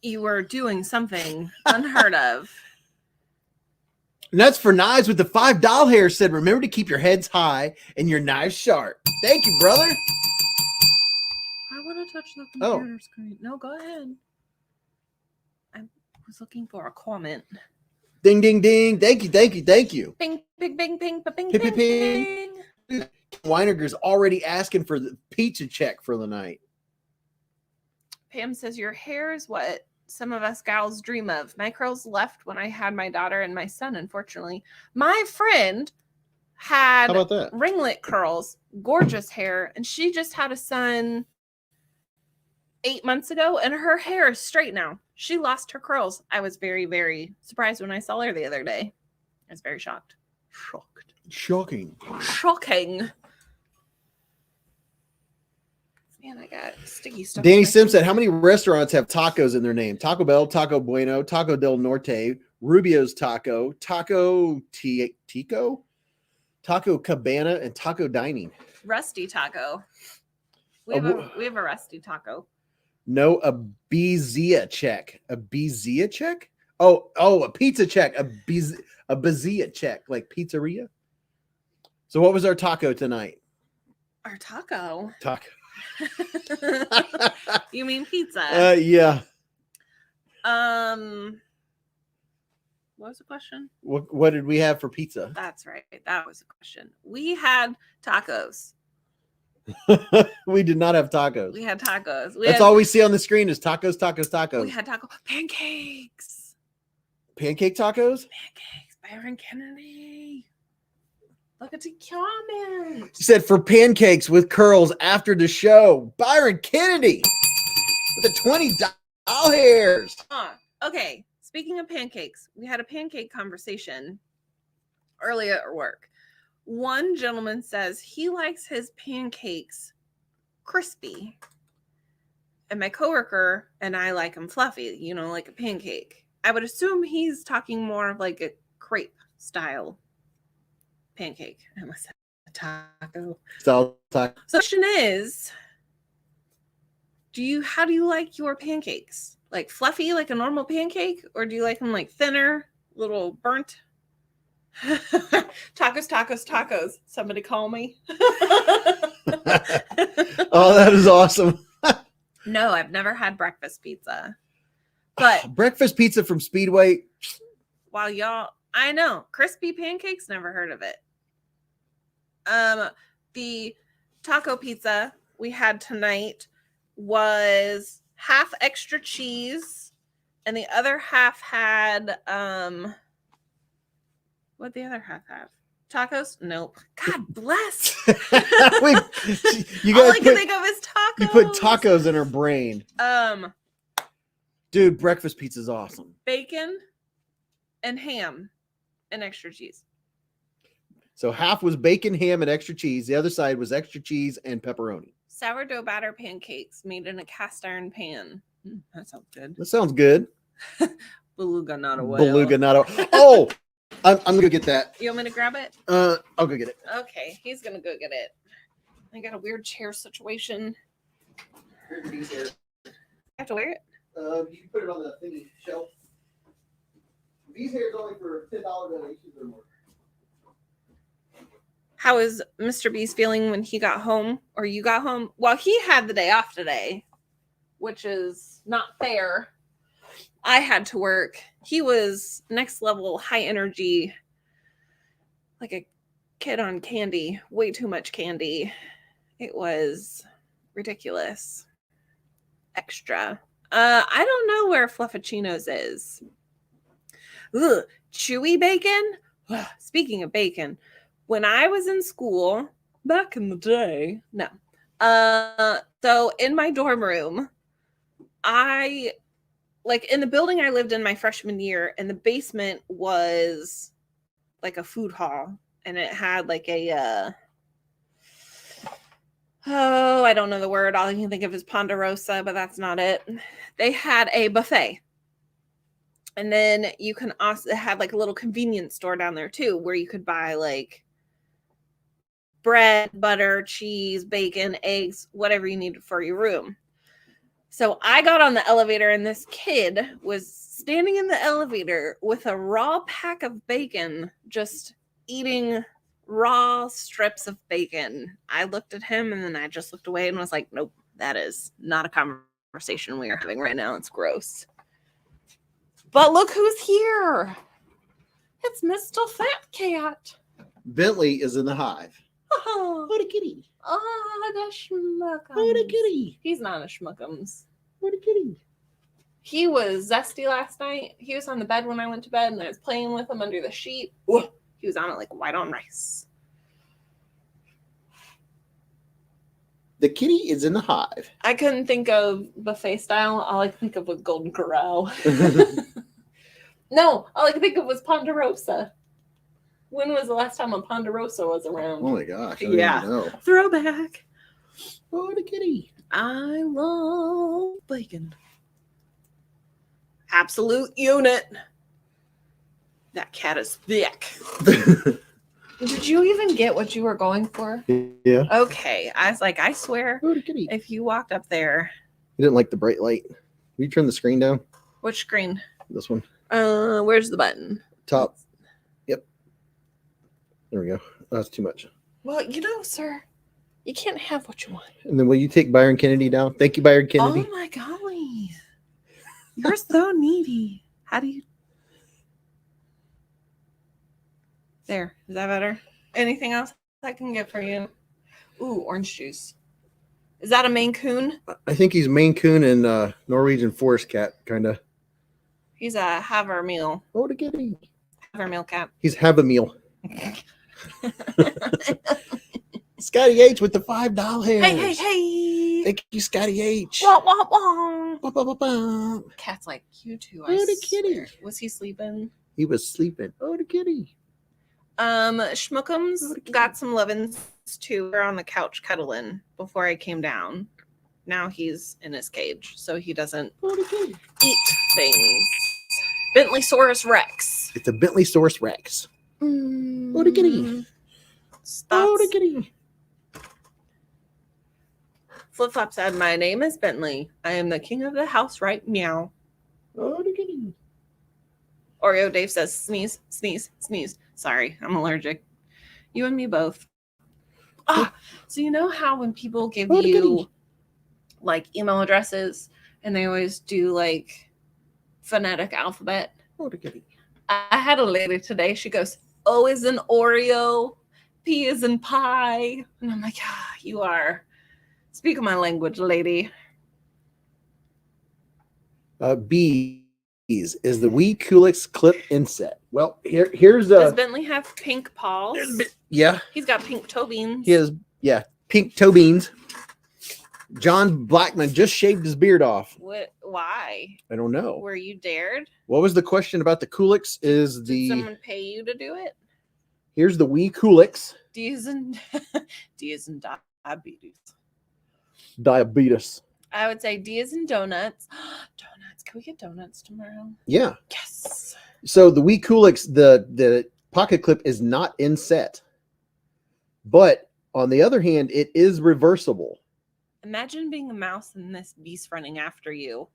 You were doing something unheard of. And that's for knives with the $5 here said, remember to keep your heads high and your knives sharp. Thank you, brother. I want to touch the computer screen. No, go ahead. I was looking for a comment. Ding, ding, ding. Thank you. Bing, bing, bing, bing, bing, Ping, bing, ping, bing. Weinerger's already asking for the pizza check for the night. Pam says, your hair is what some of us gals dream of. My curls left when I had my daughter and my son, unfortunately. My friend had How about that? ringlet curls, gorgeous hair, and she just had a son 8 months ago, and her hair is straight now. She lost her curls. I was very, very surprised when I saw her the other day. I was very shocked. Shocking. Man, I got sticky stuff. Danny Sims said, how many restaurants have tacos in their name? Taco Bell, Taco Bueno, Taco del Norte, Rubio's Taco, Taco Tico, Taco Cabana, and Taco Dining. Rusty Taco. We have a Rusty Taco. No, a Bezia check. A Bezia check? Oh, a pizza check. A Bezia check, like pizzeria. So what was our taco tonight? Our taco. Taco. You mean pizza? Yeah. What was the question? What did we have for pizza? That's right. That was the question. We had tacos. We did not have tacos. We had tacos. That's all we see on the screen is tacos. We had pancakes. Pancake tacos? Pancakes. Byron Kennedy. Look at the comment. He said for pancakes with curls after the show. Byron Kennedy with the $20. Okay. Speaking of pancakes, we had a pancake conversation earlier at work. One gentleman says he likes his pancakes crispy. And my coworker and I like them fluffy, like a pancake. I would assume he's talking more of like a crepe style pancake. I almost said a taco. So the question is, how do you like your pancakes? Like fluffy, like a normal pancake? Or do you like them like thinner, little burnt? Tacos. Somebody call me. Oh, that is awesome. No, I've never had breakfast pizza. But breakfast pizza from Speedway. While y'all, I know, crispy pancakes, never heard of it. The taco pizza we had tonight was half extra cheese and the other half had What'd the other half have? Tacos? Nope. God bless. You All guys I can think of is tacos. You put tacos in her brain. Dude, breakfast pizza is awesome. Bacon and ham and extra cheese. So half was bacon, ham, and extra cheese. The other side was extra cheese and pepperoni. Sourdough batter pancakes made in a cast iron pan. That sounds good. That sounds good. Beluga, not a whale. Beluga, not a... Oh! I'm going to get that. You want me to grab it? I'll go get it. Okay, he's going to go get it. I got a weird chair situation. I have to wear it? You can put it on the thingy shelf. These hairs only for $10 donations or more. How is Mr. Beez feeling when he got home or you got home? Well, he had the day off today, which is not fair. I had to work. He was next level, high energy, like a kid on candy, way too much candy. It was ridiculous. Extra. I don't know where Fluffuccino's is. Ugh, chewy bacon? Ugh, speaking of bacon, when I was in school, back in the day, so in my dorm room, in the building I lived in my freshman year, and the basement was like a food hall, and it had like a, I don't know the word. All I can think of is Ponderosa, but that's not it. They had a buffet. And then you can also have like a little convenience store down there too, where you could buy like bread, butter, cheese, bacon, eggs, whatever you needed for your room. So I got on the elevator and this kid was standing in the elevator with a raw pack of bacon, just eating raw strips of bacon. I looked at him and then I just looked away and was like, nope, that is not a conversation we are having right now. It's gross. But look who's here. It's Mr. Fat Cat. Bentley is in the hive. Oh, What a kitty. oh, the schmuckums. What a kitty. He's not a schmuckums. What a kitty. He was zesty last night. He was on the bed when I went to bed, and I was playing with him under the sheet. Ooh, he was on it like white on rice. The kitty is in the hive. I couldn't think of buffet style. All I could think of was Golden Corral. No, all I could think of was Ponderosa. When was the last time a Ponderosa was around? Oh my gosh. Yeah. Know. Throwback. Oh, the kitty. I love bacon. Absolute unit. That cat is thick. Did you even get what you were going for? Yeah. Okay. I was like, I swear, Oh, the kitty. if you walked up there. You didn't like the bright light. Will you turn the screen down? Which screen? This one. Where's the button? Top. Yep. There we go. That's too much. Well, sir, you can't have what you want. And then will you take Byron Kennedy down? Thank you, Byron Kennedy. Oh my golly. You're so needy. How do you? There. Is that better? Anything else I can get for you? Ooh, orange juice. Is that a Maine Coon? I think he's Maine Coon and Norwegian Forest Cat, kind of. He's a Havermeal. Oh, the kitty. Havermeal cat. He's have a meal. Scotty H with the $5. Hey. Thank you, Scotty H. Wah, wah, wah. Ba, ba, ba, ba. Cat's like you too. Oh, the kitty. Was he sleeping? He was sleeping. Oh, the kitty. Schmuckums got some lovin's too. We're on the couch cuddling before I came down. Now he's in his cage, so he doesn't eat things. Bentley Saurus Rex. It's a Bentley Saurus Rex. Oh, the kitty. Oh, the kitty. Flip Flop said, "My name is Bentley. I am the king of the house, right? Meow." Oh, the kitty. Oreo Dave says, "Sneeze, sneeze, sneeze." Sorry, I'm allergic. You and me both. So you know how when people give you like email addresses and they always do like phonetic alphabet? Oh, the kitty. I had a lady today. She goes, O is in Oreo, P is in pie. And I'm like, you are speaking my language, lady. Beez is the Wee Coolix clip inset. Well, here's Does Bentley have pink paws? Yeah. He's got pink toe beans. He has, yeah, pink toe beans. John Blackman just shaved his beard off. What? Why? I don't know. Were you dared? What was the question about the Coolix? Did someone pay you to do it? Here's the Wee Coolix. D is in diabetes. Diabetes. I would say D is in donuts. Donuts. Can we get donuts tomorrow? Yeah. Yes. So the Wee Coolix, the pocket clip is not inset. But on the other hand, it is reversible. Imagine being a mouse and this beast running after you.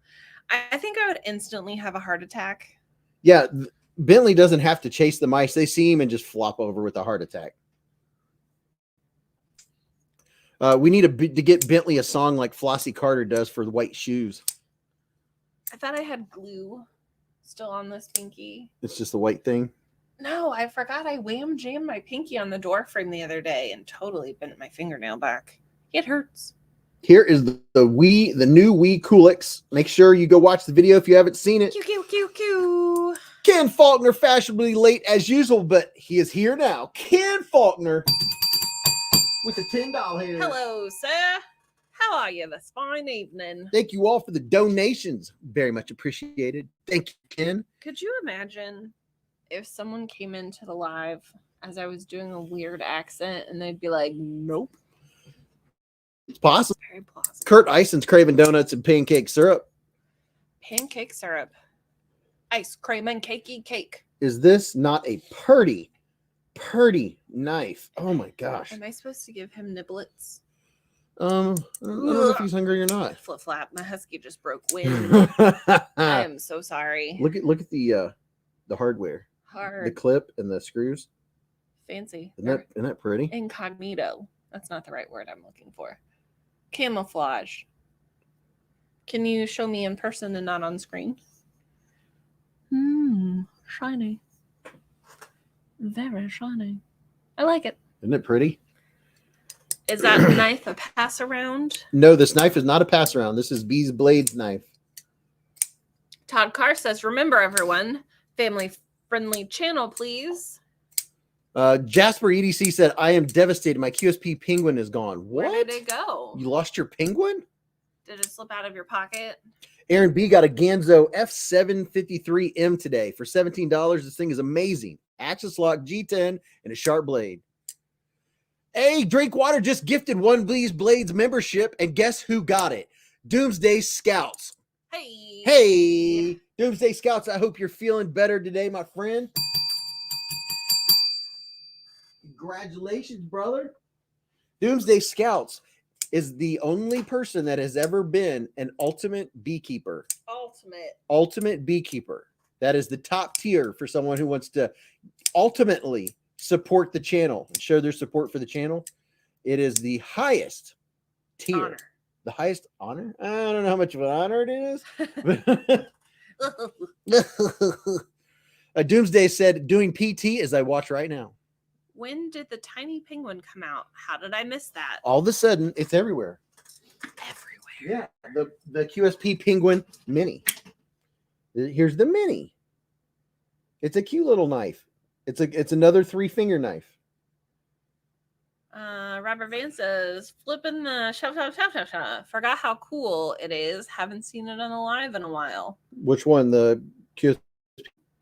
I think I would instantly have a heart attack. Yeah, Bentley doesn't have to chase the mice. They see him and just flop over with a heart attack. We need to get Bentley a song like Flossie Carter does for the white shoes. I thought I had glue still on this pinky. It's just the white thing. No, I forgot I wham jammed my pinky on the door frame the other day and totally bent my fingernail back. It hurts. Here is the new Wee Coolix. Make sure you go watch the video if you haven't seen it. Q. Ken Faulkner, fashionably late as usual, but he is here now. Ken Faulkner with the $10 here. Hello, sir. How are you this fine evening? Thank you all for the donations. Very much appreciated. Thank you, Ken. Could you imagine if someone came into the live as I was doing a weird accent and they'd be like, nope. It's possible. Very plausible. Kurt Ison's craving donuts and pancake syrup. Pancake syrup. Ice cream and cakey cake. Is this not a purty knife? Oh my gosh. Am I supposed to give him niblets? I don't know if he's hungry or not. Flip flap. My husky just broke wind. I am so sorry. Look at the hardware. Hard. The clip and the screws. Fancy. Isn't that pretty? Incognito. That's not the right word I'm looking for. Camouflage. Can you show me in person and not on screen? Shiny. Very shiny. I like it. Isn't it pretty? Is that knife a pass around? No, this knife is not a pass around. This is Beez Blades knife. Todd Carr says, remember everyone, family friendly channel, please. Jasper EDC said, I am devastated. My QSP penguin is gone. What? Where did it go? You lost your penguin? Did it slip out of your pocket? Aaron B got a Ganzo F753M today for $17. This thing is amazing. Axis lock G10 and a sharp blade. Hey, Drinkwater just gifted one Beez Blades membership, and guess who got it? Doomsday Scouts. Hey, Doomsday Scouts, I hope you're feeling better today, my friend. Congratulations, brother. Doomsday Scouts is the only person that has ever been an ultimate beekeeper. Ultimate beekeeper. That is the top tier for someone who wants to ultimately support the channel and show their support for the channel. It is the highest tier. Honor. The highest honor? I don't know how much of an honor it is. Doomsday said, doing PT as I watch right now. When did the tiny penguin come out? How did I miss that? All of a sudden, it's everywhere. Everywhere. Yeah, the QSP Penguin Mini. Here's the Mini. It's a cute little knife. It's another 3-finger knife. Robert Van says, flipping the shove. Forgot how cool it is. Haven't seen it on a live in a while. Which one? The QSP?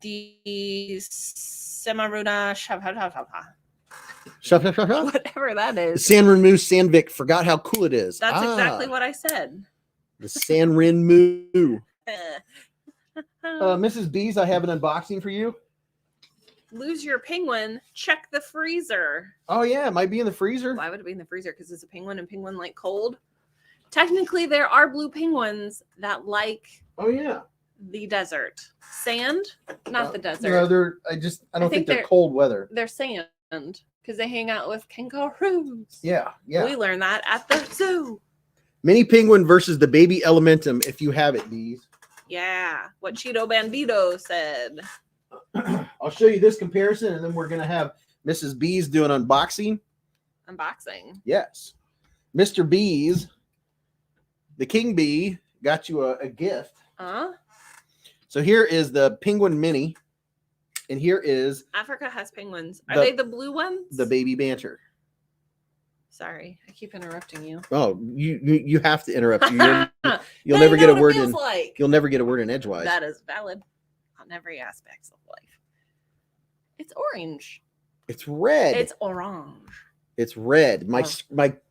The Semaruda shove. Whatever Whatever that is. Sanrin Moose Sandvik. Forgot how cool it is. That's exactly what I said. The Sanrin Moo. Mrs. Beez, I have an unboxing for you. Lose your penguin. Check the freezer. Oh, yeah. It might be in the freezer. Why would it be in the freezer? Because it's a penguin and penguin like cold. Technically, there are blue penguins that like the desert. Sand, not the desert. No, I don't think they're cold weather. They're sand because they hang out with kangaroos. Yeah. We learned that at the zoo. Mini penguin versus the baby elementum, if you have it, Beez. Yeah, what Cheeto Bandito said. I'll show you this comparison, and then we're going to have Mrs. Beez do an unboxing. Unboxing. Yes. Mr. Beez, the King Bee, got you a gift. So here is the penguin mini, and here is Africa has penguins. Are they the blue ones? the baby banter. Sorry, I keep interrupting you. Oh, you have to interrupt. You'll never get a word in. Like. You'll never get a word in edgewise. That is valid on every aspect of life. It's orange. It's red. It's orange. It's red. My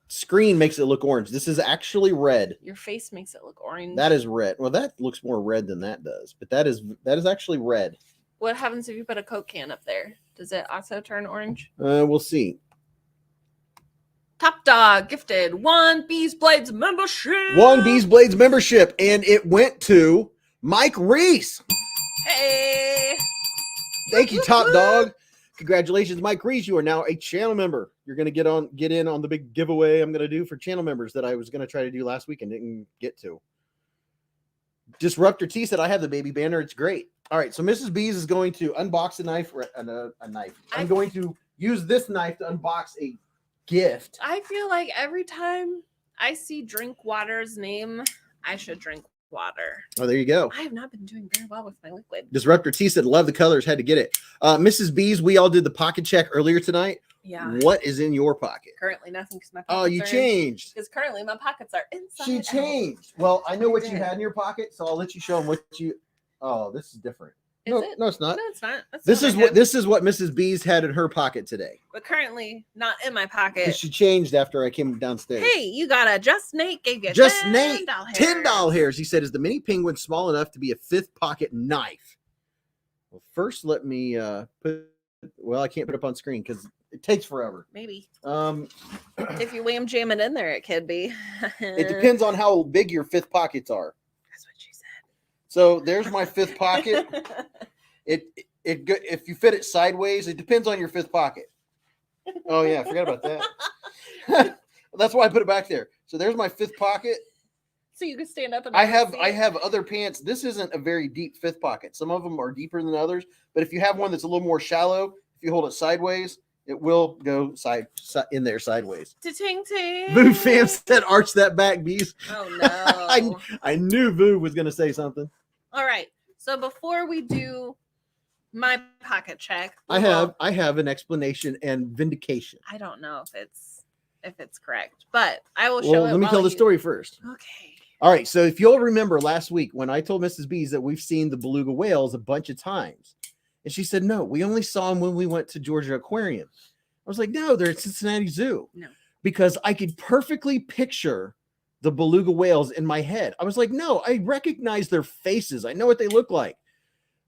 screen makes it look orange. This is actually red. Your face makes it look orange. That is red. Well, that looks more red than that does, but that is actually red. What happens if you put a Coke can up there? Does it also turn orange? We'll see. Top Dog gifted 1 Beez Blades membership. 1 Beez Blades membership, and it went to Mike Reese. Hey. Thank you, Top Dog. Congratulations, Mike Reese. You are now a channel member. You're going to get in on the big giveaway I'm going to do for channel members that I was going to try to do last week and didn't get to. Disruptor T said, I have the baby banner. It's great. All right, so Mrs. Beez is going to unbox a knife. I'm going to use this knife to unbox a gift. I feel like every time I see Drinkwater's name, I should drink water. Oh, there you go. I have not been doing very well with my liquid. Disruptor T said, love the colors, had to get it. Mrs. Beez, we all did the pocket check earlier tonight. Yeah. What is in your pocket? Currently nothing because my pockets you changed. Because currently my pockets are inside. She changed. Well, I know what you had in your pocket, so I'll let you show them what you. Oh, this is different. No, it's not. No, it's not. This is what Mrs. Beez had in her pocket today. But currently not in my pocket. She changed after I came downstairs. Hey, you got a Just Nate gave you Just Nate $10 hairs. He said, is the mini penguin small enough to be a 5th pocket knife? Well, first let me put. Well, I can't put it up on screen because it takes forever. Maybe. If you wham jam it in there, it could be. It depends on how big your 5th pockets are. That's what she said. So there's my 5th pocket. If you fit it sideways, it depends on your 5th pocket. Oh yeah, I forgot about that. That's why I put it back there. So there's my 5th pocket. So you can stand up and I have other pants. This isn't a very deep 5th pocket. Some of them are deeper than others, but if you have one that's a little more shallow, if you hold it sideways, it will go in there sideways. Ting ting. Boo fam said, arch that back, Beez. Oh no. I knew Boo was gonna say something. All right. So before we do my pocket check, I have an explanation and vindication. I don't know if it's correct, but I will show it. Let me tell the story first. Okay. All right. So if you'll remember last week when I told Mrs. Beez that we've seen the beluga whales a bunch of times, and she said, no, we only saw them when we went to Georgia Aquarium. I was like, no, they're at Cincinnati Zoo. No. Because I could perfectly picture the beluga whales in my head. I was like, no, I recognize their faces. I know what they look like.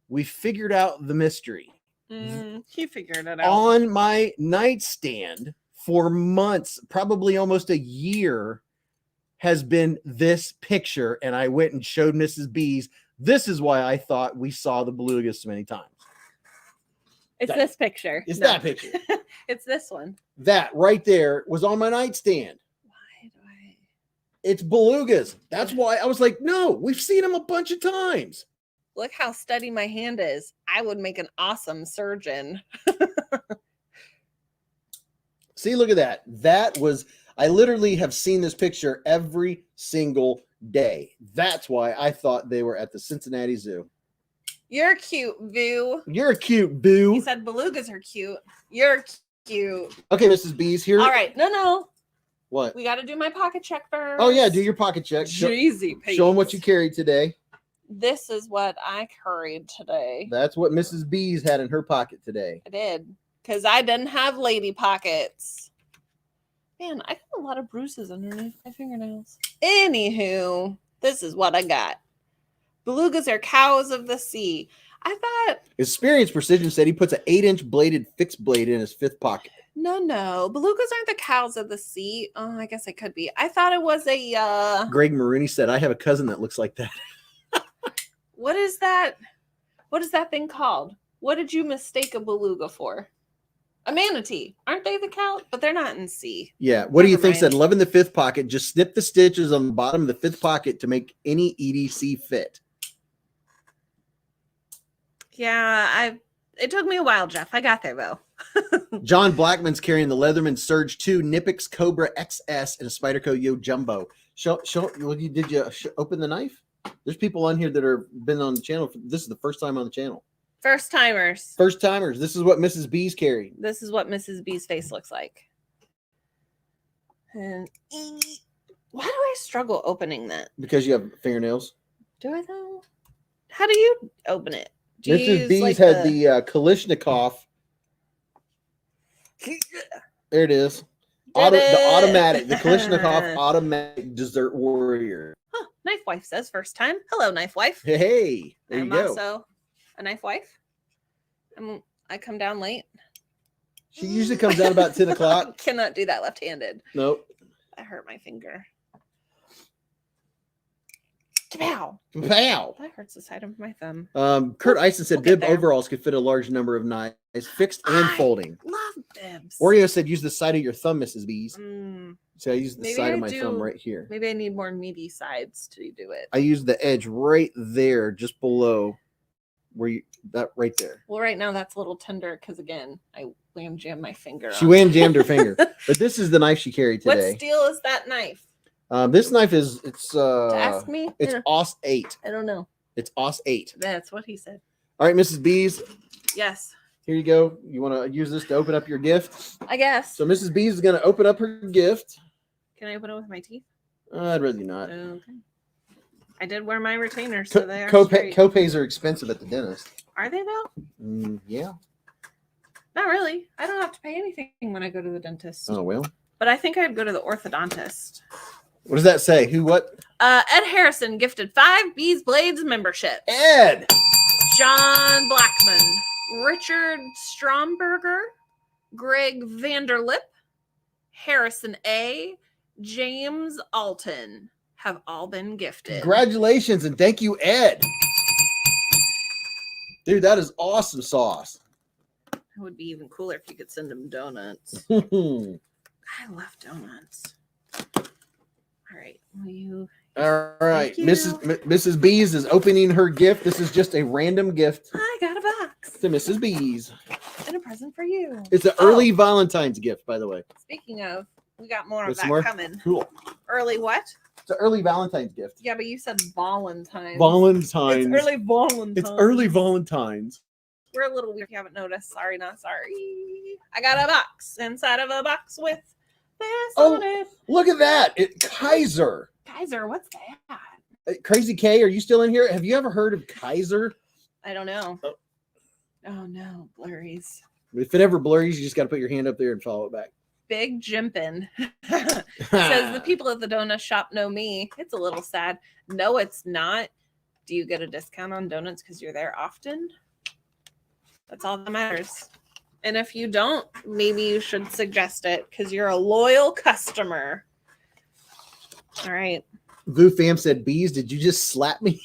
We figured out the mystery. He figured it out. On my nightstand for months, probably almost a year, has been this picture. And I went and showed Mrs. Beez. This is why I thought we saw the belugas so many times. It's this picture. It's that picture. It's this one. That right there was on my nightstand. Why do I? It's belugas. That's why I was like, no, we've seen them a bunch of times. Look how steady my hand is. I would make an awesome surgeon. See, look at that. I literally have seen this picture every single day. That's why I thought they were at the Cincinnati Zoo. You're cute, Boo. You're cute, Boo. He said belugas are cute. You're cute. Okay, Mrs. Beez, here. All right. No. What? We got to do my pocket check first. Oh, yeah. Do your pocket check. Jeezy, show them what you carried today. This is what I carried today. That's what Mrs. Beez had in her pocket today. I did. Because I didn't have lady pockets. Man, I got a lot of bruises underneath my fingernails. Anywho, this is what I got. Belugas are cows of the sea. I thought... Experience Precision said he puts an 8-inch bladed fixed blade in his 5th pocket. No. Belugas aren't the cows of the sea. Oh, I guess it could be. I thought it was a... Greg Maroney said, I have a cousin that looks like that. What is that? What is that thing called? What did you mistake a beluga for? A manatee. Aren't they the cow? But they're not in sea. Yeah. What do you think? Said, loving the 5th pocket. Just snip the stitches on the bottom of the 5th pocket to make any EDC fit. Yeah, it took me a while, Jeff. I got there though. John Blackman's carrying the Leatherman Surge 2 Nipix Cobra XS and a Spyderco Yo Jumbo. Did you open the knife? There's people on here that are been on the channel. This is the first time on the channel. First timers. First timers. This is what Mrs. Beez carried. This is what Mrs. B's face looks like. And why do I struggle opening that? Because you have fingernails. Do I though? How do you open it? Do you Mrs. use, Beez like, had the Kalishnikov. There it is. The automatic, the Kalishnikov automatic dessert warrior. Huh, Knife Wife says first time. Hello, Knife Wife. Hey, there I'm you go. also a Knife Wife. I come down late. She usually comes out about 10 o'clock. Cannot do that left-handed. Nope. I hurt my finger. Pow. Pow. That hurts the side of my thumb. Kurt Eisen said We'll get bib there. overalls could fit a large number of knives, fixed and folding. Love bibs. Oreo said use the side of your thumb, Mrs. Beez. Mm, So I use the Maybe side I of my do. thumb right here. maybe I need more meaty sides to do it. I use the edge right there, just below where you that right there. Well, right now that's a little tender because again, I wham jammed my finger. She on. wham jammed her finger. But this is the knife she carried What today. steel is that knife? This knife is To ask me? it's Aus 8. I don't know. It's Aus 8. That's what he said. All right, Mrs. Beez, Yes, here you go. You want to use this to open up your gift? I guess. So Mrs. Beez is going to open up her gift. Can I open it with my teeth? I'd rather not. Okay. I did wear my retainers, so they are straight. Copays are expensive at the dentist. Are they though? Yeah. Not really. I don't have to pay anything when I go to the dentist. Oh, well. But I think I'd go to the orthodontist. What does that say? Who, what? Ed Harrison gifted 5 Beez Blades membership. Ed! John Blackman, Richard Stromberger, Greg Vanderlip, Harrison A, James Alton have all been gifted. Congratulations and thank you, Ed. Dude, that is awesome sauce. It would be even cooler if you could send them donuts. All I love donuts. All right. Will you? right. Thank you. Mrs. Beez is opening her gift. This is just a random gift I got a box to Mrs. Beez. and a present for you. It's an early Valentine's gift, by the way. Speaking of, we got more of With some that more? coming. Cool. Early what? It's an early Valentine's gift. Yeah, but you said Valentine's. Valentine's. It's early Valentine's. It's early Valentine's. We're a little weird if you haven't noticed. Sorry, not sorry. I got a box inside of a box with this Oh. on it. Look at that. Kaiser. Kaiser, what's that? Crazy K, are you still in here? Have you ever heard of Kaiser? I don't know. Oh. Oh no, blurries. If it ever blurs, you just got to put your hand up there and follow it back. Big Jimpin says the people at the donut shop know me. It's a little sad. No, it's not. Do you get a discount on donuts because you're there often? That's all that matters. And if you don't, maybe you should suggest it because you're a loyal customer. All right. Vu Fam said, Beez, did you just slap me?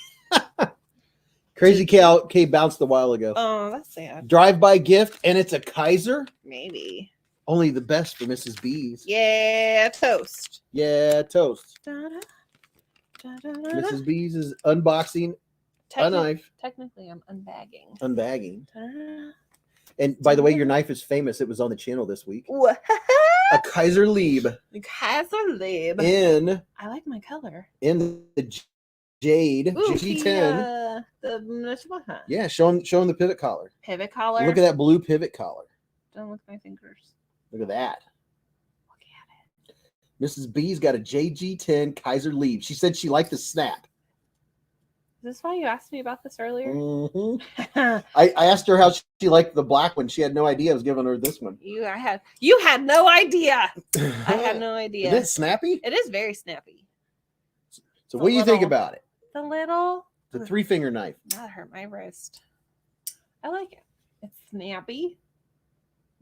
Crazy K bounced a while ago. Oh, that's sad. Drive-by gift, and it's a Kaiser. Maybe. Only the best for Mrs. Beez. Yeah, toast. Yeah, toast. Da-da, da-da-da-da. Mrs. Beez is unboxing a knife, Technically, I'm unbagging. unbagging. Ta-da. And by the way, your knife is famous. It was on the channel this week. What? A Kaiser Lieb Kaiser Lib. in I like my color. the Jade Ooh, G10. the Yeah, show him the pivot collar. pivot collar. Look at that blue pivot collar. Don't look at my fingers. Look at that. Look at Mrs. B's got a JG10 Kaiser Lieb. She said she liked the snap. it. Is this why you asked me about this earlier? Mhm. I asked her how she liked the black one. She had no idea I was giving her this one. You had no idea. I had no idea. Is it snappy? It is very snappy. So what do you think little- about it? The little The 3-finger knife. that hurt my wrist. I like it. It's snappy.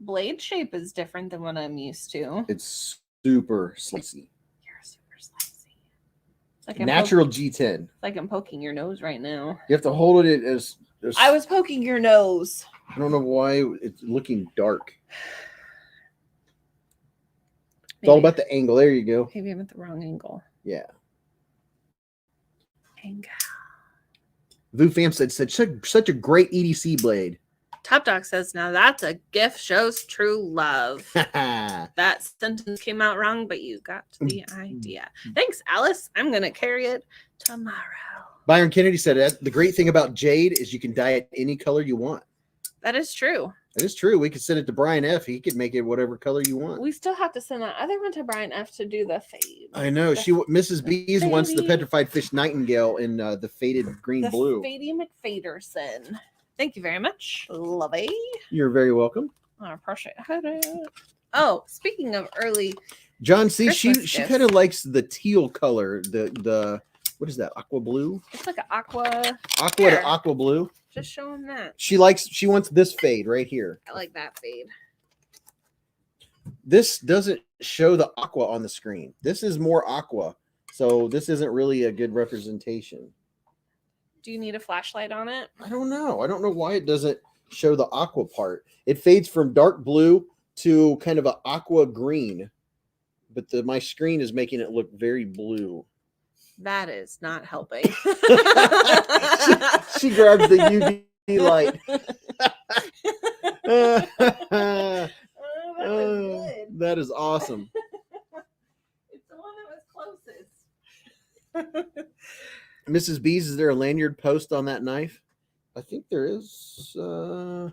Blade shape is different than what I'm used to. It's super slicey. You're super slicey. Like Natural G10. like I'm poking your nose right now. You have to hold it as I was poking your nose. I don't know why it's looking dark. It's all about the angle. There you go. Maybe I'm at the wrong angle. Yeah. Angle. Vu Fam said such a great EDC blade. Top Dog says, now that's a gift shows true love. That sentence came out wrong, but you got the idea. Thanks, Alice. I'm going to carry it tomorrow. Byron Kennedy said that the great thing about jade is you can dye it any color you want. That is true. It is true. We could send it to Brian F. He could make it whatever color you want. We still have to send that other one to Brian F. to do the fade. I know. Mrs. Beez wants the petrified fish nightingale in the faded green blue. Fady McFaderson. Thank you very much, Lovey. You're very welcome. I appreciate it. Oh, speaking of early, John C. Christmas She gifts. kind of likes the teal color. The what is that? Aqua blue. It's like an aqua. Aqua Here. to aqua blue. Just showing that. She wants this fade right here. I like that fade. This doesn't show the aqua on the screen. This is more aqua. So this isn't really a good representation. Do you need a flashlight on it? I don't know. I don't know why it doesn't show the aqua part. It fades from dark blue to kind of an aqua green. But my screen is making it look very blue. That is not helping. She grabs the UV light. That is awesome. It's the one that was closest. Mrs. Beez, is there a lanyard post on that knife? I think there is. No,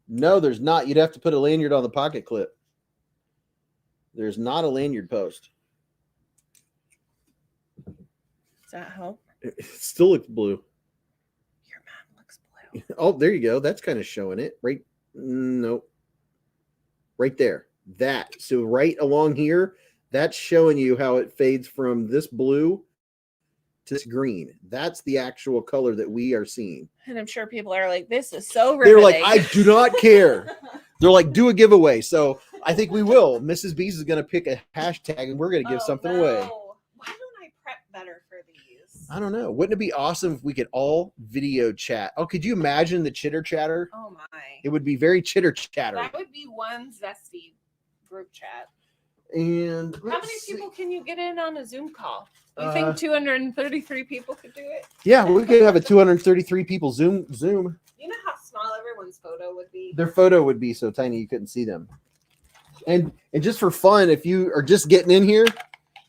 there's not. You'd have to put a lanyard on the pocket clip. There's not a lanyard post. Does that help? It still looks blue. Your mom looks blue. Oh, there you go. That's kind of showing it. Right. Nope. Right there. That. So right along here, that's showing you how it fades from this blue to this green. That's the actual color that we are seeing. And I'm sure people are like, this is so riveting. They're like, I do not care. They're like, do a giveaway. So I think we will. Mrs. Beez is going to pick a hashtag and we're going to give something away. Why don't I prep better for these? I don't know. Wouldn't it be awesome if we could all video chat? Oh, could you imagine the chitter chatter? Oh my. It would be very chitter chatter. That would be one zesty group chat. And how many people can you get in on a Zoom call? You think 233 people could do it? Yeah, we could have a 233 people Zoom. You know how small everyone's photo would be? Their photo would be so tiny you couldn't see them. And just for fun, if you are just getting in here,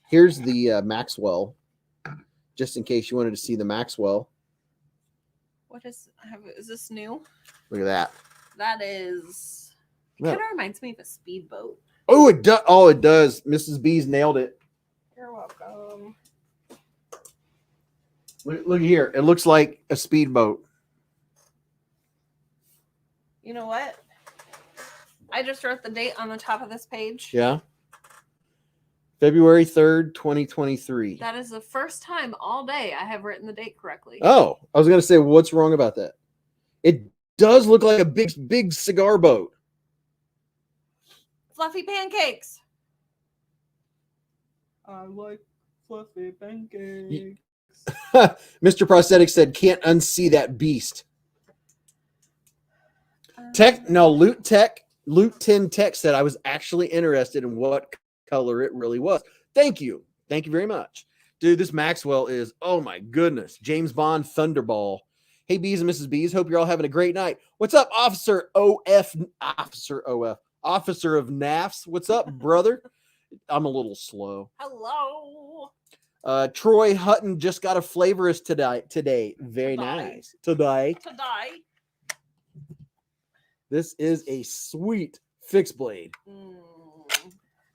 here's the Maxwell. Just in case you wanted to see the Maxwell. What is this new? Look at that. That is. It Yeah. kind of reminds me of a speedboat. Oh, it does. Oh, it does. Mrs. Beez nailed it. You're welcome. Look here. It looks like a speedboat. You know what? I just wrote the date on the top of this page. Yeah. February 3rd, 2023. That is the first time all day I have written the date correctly. Oh, I was going to say, what's wrong about that? It does look like a big cigar boat. Fluffy pancakes. I like fluffy pancakes. Mr. Prosthetic said, can't unsee that beast. Loot 10 Tech said, I was actually interested in what color it really was. Thank you. Thank you very much. Dude, this Maxwell is, oh my goodness. James Bond Thunderball. Hey, Beez and Mrs. Beez. Hope you're all having a great night. What's up, Officer OF? Officer of NAFs. What's up, brother? I'm a little slow. Hello. Troy Hutton just got a flavorist today. Very nice. Today. This is a sweet fixed blade.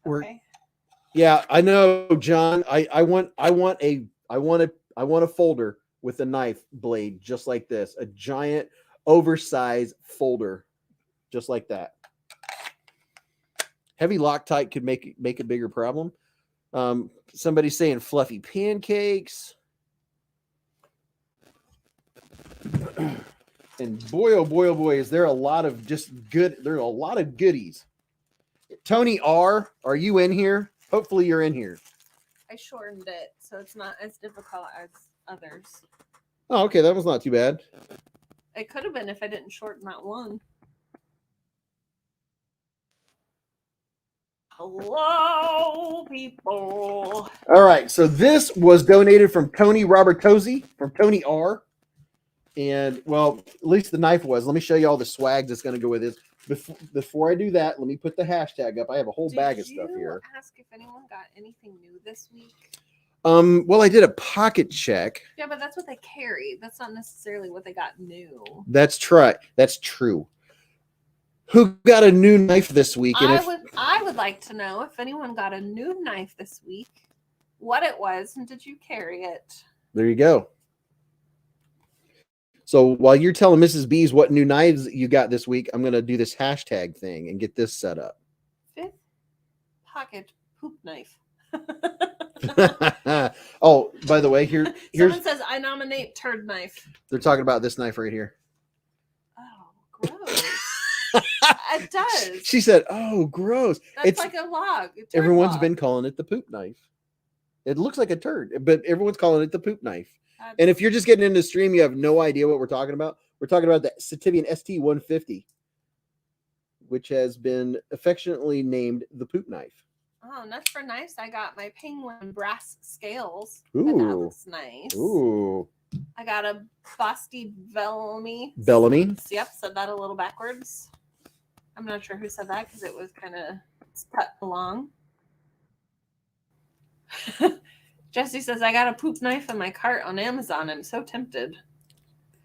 Okay. Yeah, I know, John. I want a folder with a knife blade just like this. A giant oversized folder just like that. Heavy Loctite could make a bigger problem. Somebody's saying fluffy pancakes. And boy, oh boy, is there a lot of there are a lot of goodies. Tony R, are you in here? Hopefully you're in here. I shortened it, so it's not as difficult as others. Oh, okay, that was not too bad. It could have been if I didn't shorten that one. Hello, people. All right, so this was donated from Tony Robertozzi, from Tony R. And, well, at least the knife was. Let me show you all the swags that's going to go with this. Before I do that, let me put the hashtag up. I have a whole bag of stuff here. Ask if anyone got anything new this week? Well, I did a pocket check. Yeah, but that's what they carry. That's not necessarily what they got new. That's true. Who got a new knife this week? And I would like to know if anyone got a new knife this week, what it was, and did you carry it? there you go. So while you're telling Mrs. Beez what new knives you got this week, I'm gonna do this hashtag thing and get this set up. Fifth pocket poop knife. Oh, by the way, here's Someone says I nominate turd knife. they're talking about this knife right here. Oh, gross. It does. She said, "Oh, gross." That's like a log. Everyone's been calling it the poop knife. It looks like a turd, but everyone's calling it the poop knife. And if you're just getting into the stream, you have no idea what we're talking about. We're talking about the Sativian ST150, which has been affectionately named the poop knife. Oh, nuts for knives. I got my penguin brass scales. Ooh. That looks nice. Ooh. I got a Bosty Bellamy. Bellamy. Yep, said that a little backwards. I'm not sure who said that because it was kind of cut along. Jesse says, I got a poop knife in my cart on Amazon. I'm so tempted.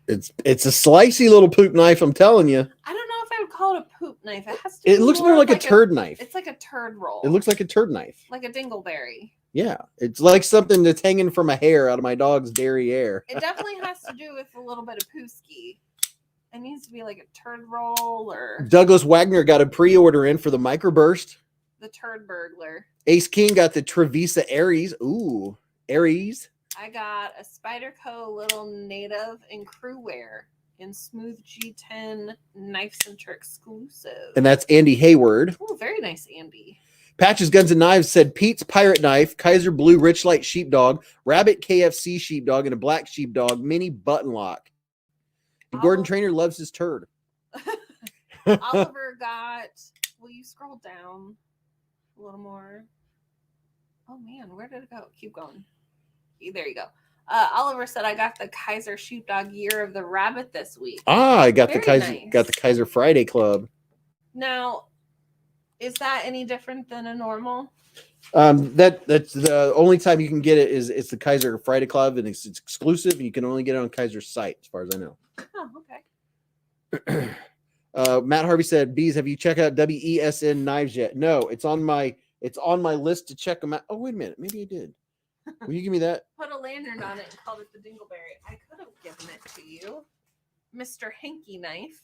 It's a slicey little poop knife, I'm telling you. I don't know if I would call it a poop knife. It has to It looks more like a turd knife. It's like a turd roll. It looks like a turd knife. like a dingleberry. Yeah, it's like something that's hanging from a hair out of my dog's derriere. It definitely has to do with a little bit of pooski. It needs to be like a turd roll or Douglas Wagner got a pre-order in for the microburst. the turd burglar. Ace King got the Trevisa Aries. Ooh, Aries. I got a Spyderco little native and crew wear in smooth G10 Knife Center exclusive. And that's Andy Hayward. Oh, very nice, Andy. Patches Guns and Knives said Pete's Pirate Knife, Kaiser Blue Rich Light Sheepdog, Rabbit KFC Sheepdog, and a Black Sheepdog mini button lock. And Gordon Trainer loves his turd. Oliver got, will you scroll down a little more? Oh man, where did it go? Keep going. There you go. Oliver said I got the Kaiser Sheepdog Year of the Rabbit this week. Ah, I got Very the Kaiser nice. got the Kaiser Friday Club. Now, is that any different than a normal? That's the only time you can get it is it's the Kaiser Friday Club, and it's exclusive, and you can only get it on Kaiser's site, as far as I know. Oh, okay. Matt Harvey said, "Beez, have you checked out WESN knives yet?" No, it's on my list to check them out. Oh, wait a minute, maybe I did. Will you give me that? Put a lantern on it and called it the Dingleberry. I could have given it to you, Mr. Hanky Knife.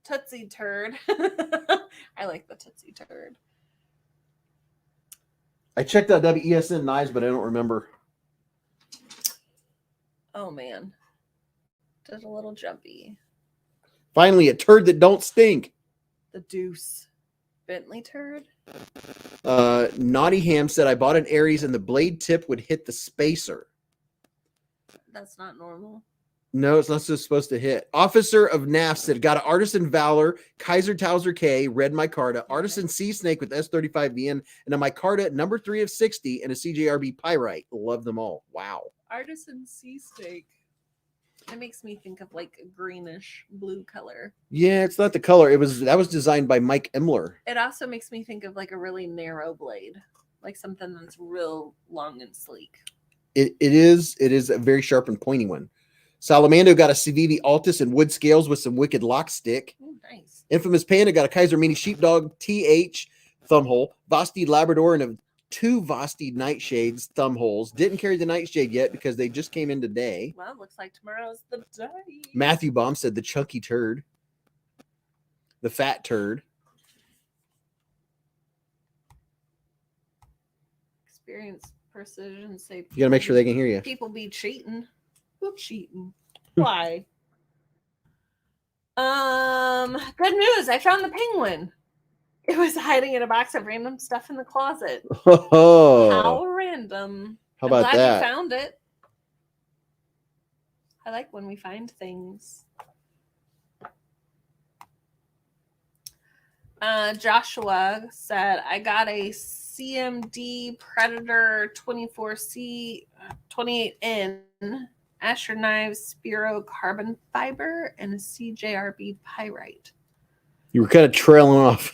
Tootsie Turd. I like the Tootsie Turd. I checked out WESN knives, but I don't remember. Oh man, did a little jumpy. Finally, a turd that don't stink. The Deuce. Bentley Turd. Naughty Ham said I bought an Aries and the blade tip would hit the spacer. That's not normal. No, it's not supposed to hit. Officer of NAF said got an Artisan Valor, Kaiser Towser K, red micarta, Artisan Sea Snake with S35VN, and a micarta number 3 of 60, and a CJRB Pyrite. Love them all. Wow. Artisan Sea Steak. It makes me think of like a greenish blue color. Yeah, it's not the color. That was designed by Mike Emler. It also makes me think of like a really narrow blade, like something that's real long and sleek. It is a very sharp and pointy one. Salamando got a Civivi Altus and wood scales with some wicked lock stick. Oh, nice. Infamous Panda got a Kaiser Mini Sheepdog TH thumbhole, Vosteed Labrador, and a 2 Vosteed Nightshades thumbholes. Didn't carry the Nightshade yet because they just came in today. Well, looks like tomorrow's the day. Matthew Baum said the chunky turd, the fat turd. Experience precision say You gotta make sure they can hear you. people be cheating. Who cheating? Why? Good news. I found the penguin. It was hiding in a box of random stuff in the closet. Oh, How random. how about I'm glad that? you found it. I like when we find things. Joshua said, I got a CMD Predator 24C 28N Asher Knives Spiro carbon fiber and a CJRB pyrite. You were kind of trailing off.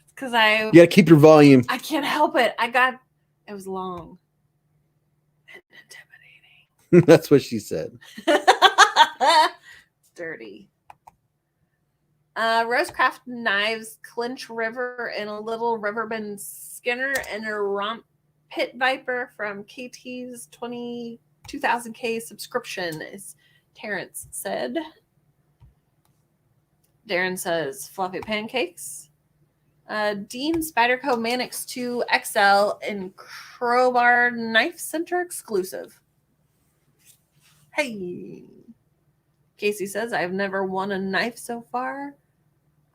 Because You gotta keep your volume. I can't help it. It was long. Intimidating. That's what she said. Dirty. Rosecraft knives, Clinch River, and a little Riverbend Skinner, and a Romp Pit Viper from KT's 2000K subscription, as Terrence said. Darren says fluffy pancakes. Dean Spyderco Mannix 2 XL and Crowbar Knife Center exclusive. Hey. Casey says, I've never won a knife so far.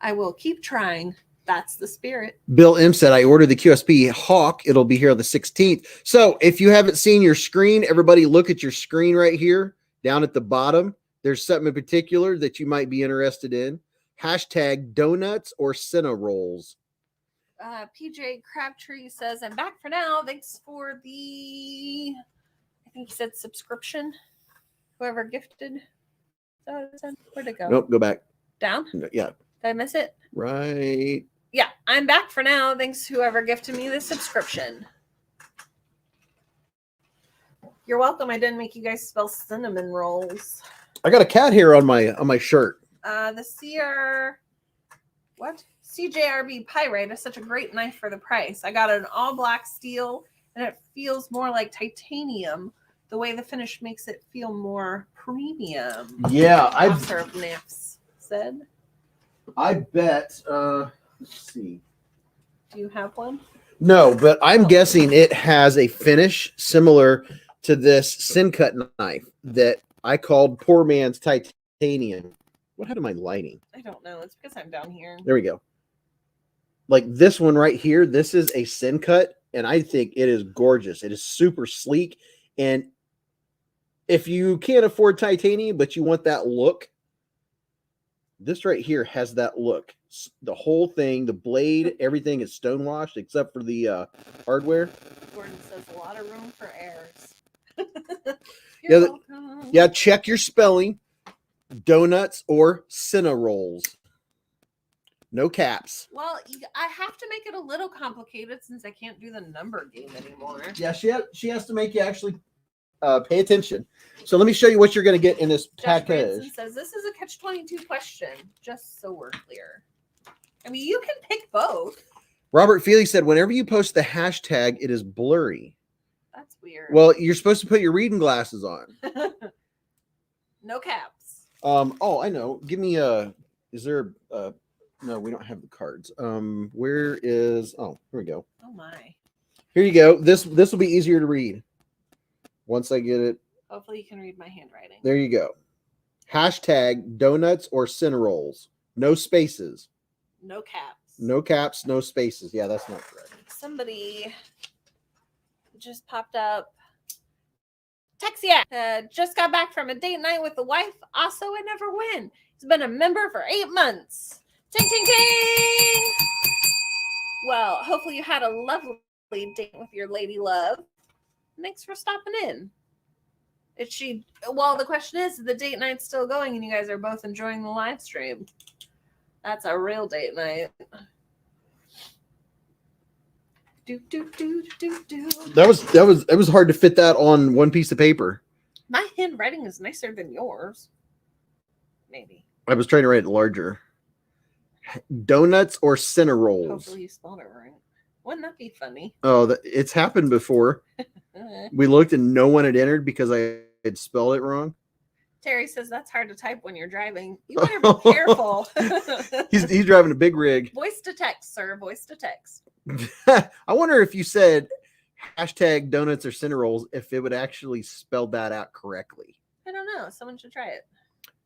I will keep trying. That's the spirit. Bill M said, I ordered the QSP Hawk. It'll be here on the 16th. So if you haven't seen your screen, everybody look at your screen right here down at the bottom. There's something in particular that you might be interested in. Hashtag donuts or Cinna rolls. PJ Crabtree says, I'm back for now. Thanks for the, I think he said subscription. Whoever gifted. Where'd it go? Nope, go back. Down? Yeah. Did I miss it? Right. Yeah, I'm back for now. Thanks whoever gifted me the subscription. You're welcome. I didn't make you guys spell cinnamon rolls. I got a cat hair on my shirt. The CJRB Pyrite is such a great knife for the price. I got an all black steel and it feels more like titanium. The way the finish makes it feel more premium. Yeah, Officer of Nafs said. I bet. Let's see. Do you have one? No, but I'm guessing it has a finish similar to this sin cut knife that I called poor man's titanium. What happened to my lighting? I don't know. It's because I'm down here. There we go. Like this one right here. This is a sin cut, and I think it is gorgeous. It is super sleek, and if you can't afford titanium, but you want that look, this right here has that look. The whole thing, the blade, everything is stonewashed except for the hardware. Gordon says a lot of room for errors. Yeah, yeah, check your spelling. Donuts or Cinna rolls. No caps. Well, I have to make it a little complicated since I can't do the number game anymore. Yeah, she has to make you actually pay attention. So let me show you what you're going to get in this Josh package. Branson says this is a catch-22 question, just so we're clear. I mean, you can pick both. Robert Feely said, whenever you post the hashtag, it is blurry. That's weird. Well, you're supposed to put your reading glasses on. No caps. Oh, I know. Give me is there no, we don't have the cards. Where is, oh, here we go. Oh my. Here you go. This will be easier to read once I get it. Hopefully you can read my handwriting. There you go. Hashtag donuts or Cinna rolls. No spaces. No caps. No caps, no spaces. Yeah, that's not correct. Somebody just popped up. Texia just got back from a date night with the wife. Also, I never win. He's been a member for 8 months. Ting, ting, ting. Well, hopefully you had a lovely date with your lady love. Thanks for stopping in. Well, the question is the date night's still going and you guys are both enjoying the live stream. That's a real date night. It was hard to fit that on one piece of paper. My handwriting is nicer than yours. Maybe. I was trying to write it larger. Donuts or Cinna rolls? Hopefully you spelled it right. Wouldn't that be funny? Oh, it's happened before. We looked and no one had entered because I had spelled it wrong. Terry says that's hard to type when you're driving. You better be careful. He's driving a big rig. Voice to text, sir. Voice to text. I wonder if you said hashtag donuts or Cinna rolls, if it would actually spell that out correctly. I don't know. Someone should try it.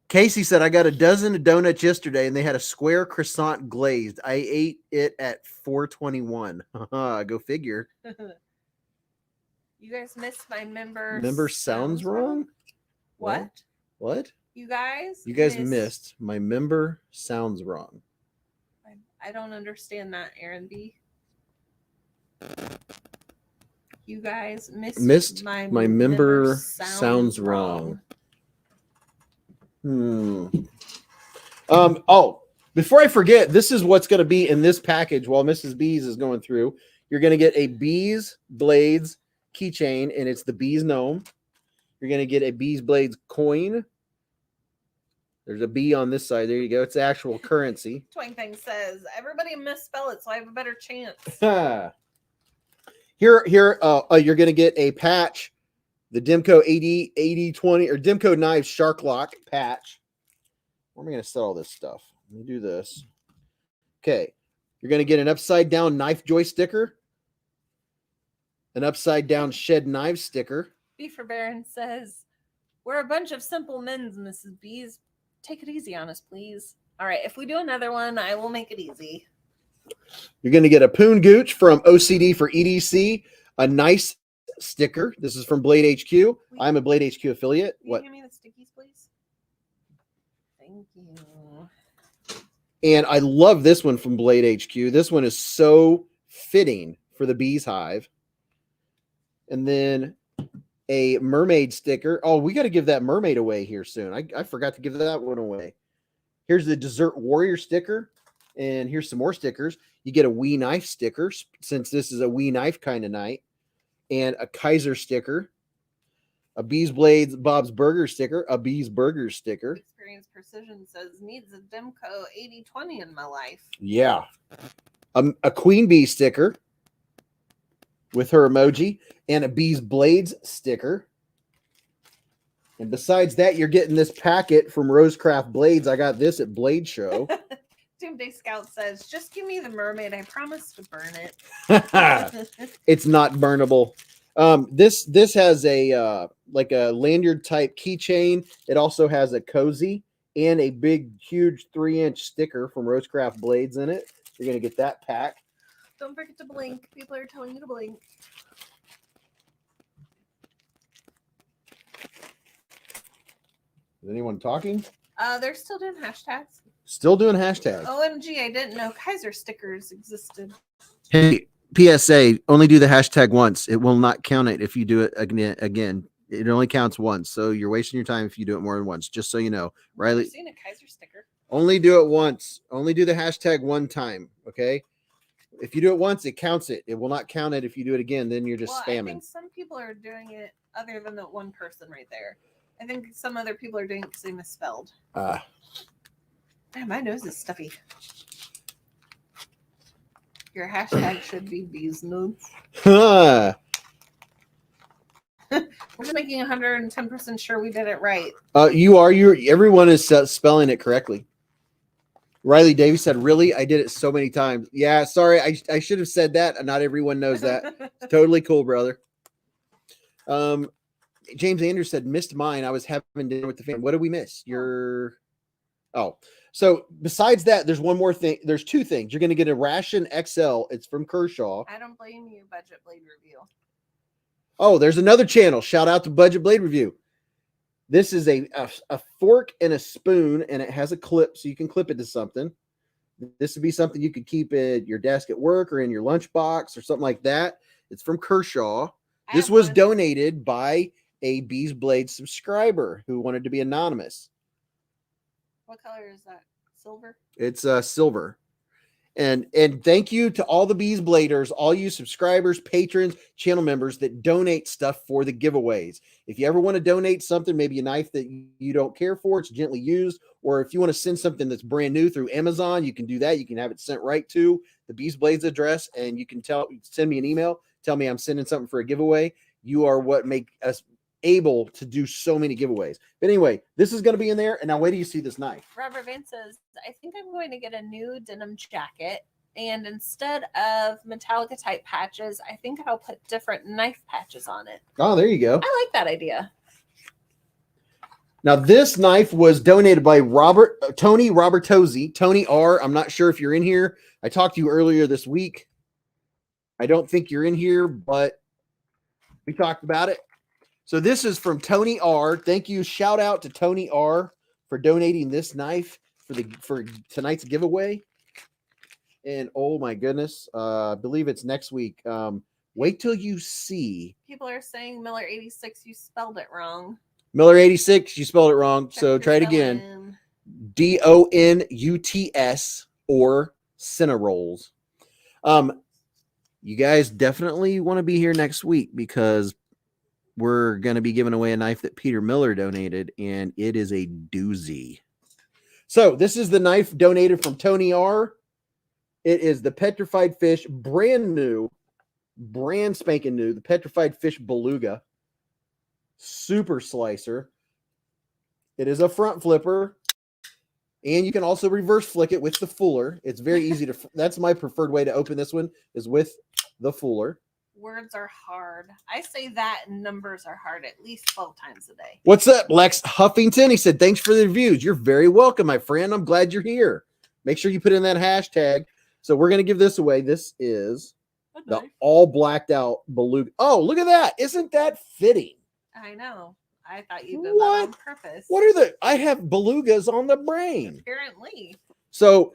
Casey said, I got a dozen of donuts yesterday and they had a square croissant glazed. I ate it at 4:21. Go figure. You guys missed my member. Member sounds wrong? What? What? You guys missed my member sounds wrong. I don't understand that, Aaron B. You guys missed my member sounds wrong. Oh, before I forget, this is what's going to be in this package while Mrs. Beez is going through. You're going to get a Beez Blades keychain, and it's the Beez gnome. You're going to get a Beez Blades coin. There's a B on this side. There you go. It's actual currency. Twang Thing says, everybody misspell it so I have a better chance. Here, you're going to get a patch, the Demco 8020 or Demco Knives Shark Lock patch. Where am I going to set all this stuff? Let me do this. Okay. You're going to get an upside down knife joy sticker, an upside down shed knife sticker. Beefer Baron says, we're a bunch of simple men's, Mrs. Beez. Take it easy on us, please. All right, if we do another one, I will make it easy. You're going to get a Poon Gooch from OCD for EDC, a nice sticker. This is from Blade HQ. I'm a Blade HQ affiliate. Will you hand me the stickies, please? Thank you. And I love this one from Blade HQ. This one is so fitting for the Beez Hive. And then a mermaid sticker. Oh, we got to give that mermaid away here soon. I forgot to give that one away. Here's the Desert Warrior sticker. And here's some more stickers. You get a Wee Knife sticker, since this is a Wee Knife kind of night. And a Kaiser sticker. A Beez Blades Bob's Burger sticker. A Beez Burger sticker. Experience Precision says, needs a Demco 8020 in my life. Yeah. A Queen Bee sticker with her emoji. And a Beez Blades sticker. And besides that, you're getting this packet from Rosecraft Blades. I got this at Blade Show. Doomsday Scout says, just give me the mermaid. I promise to burn it. It's not burnable. This has a like a lanyard type keychain. It also has a cozy and a big, huge 3-inch sticker from Rosecraft Blades in it. You're going to get that pack. Don't forget to blink. People are telling you to blink. Is anyone talking? They're still doing hashtags. Still doing hashtags. OMG, I didn't know Kaiser stickers existed. Hey, PSA, only do the hashtag once. It will not count it if you do it again. It only counts once. So you're wasting your time if you do it more than once, just so you know. Riley, I've seen a Kaiser sticker. only do it once. Only do the hashtag one time, okay? If you do it once, it counts it. It will not count it if you do it again. Then you're just spamming. I think some people are doing it other than that one person right there. I think some other people are doing it because they misspelled. Man, my nose is stuffy. Your hashtag should be Beez Nudes. We're just making 110% sure we did it right. You are. Everyone is spelling it correctly. Riley Davies said, really? I did it so many times. Yeah, sorry. I should have said that. Not everyone knows that. It's totally cool, brother. James Andrews said, missed mine. I was having dinner with the family. What did we miss? So besides that, there's one more thing. There's two things. You're going to get a Ration XL. It's from Kershaw. I don't blame you, Budget Blade Review. Oh, there's another channel. Shout out to Budget Blade Review. This is a fork and a spoon, and it has a clip, so you can clip it to something. This would be something you could keep at your desk at work or in your lunchbox or something like that. It's from Kershaw. This was donated by a Beez Blades subscriber who wanted to be anonymous. What color is that? Silver? It's silver. And thank you to all the Beez Bladers, all you subscribers, patrons, channel members that donate stuff for the giveaways. If you ever want to donate something, maybe a knife that you don't care for, it's gently used, or if you want to send something that's brand new through Amazon, you can do that. You can have it sent right to the Beez Blades address, and you can send me an email, tell me I'm sending something for a giveaway. You are what make us able to do so many giveaways. But anyway, this is going to be in there. And now wait till you see this knife. Robert Vance says, I think I'm going to get a new denim jacket. And instead of Metallica type patches, I think I'll put different knife patches on it. Oh, there you go. I like that idea. Now, this knife was donated by Tony Robertozzi. Tony R. I'm not sure if you're in here. I talked to you earlier this week. I don't think you're in here, but we talked about it. So this is from Tony R. Thank you. Shout out to Tony R. for donating this knife for tonight's giveaway. And oh my goodness, I believe it's next week. Wait till you see. People are saying Miller 86, you spelled it wrong. Miller 86, you spelled it wrong. So try it again. DONUTS or Cinnarolls. You guys definitely want to be here next week because we're going to be giving away a knife that Peter Miller donated, and it is a doozy. So this is the knife donated from Tony R. It is the Petrified Fish, brand spanking new, the Petrified Fish Beluga Super Slicer. It is a front flipper, and you can also reverse flick it with the fuller. It's very easy to, that's my preferred way to open this one, is with the fuller. Words are hard. I say that, and numbers are hard at least 12 times a day. What's up, Lex Huffington? He said, thanks for the reviews. You're very welcome, my friend. I'm glad you're here. Make sure you put in that hashtag. So we're going to give this away. This is the all blacked out Beluga. Oh, look at that. Isn't that fitting? I know. I thought you did that on purpose. What are I have belugas on the brain. Apparently. So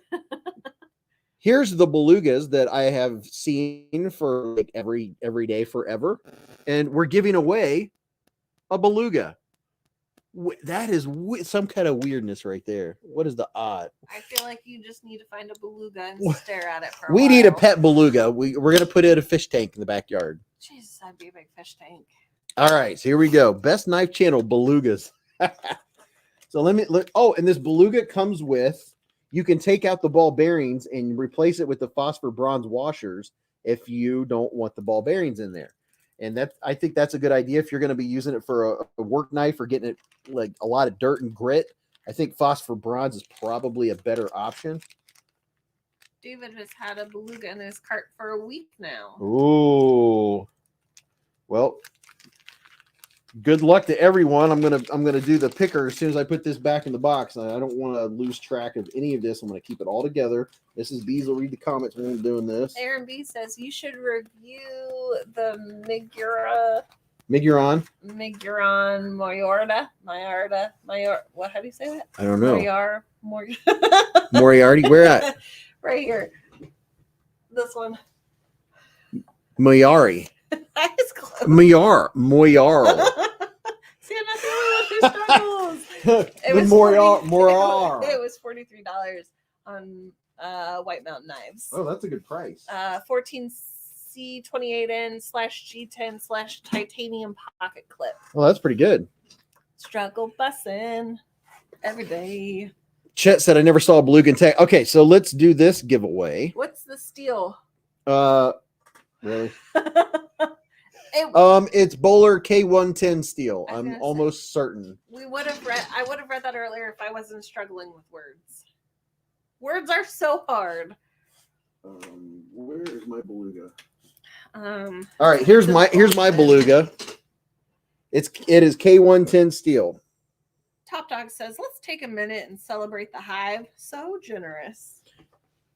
here's the belugas that I have seen for like every day forever. And we're giving away a beluga. That is some kind of weirdness right there. What is the odd? I feel like you just need to find a beluga and stare at it for a while. We need a pet beluga. We're going to put it in a fish tank in the backyard. Jesus, I'd be a big fish tank. All right, so here we go. Best Knife Channel belugas. So let me look. Oh, and this beluga comes with, you can take out the ball bearings and replace it with the phosphor bronze washers if you don't want the ball bearings in there. And I think that's a good idea if you're going to be using it for a work knife or getting it like a lot of dirt and grit. I think phosphor bronze is probably a better option. David has had a beluga in his cart for a week now. Ooh. Well, good luck to everyone. I'm gonna do the picker as soon as I put this back in the box. I don't want to lose track of any of this. I'm gonna keep it all together. This is Beez will read the comments when we're doing this. Aaron B says you should review the Miguron. Mayorta. What? How do you say that? I don't know. Moriarty. Where at? Right here. This one. Moyari. That is close. Moyar. See, I'm not the only one who struggles. It was Moyar. It was $43 on White Mountain knives. Oh, that's a good price. 14C28N/G10/titanium pocket clip. Well, that's pretty good. Struggle bussin' every day. Chet said I never saw a beluga in tech. Okay, so let's do this giveaway. What's the steel? Really? It's Bowler K110 steel. I'm almost certain. I would have read that earlier if I wasn't struggling with words. Words are so hard. Where is my beluga? All right, here's my beluga. It is K110 steel. Top Dog says, let's take a minute and celebrate the Hive. So generous.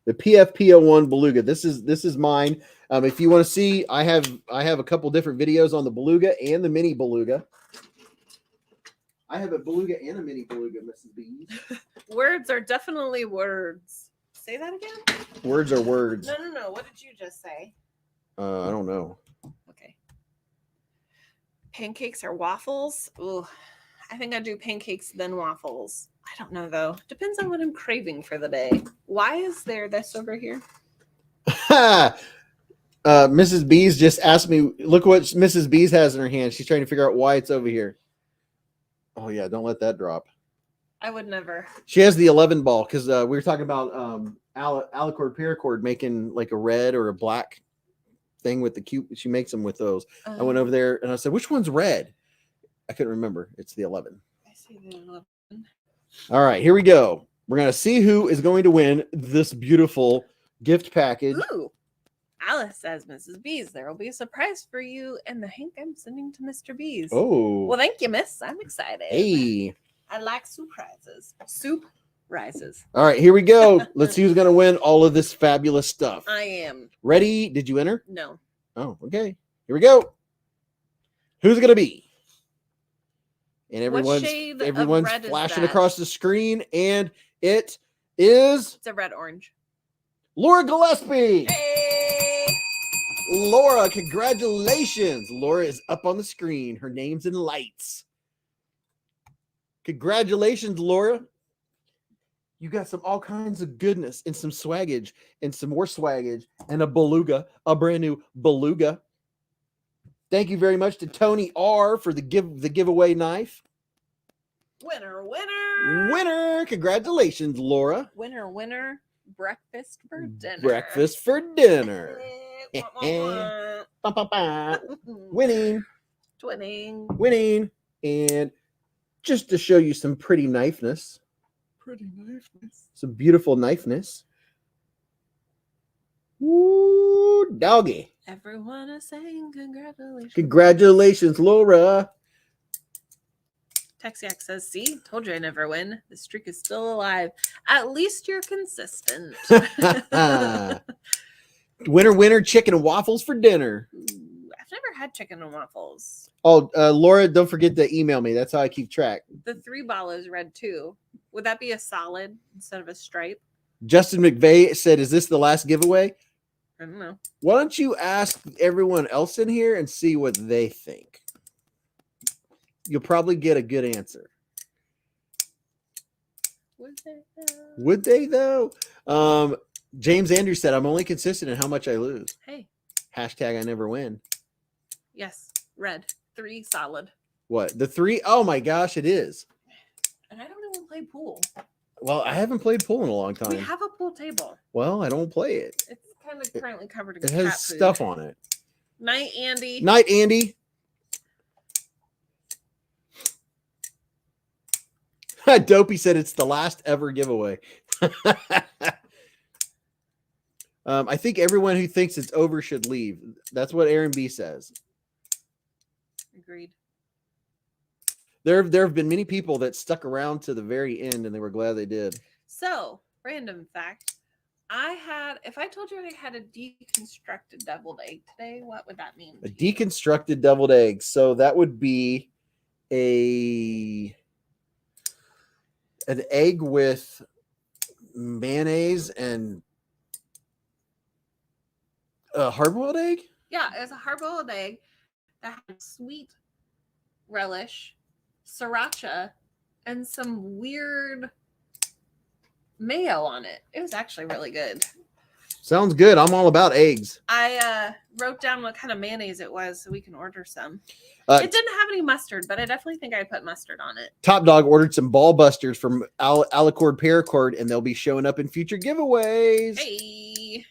The PFP01 beluga. This is mine. If you want to see, I have a couple different videos on the beluga and the mini beluga. I have a beluga and a mini beluga, Mrs. Beez. Words are definitely words. Say that again? Words are words. No. What did you just say? I don't know. Okay. Pancakes or waffles? Ooh, I think I'd do pancakes then waffles. I don't know though. Depends on what I'm craving for the day. Why is there this over here? Mrs. Beez just asked me, look what Mrs. Beez has in her hand. She's trying to figure out why it's over here. Oh yeah, don't let that drop. I would never. She has the 11 ball because we were talking about alicord paracord making like a red or a black thing with the cute. She makes them with those. I went over there and I said, which one's red? I couldn't remember. It's the 11. I see the 11. All right, here we go. We're going to see who is going to win this beautiful gift package. Ooh. Alice says, Mrs. Beez, there will be a surprise for you and the Hank I'm sending to Mr. Beez. Oh. Well, thank you, miss. I'm excited. Hey. I like surprises. Soup rises. All right, here we go. Let's see who's going to win all of this fabulous stuff. I am. Ready? Did you enter? No. Oh, okay. Here we go. Who's it going to be? And everyone's flashing across the screen, and it is... It's a red-orange. Laura Gillespie. Hey! Laura, congratulations. Laura is up on the screen. Her name's in lights. Congratulations, Laura. You got some all kinds of goodness and some swaggage and some more swaggage and a beluga, a brand new beluga. Thank you very much to Tony R for the giveaway knife. Winner, winner. Winner. Congratulations, Laura. Winner, winner. Breakfast for dinner. Breakfast for dinner. Wah, wah, wah. Bum, bum, bum. Winning. Twinning. Winning. And just to show you some pretty knifeness, some beautiful knifeness. Woo, doggy. Everyone is saying congratulations. Congratulations, Laura. Texiac says, see, told you I never win. The streak is still alive. At least you're consistent. Winner, winner, chicken and waffles for dinner. Ooh, I've never had chicken and waffles. Oh, Laura, don't forget to email me. That's how I keep track. The 3 ball is red too. Would that be a solid instead of a stripe? Justin McVeigh said, is this the last giveaway? I don't know. Why don't you ask everyone else in here and see what they think? You'll probably get a good answer. Would they though? Would they though? James Andrews said, I'm only consistent in how much I lose. Hey. Hashtag I never win. Yes. Red. 3 solid. What? The 3? Oh my gosh, it is. And I don't even play pool. Well, I haven't played pool in a long time. We have a pool table. Well, I don't play it. It's kind of currently covered in It cat has food. stuff on it. Night, Andy. Night, Andy. Dopey said it's the last ever giveaway. I think everyone who thinks it's over should leave. That's what Aaron B says. Agreed. There have been many people that stuck around to the very end and they were glad they did. So, random fact. If I told you I had a deconstructed deviled egg today, what would that mean? A deconstructed deviled egg. So that would be an egg with mayonnaise and a hard-boiled egg? Yeah, it was a hard-boiled egg that had sweet relish, sriracha, and some weird mayo on it. It was actually really good. Sounds good. I'm all about eggs. I wrote down what kind of mayonnaise it was so we can order some. Uh, It didn't have any mustard, but I definitely think I put mustard on it. Top Dog ordered some ball busters from Alicord Paracord, and they'll be showing up in future giveaways. Hey.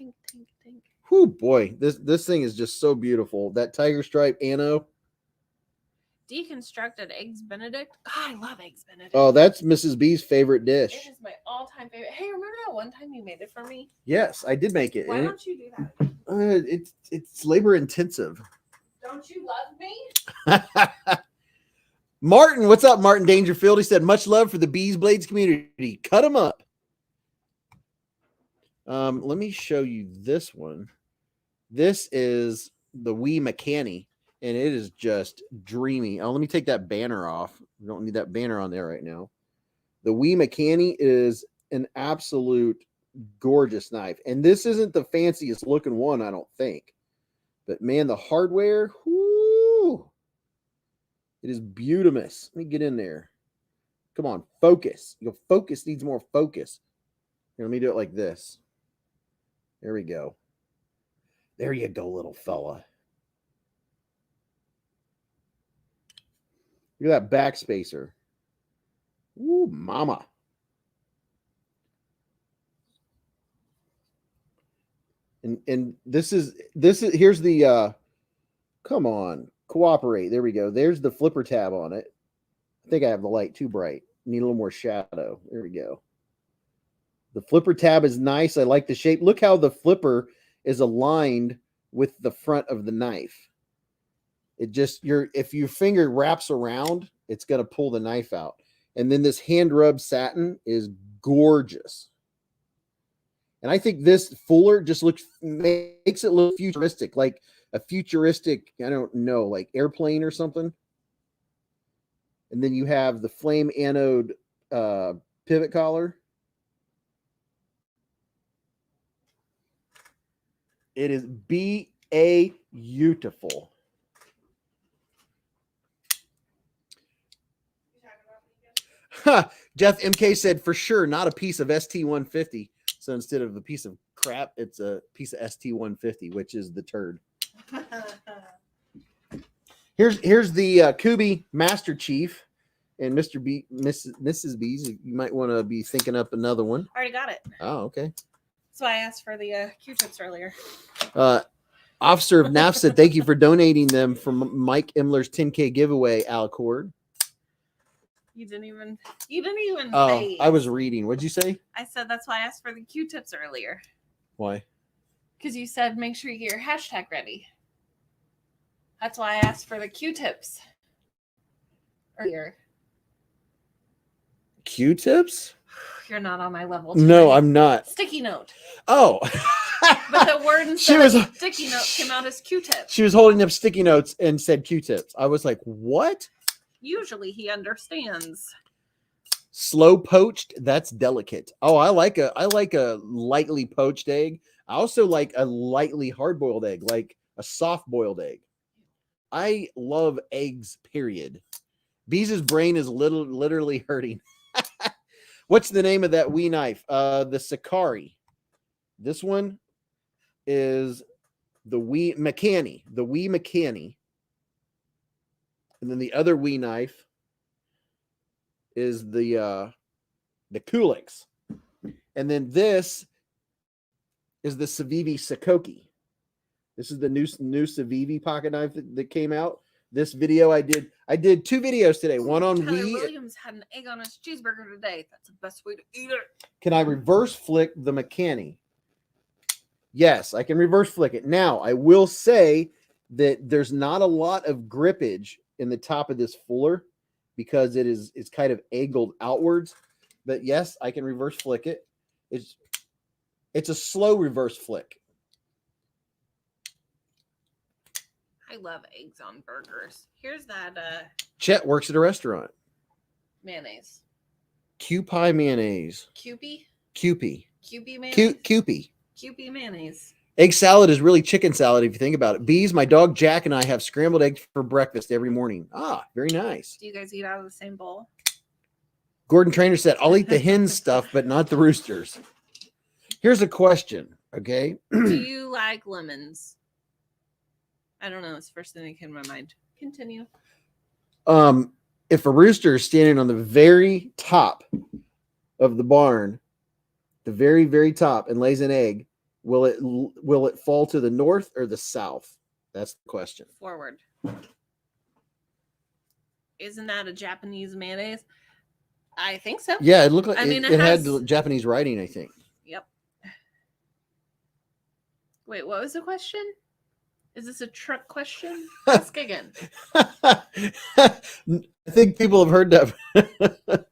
Tink, tink, tink. Whew, boy, this thing is just so beautiful. That tiger stripe Anno. Deconstructed eggs Benedict. God, I love eggs Benedict. Oh, that's Mrs. B's favorite dish. It is my all-time favorite. Hey, remember that one time you made it for me? Yes, I did make it. Why and don't you do that? it's labor intensive. Don't you love me? Martin, what's up, Martin Dangerfield? He said, much love for the Beez Blades community. Cut them up. Let me show you this one. This is the Wee McCanny, and it is just dreamy. Oh, let me take that banner off. We don't need that banner on there right now. The Wee McCanny is an absolute gorgeous knife. And this isn't the fanciest looking one, I don't think. But man, the hardware, whoo, it is beautimous. Let me get in there. Come on, focus. Your focus needs more focus. Here, let me do it like this. There we go. There you go, little fella. Look at that backspacer. Ooh, mama. And this is here's the come on, cooperate. There we go. There's the flipper tab on it. I think I have the light too bright. Need a little more shadow. There we go. The flipper tab is nice. I like the shape. Look how the flipper is aligned with the front of the knife. It just if your finger wraps around, it's going to pull the knife out. And then this hand rub satin is gorgeous. And I think this fuller just makes it look futuristic, like a futuristic, I don't know, like airplane or something. And then you have the flame anode pivot collar. It is beautiful. Jeff MK said for sure not a piece of ST150. So instead of a piece of crap, it's a piece of ST150, which is the turd. Here's the Kubi Master Chief and Mr. B, Mrs. Beez. You might want to be thinking up another one. Already got it. Oh, okay. That's why I asked for the Q-tips earlier. Officer of NAF said thank you for donating them from Mike Imler's 10K giveaway, Alicord. You didn't even Oh, say. I was reading. What'd you say? I said that's why I asked for the Q-tips earlier. Why? Because you said make sure you get your hashtag ready. That's why I asked for the Q-tips earlier. Q-tips? You're not on my level No, tonight. I'm not. Sticky note. Oh. But the word instead of sticky note came out as Q-tips. She was holding up sticky notes and said Q-tips. I was like, what? Usually he understands. Slow poached, that's delicate. Oh, I like a lightly poached egg. I also like a lightly hard-boiled egg, like a soft-boiled egg. I love eggs, period. Beez's brain is literally hurting. What's the name of that wee knife? The Sakari. This one is the wee McCanny. The wee McCanny. And then the other wee knife is the Kulix. And then this is the Civivi Sakoki. This is the new Civivi pocket knife that came out. This video I did 2 videos today. One on Tyler Wii. Williams had an egg on his cheeseburger today. That's the best way to eat it. Can I reverse flick the McCanny? Yes, I can reverse flick it. Now, I will say that there's not a lot of grippage in the top of this fuller because it's kind of angled outwards. But yes, I can reverse flick it. It's a slow reverse flick. I love eggs on burgers. Here's that Chet works at a restaurant. mayonnaise. Q-Pie mayonnaise. Kewpie? Kewpie. Kewpie mayonnaise? Kewpie. Kewpie mayonnaise. Egg salad is really chicken salad if you think about it. Beez, my dog Jack, and I have scrambled eggs for breakfast every morning. Ah, very nice. Do you guys eat out of the same bowl? Gordon Trainer said, I'll eat the hen stuff, but not the roosters. Here's a question, okay? Do you like lemons? I don't know. It's the first thing that came to my mind. Continue. If a rooster is standing on the very top of the barn, the very, very top, and lays an egg, will it fall to the north or the south? That's the question. Forward. Isn't that a Japanese mayonnaise? I think so. Yeah, it looked like I mean, it had the Japanese writing, I think. Yep. Wait, what was the question? Is this a truck question? Ask again. I think people have heard that.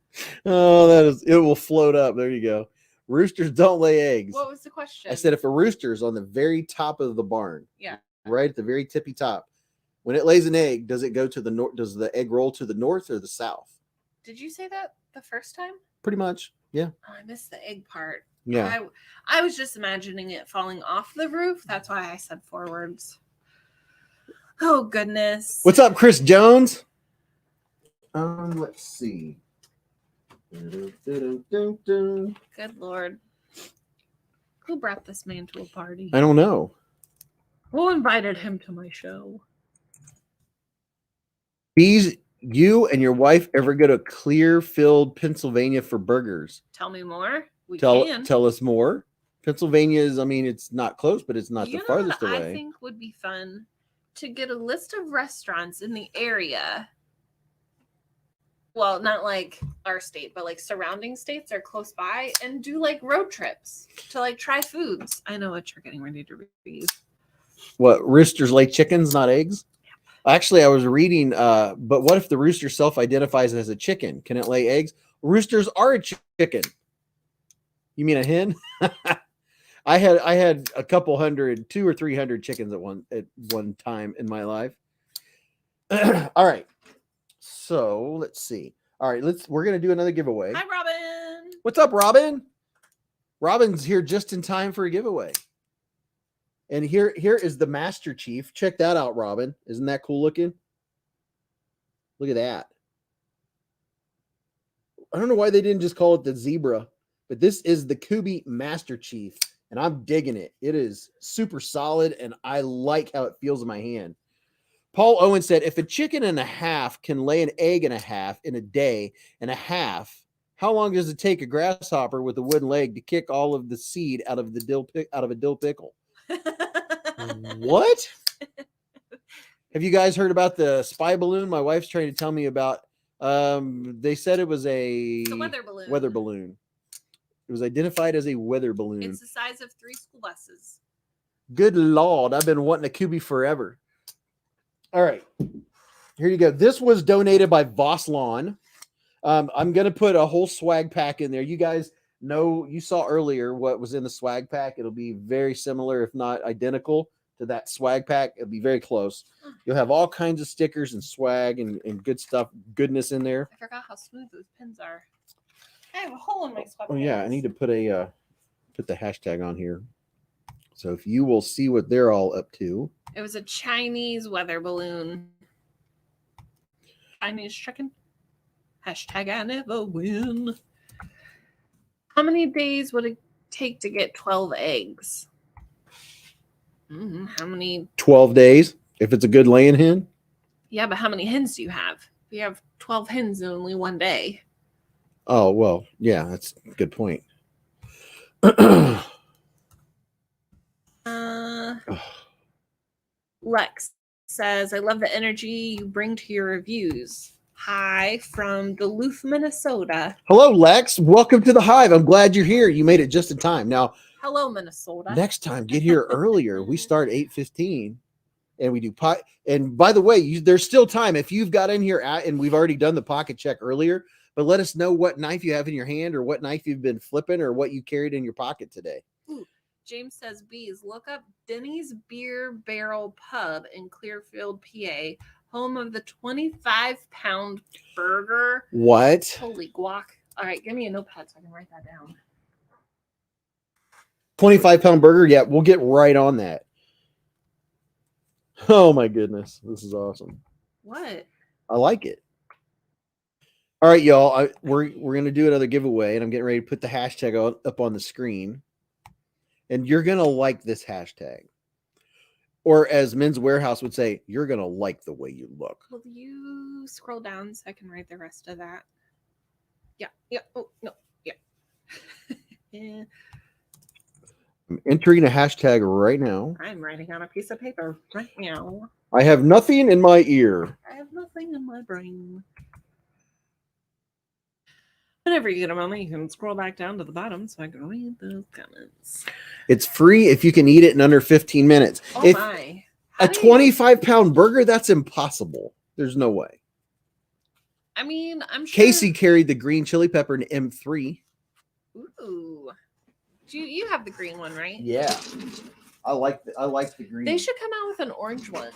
Oh, it will float up. There you go. Roosters don't lay eggs. What was the question? I said if a rooster is on the very top of the barn, yeah, right at the very tippy top, when it lays an egg, does it go to the north? Does the egg roll to the north or the south? Did you say that the first time? Pretty much, yeah. Oh, I missed the egg part. Yeah. I was just imagining it falling off the roof. That's why I said forwards. Oh, goodness. What's up, Chris Jones? Let's see. Good Lord. Who brought this man to a party? I don't know. Who invited him to my show? Beez, you and your wife ever go to Clearfield, Pennsylvania for burgers? Tell me more. We Tell can. us more. Pennsylvania is, I mean, it's not close, but it's not the farthest what away. I think would be fun to get a list of restaurants in the area. Well, not like our state, but like surrounding states are close by, and do like road trips to like try foods. I know what you're getting ready to read. What, roosters lay chickens, not eggs? Yeah. Actually, I was reading, but what if the rooster self-identifies as a chicken? Can it lay eggs? Roosters are a chicken. You mean a hen? I had a couple hundred, 200 or 300 chickens at one time in my life. All right. So let's see. All right, we're gonna do another giveaway. Hi, Robin. What's up, Robin? Robin's here just in time for a giveaway. And here is the Master Chief. Check that out, Robin. Isn't that cool looking? Look at that. I don't know why they didn't just call it the Zebra, but this is the Kubi Master Chief, and I'm digging it. It is super solid, and I like how it feels in my hand. Paul Owen said, if a chicken and a half can lay an egg and a half in a day and a half, how long does it take a grasshopper with a wooden leg to kick all of the seed out of a dill pickle? What? Have you guys heard about the spy balloon? My wife's trying to tell me about. They said it was It's a weather balloon. Weather balloon. It was identified as a weather balloon. It's the size of 3 school buses. Good Lord, I've been wanting a Kubi forever. All right, here you go. This was donated by Voss Lawn. I'm going to put a whole swag pack in there. You guys know, you saw earlier what was in the swag pack. It'll be very similar, if not identical, to that swag pack. It'll be very close. You'll have all kinds of stickers and swag and good stuff, goodness in there. I forgot how smooth those pins are. I have a hole in my sweatpants. Oh yeah, I need to put the hashtag on here. So if you will see what they're all up to. It was a Chinese weather balloon. Chinese chicken. Hashtag I never win. How many days would it take to get 12 eggs? How many? 12 days, if it's a good laying hen. Yeah, but how many hens do you have? If you have 12 hens in only one day. Oh, well, yeah, that's a good point. Lex says, I love the energy you bring to your reviews. Hi from Duluth, Minnesota. Hello, Lex. Welcome to the Hive. I'm glad you're here. You made it just in time. Now, hello, Minnesota. Next time, get here earlier. We start 8:15, and we do pot. And by the way, there's still time if you've got in here and we've already done the pocket check earlier. But let us know what knife you have in your hand, or what knife you've been flipping, or what you carried in your pocket today. Ooh, James says, Beez, look up Denny's Beer Barrel Pub in Clearfield, PA. Home of the 25-pound burger. What? Holy guac. All right, give me a notepad so I can write that down. 25-pound burger? Yeah, we'll get right on that. Oh, my goodness. This is awesome. What? I like it. All right, y'all. We're going to do another giveaway, and I'm getting ready to put the hashtag up on the screen. And you're going to like this hashtag. Or as Men's Warehouse would say, you're going to like the way you look. Will you scroll down so I can write the rest of that? Yeah. Yeah. Oh, no. Yeah. Yeah. I'm entering a hashtag right now. I'm writing on a piece of paper right now. I have nothing in my ear. I have nothing in my brain. Whenever you get a moment, you can scroll back down to the bottom so I can read those comments. It's free if you can eat it in under 15 minutes. Oh if my. A 25-pound burger, that's impossible. There's no way. I mean, I'm sure. Casey carried the green chili pepper in M3. Ooh. You have the green one, right? Yeah. I like the green. They should come out with an orange one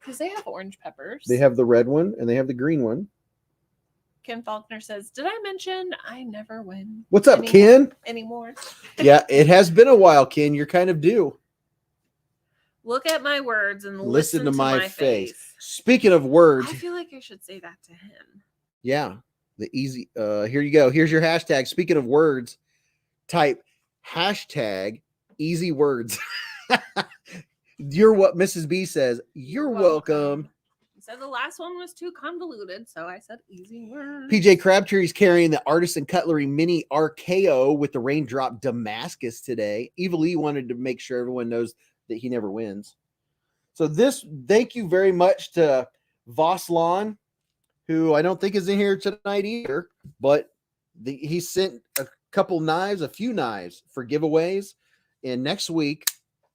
because they have orange peppers. They have the red one and they have the green one. Ken Faulkner says, did I mention I never win? What's up, Ken? Anymore. Yeah, it has been a while, Ken. You're kind of due. Look at my words and listen to my face. Speaking of words. I feel like I should say that to him. Yeah. The easy. Here you go. Here's your hashtag. Speaking of words, type hashtag easy words. You're what Mrs. B says. You're welcome. Said the last one was too convoluted, so I said easy words. PJ Crabtree's carrying the Artisan Cutlery Mini RKO with the Raindrop Damascus today. Evil E wanted to make sure everyone knows that he never wins. So thank you very much to Voss Lawn, who I don't think is in here tonight either, but he sent a few knives for giveaways. And next week,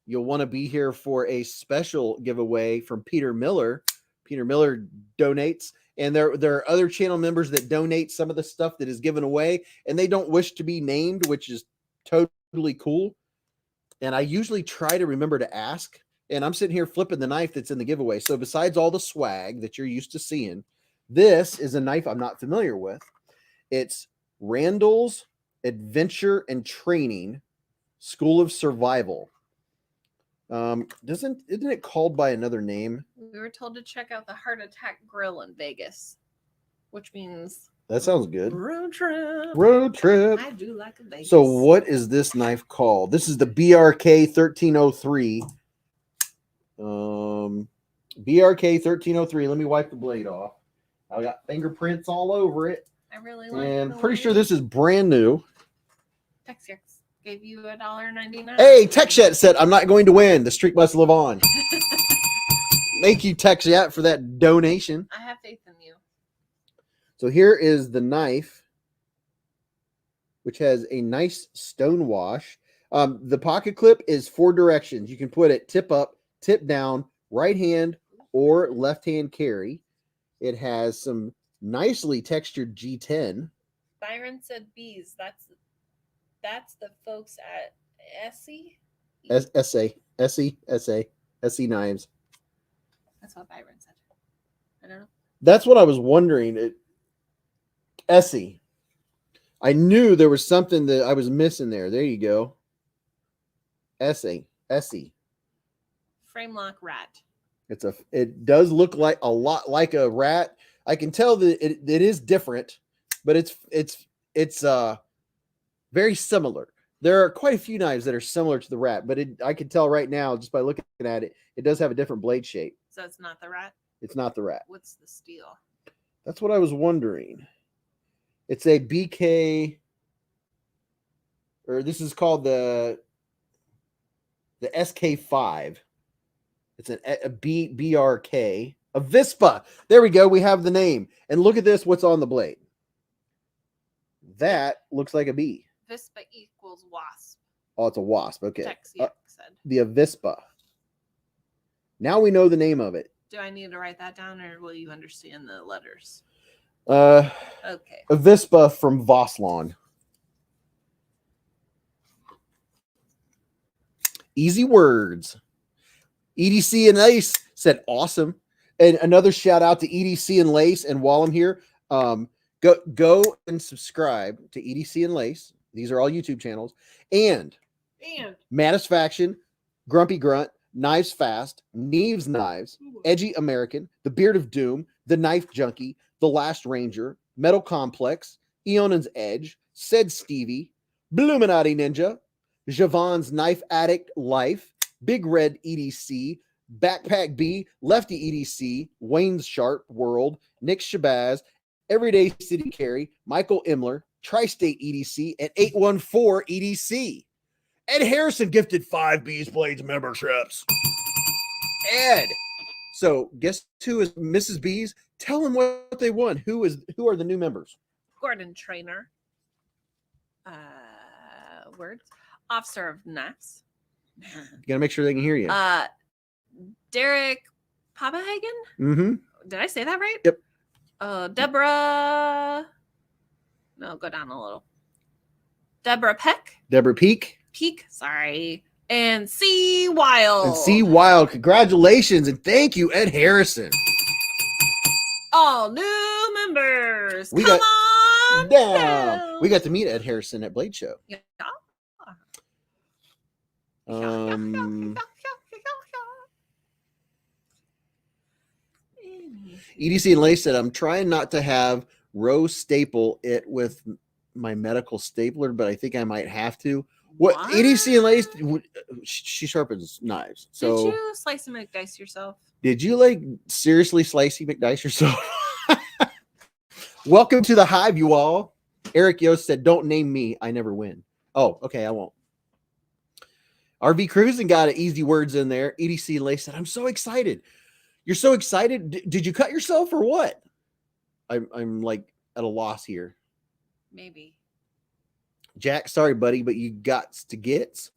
you'll want to be here for a special giveaway from Peter Miller. Peter Miller donates, and there are other channel members that donate some of the stuff that is given away, and they don't wish to be named, which is totally cool. And I usually try to remember to ask, and I'm sitting here flipping the knife that's in the giveaway. So besides all the swag that you're used to seeing, this is a knife I'm not familiar with. It's Randall's Adventure and Training School of Survival. Isn't it called by another name? We were told to check out the Heart Attack Grill in Vegas, which means That sounds good. Road trip. Road trip. I do like a Vegas. So what is this knife called? This is the BRK 1303. BRK 1303. Let me wipe the blade off. I got fingerprints all over it. I really like And the pretty way sure this is brand new. Texas gave you $1.99. Hey, TechShet said, I'm not going to win. The streak must live on. Thank you, TechShet, for that donation. I have faith in you. So here is the knife, which has a nice stone wash. The pocket clip is 4 directions. You can put it tip up, tip down, right hand, or left hand carry. It has some nicely textured G10. Byron said bees. That's the folks at Essie. SE knives. That's what Byron said. I don't know. That's what I was wondering. Essie. I knew there was something that I was missing there. There you go. Essie. Frame lock rat. It does look like a lot like a rat. I can tell that it is different, but it's very similar. There are quite a few knives that are similar to the rat, but I can tell right now just by looking at it, it does have a different blade shape. So it's not the rat? It's not the rat. What's the steel? That's what I was wondering. It's a BK, or this is called the SK5. It's a BRK, a Vispa. There we go. We have the name. And look at this. What's on the blade? That looks like a bee. Vispa equals wasp. Oh, it's a wasp. Okay. Texia said. The Avispa. Now we know the name of it. Do I need to write that down, or will you understand the letters? Okay. Avispa from Voslon. Easy words. EDC and Lace said awesome. And another shout out to EDC and Lace. And while I'm here, go and subscribe to EDC and Lace. These are all YouTube channels. And Matisfaction, Grumpy Grunt, Knives Fast, Neves Knives, Edgy American, The Beard of Doom, The Knife Junkie, The Last Ranger, Metal Complex, Eonan's Edge, Said Stevie, Bluminati Ninja, Javon's Knife Addict Life, Big Red EDC, Backpack B, Lefty EDC, Wayne's Sharp World, Nick Shabazz, Everyday City Carry, Michael Imler, Tri-State EDC, and 814 EDC. Ed Harrison gifted 5 Beez Blades memberships. Ed. So guess who is Mrs. Beez? Tell them what they won. Who are the new members? Gordon Trainer. Words. Officer of Knives. You gotta make sure they can hear you. Derek Papahagen? Mm-hmm. Did I say that right? Yep. Deborah. No, go down a little. Deborah Peck. Deborah Peak. Sorry. And C. Wild. And C. Wild. Congratulations and thank you, Ed Harrison. All new members. We Come got on down. We got to meet Ed Harrison at Blade Show. Yeah. EDC and Lace said, I'm trying not to have Rose staple it with my medical stapler, but I think I might have to. What? EDC and Lace, she sharpens knives. So did you slice and McDice yourself? Did you like seriously slicey McDice yourself? Welcome to the Hive, you all. Eric Yost said, don't name me. I never win. Oh, okay, I won't. RV Cruising got easy words in there. EDC and Lace said, I'm so excited. You're so excited. Did you cut yourself or what? I'm like at a loss here. Maybe. Jack, sorry, buddy, but you got to get.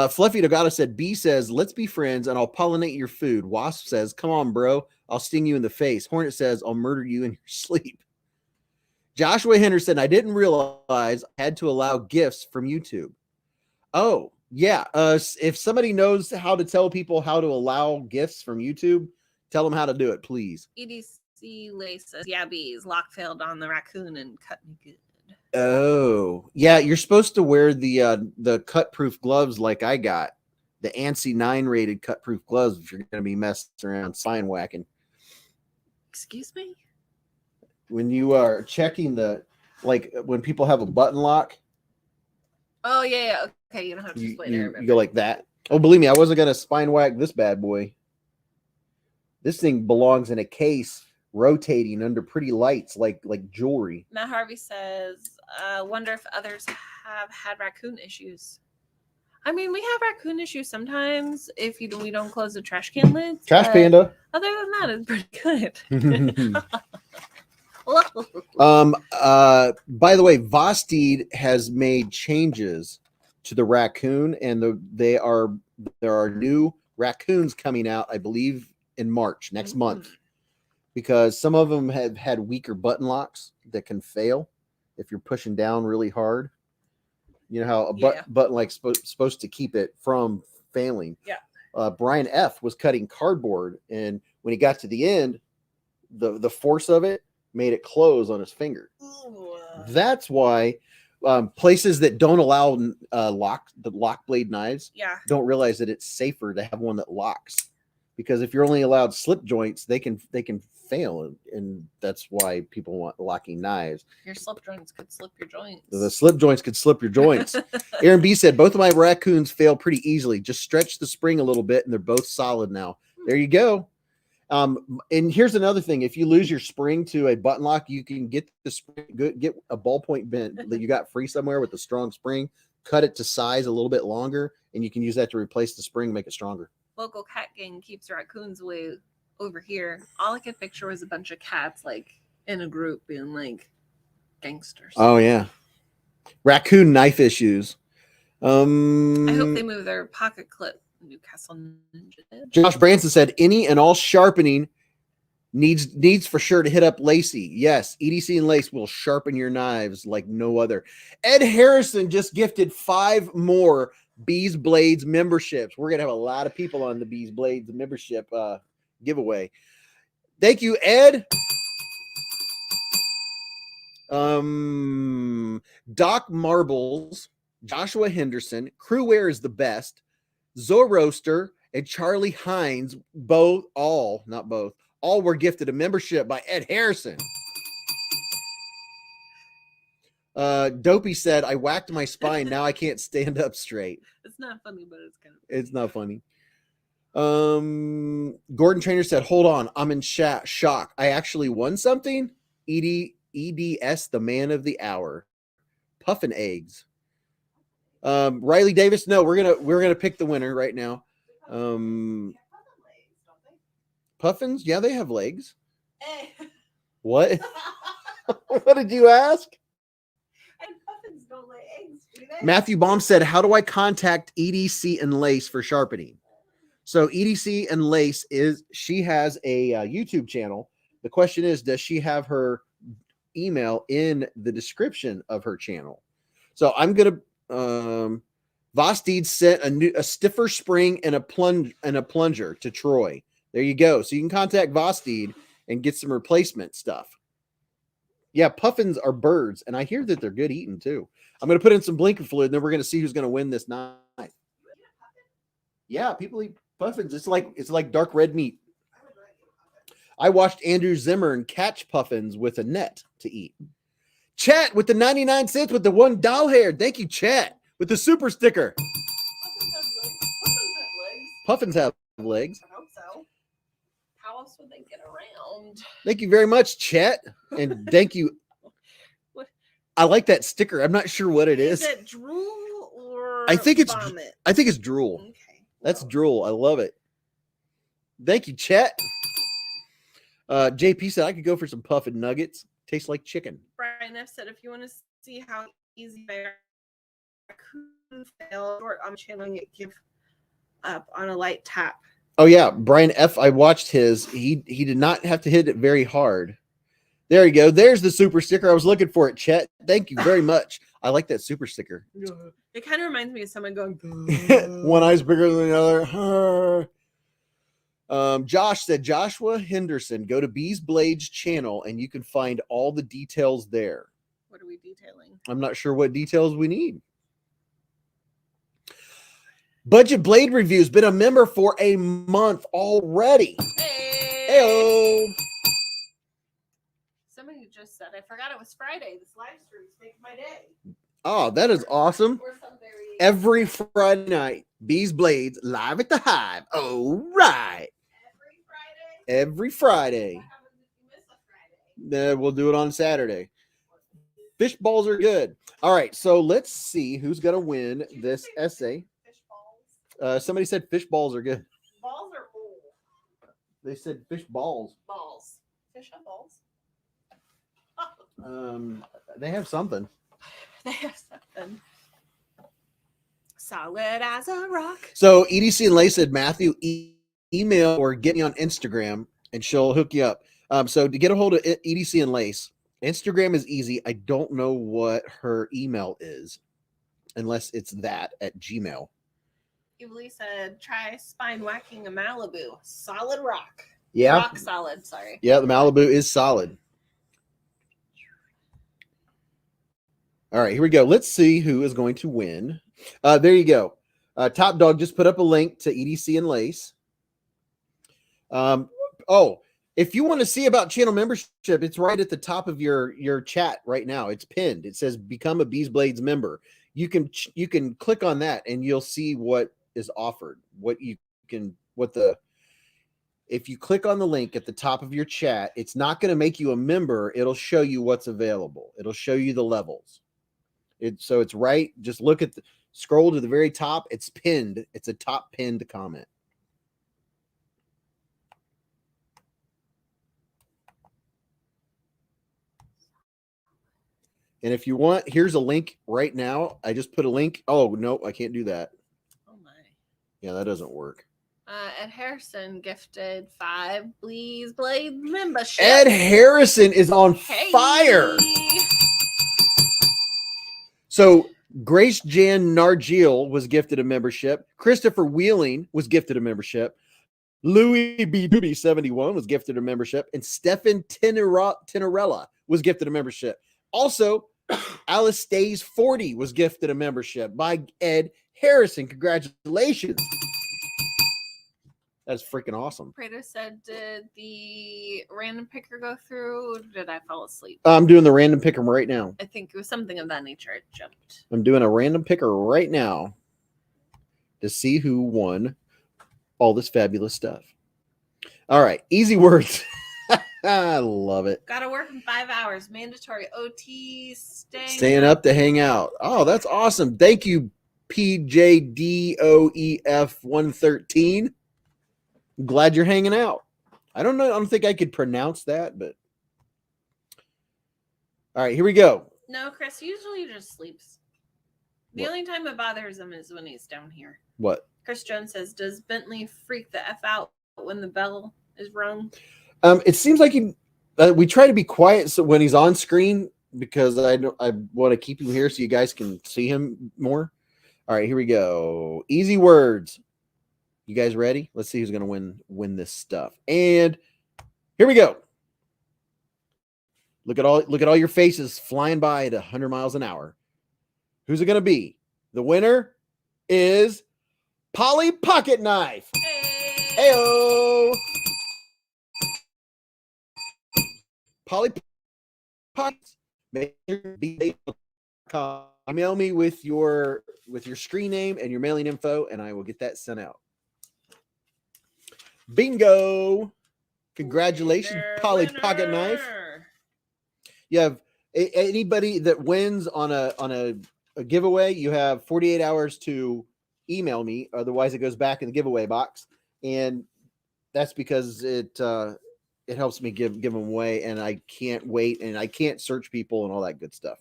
Fluffy Dogata said, B says, let's be friends and I'll pollinate your food. Wasp says, come on, bro. I'll sting you in the face. Hornet says, I'll murder you in your sleep. Joshua Henderson, I didn't realize I had to allow gifts from YouTube. Oh, yeah. If somebody knows how to tell people how to allow gifts from YouTube, tell them how to do it, please. EDC Lace says, yeah, bees. Lock failed on the raccoon and cut me good. Oh, yeah. You're supposed to wear the cut-proof gloves like I got. The ANSI 9 rated cut-proof gloves if you're going to be messing around spine whacking. Excuse me? when you are checking the, like when people have a button lock, Oh yeah. Okay, you don't have to you, explain it. you go like that. Oh, believe me, I wasn't gonna spine whack this bad boy. This thing belongs in a case, rotating under pretty lights, like jewelry. Matt Harvey says, "Wonder if others have had raccoon issues." I mean, we have raccoon issues sometimes if we don't close the trash can lids. Trash but Panda. Other than that, it's pretty good. By the way, Vosteed has made changes to the raccoon, and there are new raccoons coming out, I believe, in March next month, because some of them have had weaker button locks that can fail if you're pushing down really hard. You know how a button like supposed to keep it from failing. Yeah. Brian F was cutting cardboard, and when he got to the end, the force of it made it close on his finger. That's why places that don't allow lock blade knives don't realize that it's safer to have one that locks, because if you're only allowed slip joints, they can fail, and that's why people want locking knives. Your slip joints could slip your joints. The slip joints could slip your joints. Aaron B said both of my raccoons fail pretty easily. Just stretch the spring a little bit, and they're both solid now. There you go. And here's another thing: if you lose your spring to a button lock, you can get the spring, get a ballpoint bent that you got free somewhere with a strong spring, cut it to size a little bit longer, and you can use that to replace the spring, make it stronger. Local cat gang keeps raccoons away over here. All I could picture was a bunch of cats like in a group being like gangsters. Oh yeah, raccoon knife issues. I hope they move their pocket clip. Newcastle Ninja. Josh Branson said any and all sharpening needs for sure to hit up Lacey. Yes, EDC and Lace will sharpen your knives like no other. Ed Harrison just gifted 5 more Beez Blades memberships. We're gonna have a lot of people on the Beez Blades membership giveaway. Thank you, Ed. Doc Marbles, Joshua Henderson, Crewwear is the best, Zoroaster, and Charlie Hines, all were gifted a membership by Ed Harrison. Dopey said, I whacked my spine. Now I can't stand up straight. It's not funny, but it's kind of funny. It's not funny. Gordon Trainer said, hold on. I'm in shock. I actually won something. EDS, the man of the hour. Puffin eggs. Riley Davis, no, we're gonna pick the winner right now. Puffins, yeah, they have legs. What? What did you ask? And puffins don't lay eggs, do they? Matthew Baum said, how do I contact EDC and Lace for sharpening? So EDC and Lace she has a YouTube channel. The question is, does she have her email in the description of her channel? So I'm gonna Vosteed sent a stiffer spring and a plunger to Troy. There you go. So you can contact Vosteed and get some replacement stuff. Yeah, puffins are birds, and I hear that they're good eating too. I'm going to put in some blinker fluid, and then we're going to see who's going to win this night. Yeah, people eat puffins. It's like dark red meat. I watched Andrew Zimmern catch puffins with a net to eat. Chat with the 99 cents with the $1 hair. Thank you, Chat, with the super sticker. Puffins have legs. I hope so. How else would they get around? Thank you very much, Chat. And thank you. What? I like that sticker. I'm not sure what it is. Is it drool or I think it's vomit? I think it's drool. Okay. That's drool. I love it. Thank you, Chat. JP said I could go for some puffin nuggets. Tastes like chicken. Brian F said, if you want to see how easy I could fail, I'm channeling it. Give up on a light tap. Oh yeah, Brian F. I watched his. He did not have to hit it very hard. There you go. There's the super sticker. I was looking for it, Chet. Thank you very much. I like that super sticker. It kind of reminds me of someone going. One eye's bigger than the other. Josh said, Joshua Henderson, go to Beez Blades channel and you can find all the details there. What are we detailing? I'm not sure what details we need. Budget Blade Review's been a member for a month already. Hey. Hey-o. Somebody just said, I forgot it was Friday. This live stream's making my day. Oh, that is awesome. Or some variation. Every Friday night, Beez Blades live at the Hive. All right. Every Friday. What happens if you miss a Friday? We'll do it on Saturday. Fish balls are good. All right, so let's see who's going to win Did you this say essay. Fish balls. Somebody said fish balls are good. Balls or bowl? They said fish balls. Balls. Fish have balls. They have something. They have something. Solid as a rock. So EDC and Lay said, Matthew, email or get me on Instagram and she'll hook you up. So to get a hold of EDC and Lace, Instagram is easy. I don't know what her email is unless it's that at Gmail. Evely said, try spine whacking a Malibu. Solid rock. Yeah. Rock solid, sorry. Yeah, the Malibu is solid. All right, here we go. Let's see who is going to win. There you go. Top Dog just put up a link to EDC and Lace. If you want to see about channel membership, it's right at the top of your chat right now. It's pinned. It says become a Beez Blades member. You can click on that and you'll see what is offered. If you click on the link at the top of your chat, it's not going to make you a member. It'll show you what's available. It'll show you the levels. So it's right. Just scroll to the very top. It's pinned. It's a top pinned comment. And if you want, here's a link right now. I just put a link. Oh, no, I can't do that. Oh, my. Yeah, that doesn't work. Ed Harrison gifted 5 Beez Blade membership. Ed Harrison is on fire. So Grace Jan Nargil was gifted a membership. Christopher Wheeling was gifted a membership. Louis B. Doobie 71 was gifted a membership. And Stefan Tenorella was gifted a membership. Also, Alice Stays 40 was gifted a membership by Ed Harrison. Congratulations. That's freaking awesome. Prater said, did the random picker go through? Or did I fall asleep? I'm doing the random picker right now. I think it was something of that nature. It jumped. I'm doing a random picker right now to see who won all this fabulous stuff. All right. Easy words. I love it. Got to work in 5 hours. Mandatory OT. Staying up to hang out. Oh, that's awesome. Thank you, PJDOEF113. I'm glad you're hanging out. I don't know. I don't think I could pronounce that, but all right, here we go. No, Chris usually just sleeps. The What? only time it bothers him is when he's down here. What? Chris Jones says, does Bentley freak the F out when the bell is rung? It seems like we try to be quiet so when he's on screen because I want to keep him here so you guys can see him more. All right, here we go. Easy words. You guys ready? Let's see who's going to win this stuff. And here we go. Look at all your faces flying by at 100 miles an hour. Who's it going to be? The winner is Polly Pocket Knife. Hey. Heyo. Polly Pockets. Email me with your screen name and your mailing info, and I will get that sent out. Bingo! Congratulations, Winner, Polly winner. Pocket Knife. You have anybody that wins on a giveaway. You have 48 hours to email me, otherwise it goes back in the giveaway box, and that's because it helps me give them away, and I can't wait, and I can't search people and all that good stuff.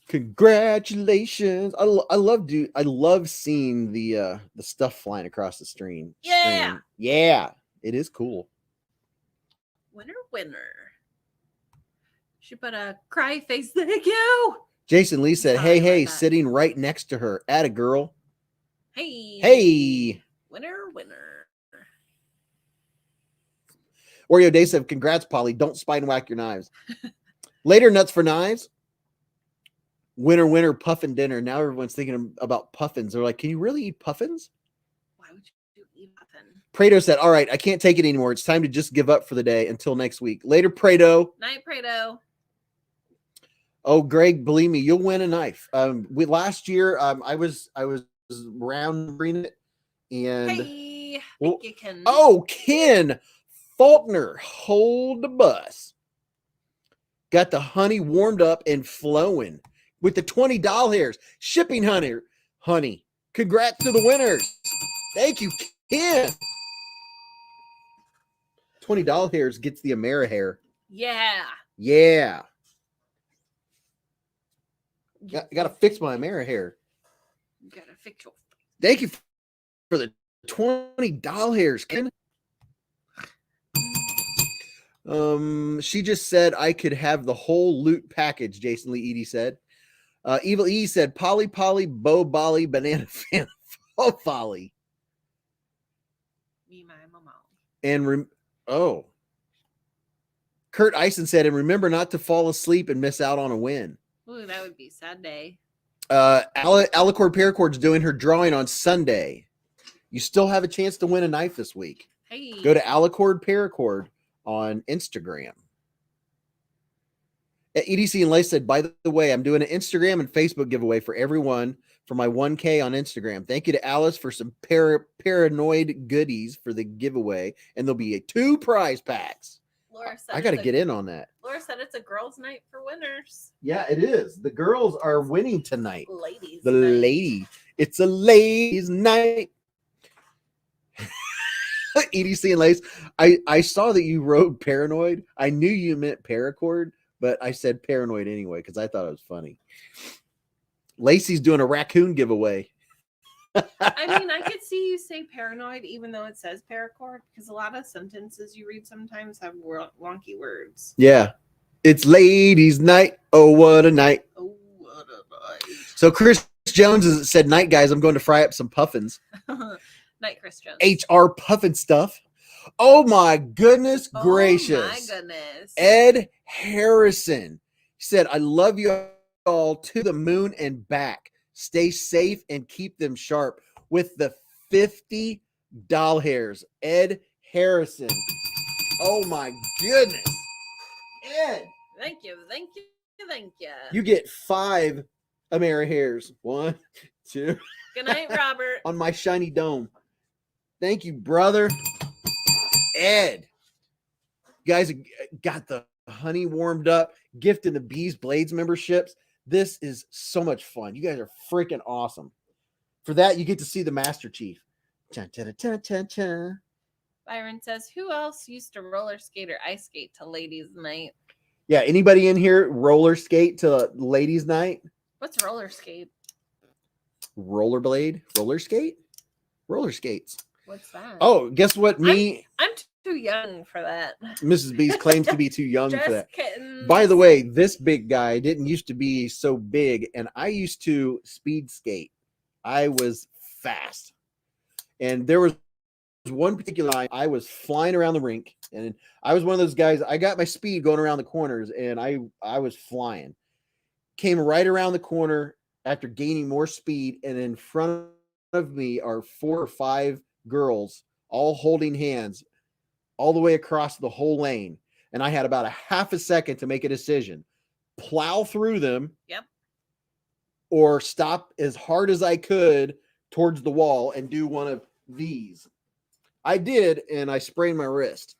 Congratulations! I love seeing the stuff flying across the screen. Yeah. Yeah, it is cool. Winner. She put a cry face. Thank you. Jason Lee said, Sorry hey, about that. sitting right next to her. Atta girl. Hey. Winner. Oreo Day said, congrats, Polly. Don't spine whack your knives. Later, nuts for knives. Winter, puffin dinner. Now everyone's thinking about puffins. They're like, can you really eat puffins? Why would you eat nothing. Prado said, all right, I can't take it anymore. It's time to just give up for the day until next week. Later, Prado. Night, Prado. Oh, Greg, believe me, you'll win a knife. Last year, I was round green it, and Hey, thank you, Ken. oh, Ken Faulkner, hold the bus. Got the honey warmed up and flowing with the $20 hairs. Shipping honey. Congrats to the winners. Thank you, Ken. $20 hairs gets the Amerihair. Yeah. Yeah. Gotta fix my Amerihair. You gotta fix your. Thank you for the $20 hairs, Ken. She just said I could have the whole loot package, Jason Lee Edie said. Evil E said Polly, Bo Bolly, Banana Fan, Folly. Me, my mama. And Kurt Eisen said, and remember not to fall asleep and miss out on a win. Ooh, that would be a sad day. Alicord Paracord's doing her drawing on Sunday. You still have a chance to win a knife this week. Hey. Go to Alicord Paracord on Instagram. EDC and Lace said, by the way, I'm doing an Instagram and Facebook giveaway for everyone for my 1K on Instagram. Thank you to Alice for some paranoid goodies for the giveaway. And there'll be 2 prize packs. Laura said I got to get in on that. Laura said it's a girls' night for winners. Yeah, it is. The girls are winning tonight. Ladies. The night. lady. It's a ladies' night. EDC and Lace, I saw that you wrote paranoid. I knew you meant paracord, but I said paranoid anyway because I thought it was funny. Lacey's doing a raccoon giveaway. I mean, I could see you say paranoid even though it says paracord because a lot of sentences you read sometimes have wonky words. Yeah. It's ladies' night. Oh, what a night. Oh, what a night. So Chris Jones said, night, guys. I'm going to fry up some puffins. Night, Chris Jones. HR puffin stuff. Oh, my goodness gracious. Oh, my goodness. Ed Harrison said, I love you all to the moon and back. Stay safe and keep them sharp with the $50 hairs. Ed Harrison. Oh, my goodness. Ed. Thank you. Thank you. Thank you. You get 5 Amerihairs. 1, 2. Good night, Robert. On my shiny dome. Thank you, brother. Ed. You guys got the honey warmed up, gifting the Beez Blades memberships. This is so much fun. You guys are freaking awesome. For that, you get to see the Master Chief. Chun, chun, chun, chun, chun. Byron says, who else used to roller skate or ice skate to ladies' night? Yeah, anybody in here roller skate to ladies' night? What's roller skate? Rollerblade? Roller skate? Roller skates. What's that? Oh, guess what? I'm too young for that. Mrs. Beast claims to be too young Just for that. kidding. By the way, this big guy didn't used to be so big, and I used to speed skate. I was fast. And there was one particular night I was flying around the rink, and I was one of those guys. I got my speed going around the corners, and I was flying. Came right around the corner after gaining more speed, and in front of me are 4 or 5 girls all holding hands all the way across the whole lane. And I had about a half a second to make a decision. Plow through them. Yep. Or stop as hard as I could towards the wall and do one of these. I did, and I sprained my wrist.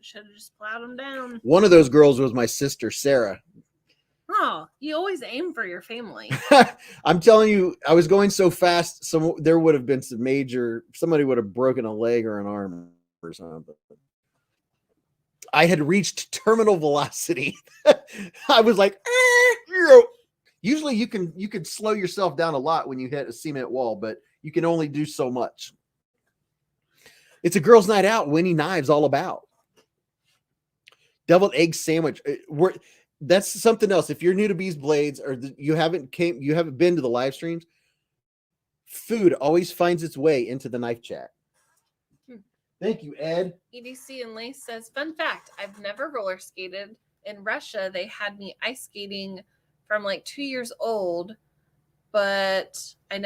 Should have just plowed them down. One of those girls was my sister, Sarah. Oh, you always aim for your family. I'm telling you, I was going so fast, there would have been somebody would have broken a leg or an arm or something. I had reached terminal velocity. I was like, usually you can slow yourself down a lot when you hit a cement wall, but you can only do so much. It's a girls' night out, winning knives all about. Deviled egg sandwich. That's something else. If you're new to Beez Blades or you haven't been to the live streams, food always finds its way into the knife chat. Thank you, Ed. EDC and Lace says, fun fact, I've never roller skated. In Russia, they had me ice skating from like 2 years old, but I've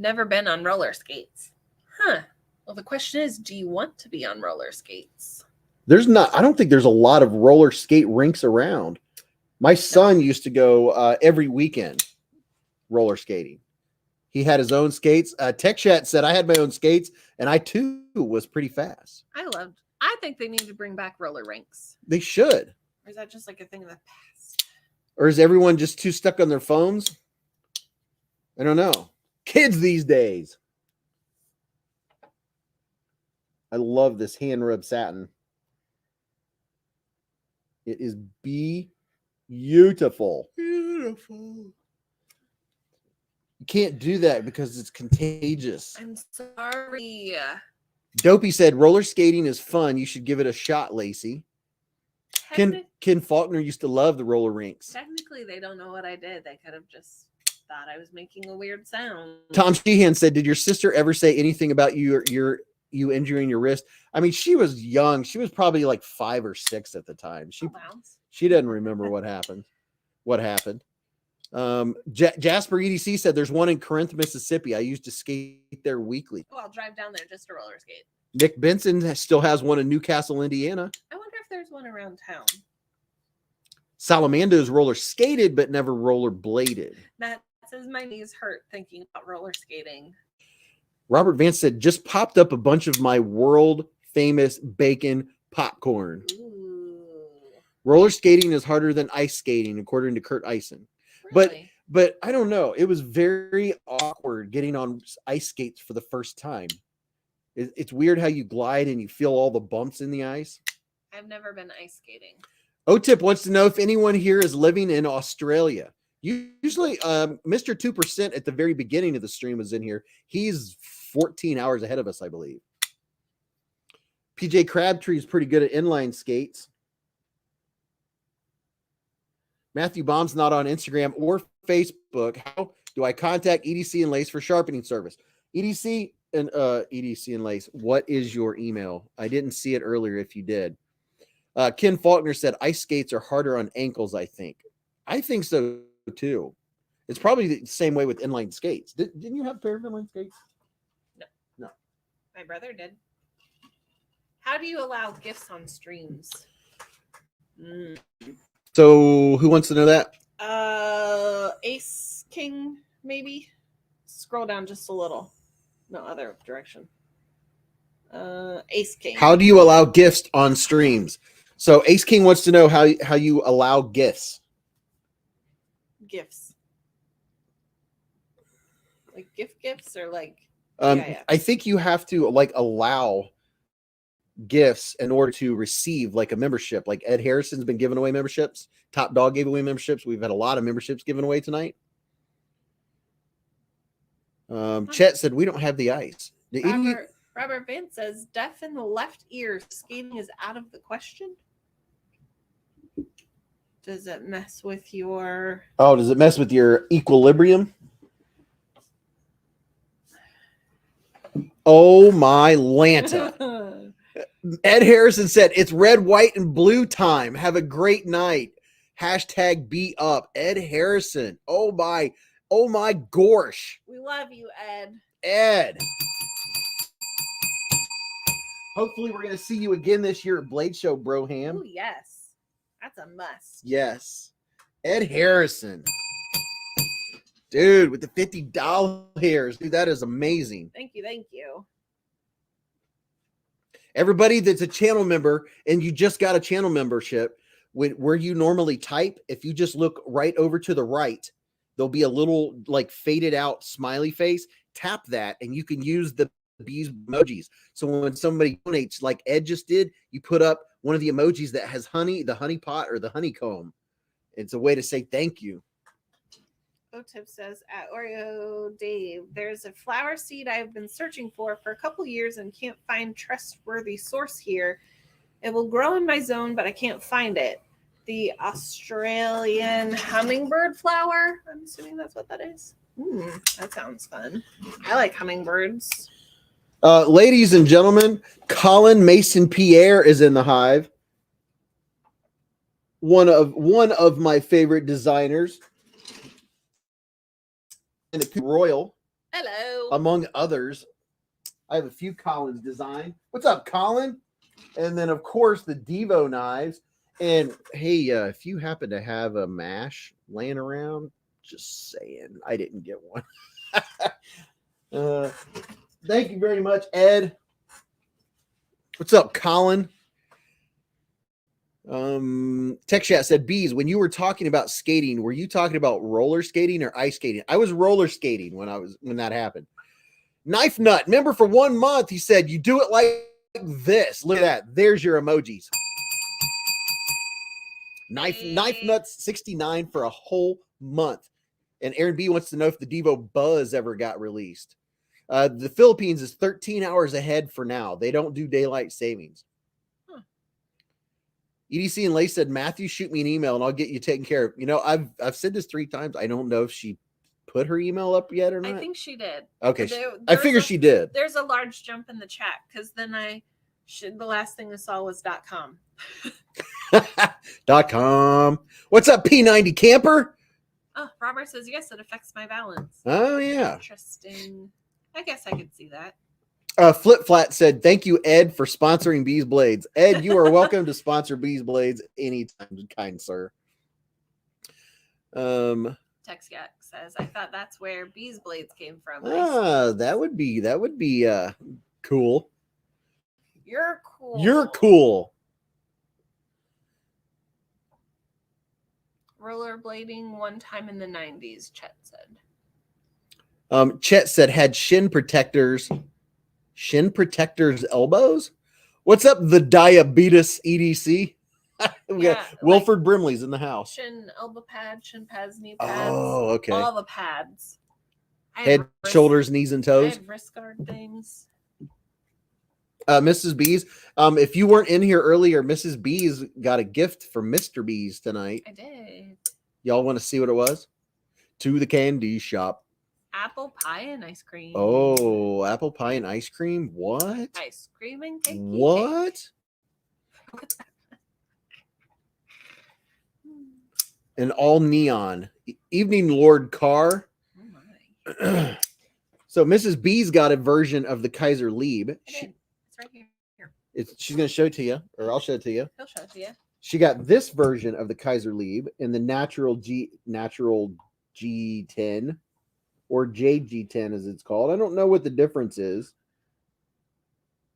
never been on roller skates. Huh. Well, the question is, do you want to be on roller skates? I don't think there's a lot of roller skate rinks around. My son used to go every weekend roller skating. He had his own skates. Tech Chat said I had my own skates, and I too was pretty fast. I think they need to bring back roller rinks. They should. Or is that just like a thing of the past? Or is everyone just too stuck on their phones? I don't know. Kids these days. I love this hand rub satin. It is beautiful. Beautiful. You can't do that because it's contagious. I'm sorry. Dopey said roller skating is fun. You should give it a shot, Lacey. Ken Faulkner used to love the roller rinks. Technically, they don't know what I did. They could have just thought I was making a weird sound. Tom Sheehan said, "Did your sister ever say anything about you injuring your wrist?" I mean, she was young. She was probably like 5 or 6 at the time. She doesn't remember what happened. Jasper EDC said there's one in Corinth, Mississippi. I used to skate there weekly. Oh, I'll drive down there just to roller skate. Nick Benson still has one in Newcastle, Indiana. I wonder if there's one around town. Salamando's roller skated but never roller bladed. That says my knees hurt thinking about roller skating. Robert Vance said just popped up a bunch of my world famous bacon popcorn. Ooh. Roller skating is harder than ice skating, according to Kurt Eisen. Really? But I don't know. It was very awkward getting on ice skates for the first time. It's weird how you glide and you feel all the bumps in the ice. I've never been ice skating. OTIP wants to know if anyone here is living in Australia. Usually, Mr. 2% at the very beginning of the stream was in here. He's 14 hours ahead of us, I believe. PJ Crabtree is pretty good at inline skates. Matthew Baum's not on Instagram or Facebook. How do I contact EDC and Lace for sharpening service? EDC and Lace, what is your email? I didn't see it earlier if you did. Ken Faulkner said ice skates are harder on ankles, I think. I think so too. It's probably the same way with inline skates. Didn't you have a pair of inline skates? No. My brother did. How do you allow gifts on streams? So who wants to know that? Ace King, maybe. Scroll down just a little. No, other direction. Ace King. How do you allow gifts on streams? So Ace King wants to know how you allow gifts. Gifts. Like gifts or like I think you have to like allow gifts in order to receive like a membership. Like Ed Harrison's been giving away memberships. Top Dog gave away memberships. We've had a lot of memberships given away tonight. Chet said we don't have the ice. Robert Vance says deaf in the left ear. Skating is out of the question. Does it mess with your... Oh, does it mess with your equilibrium? Oh my Lanta. Ed Harrison said it's red, white, and blue time. Have a great night. Hashtag be up. Ed Harrison. Oh my gorsh. We love you, Ed. Ed. Hopefully we're going to see you again this year at Blade Show, Broham. Oh, yes. That's a must. Yes. Ed Harrison. Dude, with the $50 hairs. Dude, that is amazing. Thank you. Everybody that's a channel member and you just got a channel membership, where you normally type, if you just look right over to the right, there'll be a little like faded out smiley face. Tap that and you can use the Beez emojis. So when somebody donates like Ed just did, you put up one of the emojis that has honey, the honey pot or the honeycomb. It's a way to say thank you. OTIP says at Oreo Dave, there's a flower seed I've been searching for a couple years and can't find trustworthy source here. It will grow in my zone, but I can't find it. The Australian hummingbird flower. I'm assuming that's what that is. That sounds fun. I like hummingbirds. Ladies and gentlemen, Colin Mason Pierre is in the hive. One of my favorite designers. And the Royal, Hello. among others. I have a few Colin's design. What's up, Colin? And then, of course, the Devo knives. And hey, if you happen to have a mash laying around, just saying, I didn't get one. Thank you very much, Ed. What's up, Colin? Tech Chat said, Beez, when you were talking about skating, were you talking about roller skating or ice skating? I was roller skating when that happened. Knife Nut, remember for 1 month, he said, you do it like this. Look at that. There's your emojis. Knife Nuts 69 for a whole month. And Aaron B wants to know if the Devo Buzz ever got released. The Philippines is 13 hours ahead for now. They don't do daylight savings. Huh. EDC and Lay said, Matthew, shoot me an email and I'll get you taken care of. You know, I've said this 3 times. I don't know if she put her email up yet or not. I think she did. Okay. I figured she did. There's a large jump in the chat because then the last thing I saw was .com. .com. What's up, P90 camper? Oh, Robert says, yes, it affects my balance. Oh, yeah. Interesting. I guess I could see that. Flip Flat said, thank you, Ed, for sponsoring Beez Blades. Ed, you are welcome to sponsor Beez Blades anytime, kind sir. Texyak says, I thought that's where Beez Blades came from. That would be cool. You're cool. You're cool. Rollerblading one time in the 90s, Chet said. Chet said, had shin protectors elbows? What's up, the diabetes EDC? We got Wilford Brimley's in the house. Shin elbow pads, shin pads, knee pads. Oh, okay. All the pads. Head, shoulders, knees, and toes. I had wrist guard things. Mrs. Beez, if you weren't in here earlier, Mrs. Beez got a gift from Mr. Beez tonight. I did. Y'all want to see what it was? To the candy shop. Apple pie and ice cream. Oh, apple pie and ice cream? What? Ice cream and cake. What? An all neon. Evening Lord Carr. Oh my. So Mrs. B's got a version of the Kaiser Lieb. It's right here. She's going to show it to you, or I'll show it to you. He'll show it to you. She got this version of the Kaiser Lieb in the natural G10 or JG10 as it's called. I don't know what the difference is.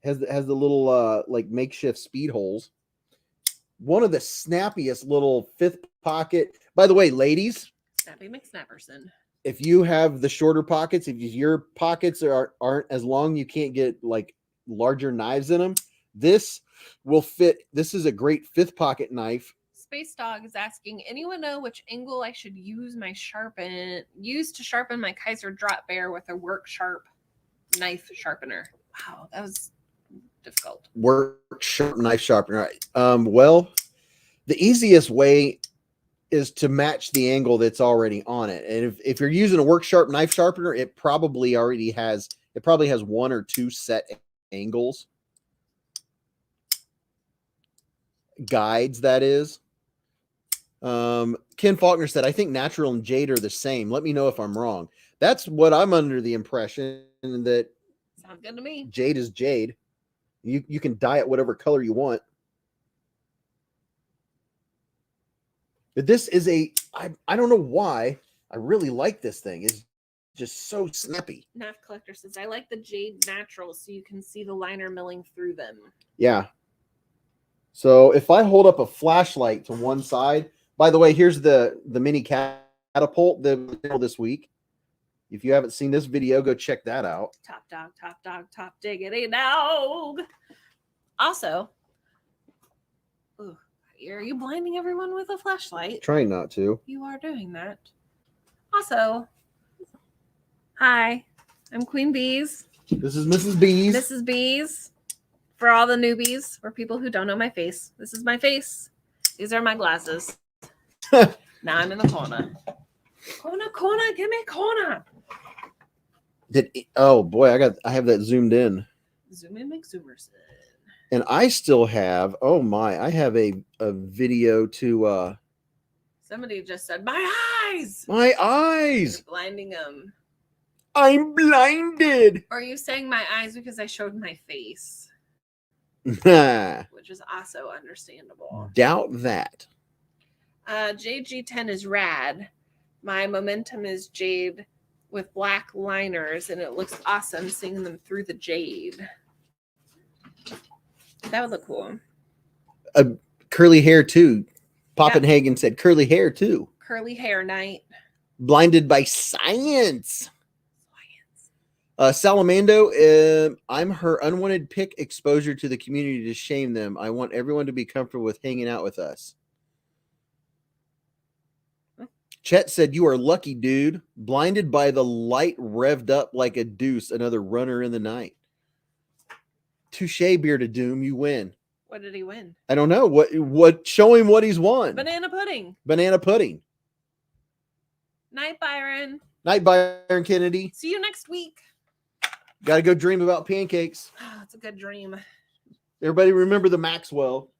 Has the little like makeshift speed holes. One of the snappiest little fifth pocket. By the way, ladies, Snappy McSnapperson. if you have the shorter pockets, if your pockets aren't as long, you can't get like larger knives in them. This will fit. This is a great fifth pocket knife. Space Dog is asking, anyone know which angle I should use to sharpen my Kaiser Drop Bear with a work sharp knife sharpener? Wow, that was difficult. Work sharp knife sharpener. Well, the easiest way is to match the angle that's already on it. And if you're using a work sharp knife sharpener, it probably has 1 or 2 set angles. Guides, that is. Ken Faulkner said, I think natural and jade are the same. Let me know if I'm wrong. That's what I'm under the impression, that Sounds good to me. jade is jade. You can dye it whatever color you want. But this is I don't know why I really like this thing. It's just so snappy. Knife Collector says, I like the jade natural so you can see the liner milling through them. Yeah. So if I hold up a flashlight to one side, by the way, here's the mini catapult this week. If you haven't seen this video, go check that out. Top dog, top diggity dog. Also, are you blinding everyone with a flashlight? Trying not to. You are doing that. Also, hi, I'm Queen Beez. This is Mrs. Beez. This is Beez. For all the newbies or people who don't know my face, this is my face. These are my glasses. Now I'm in the corner. Corner, give me corner. Oh boy, I have that zoomed in. Zoom in, McZoomerson. And I still have, I have a video to Somebody just said, my eyes. My eyes. You're blinding them. I'm blinded. Or are you saying my eyes because I showed my face? Doubt Which is also understandable. that. JG10 is rad. My momentum is jade with black liners, and it looks awesome seeing them through the jade. That would look cool. Curly hair too. Poppenhagen said curly hair too. Curly hair night. Blinded by science. Salamando, I'm her unwanted pick exposure to the community to shame them. I want everyone to be comfortable with hanging out with us. Chet said, you are lucky, dude. Blinded by the light revved up like a deuce, another runner in the night. Touche, Bearded Doom, you win. What did he win? I don't know. What? Show him what he's won. Banana pudding. Banana pudding. Night, Byron. Night, Byron Kennedy. See you next week. Got to go dream about pancakes. Oh, it's a good dream. Everybody remember the Maxwell.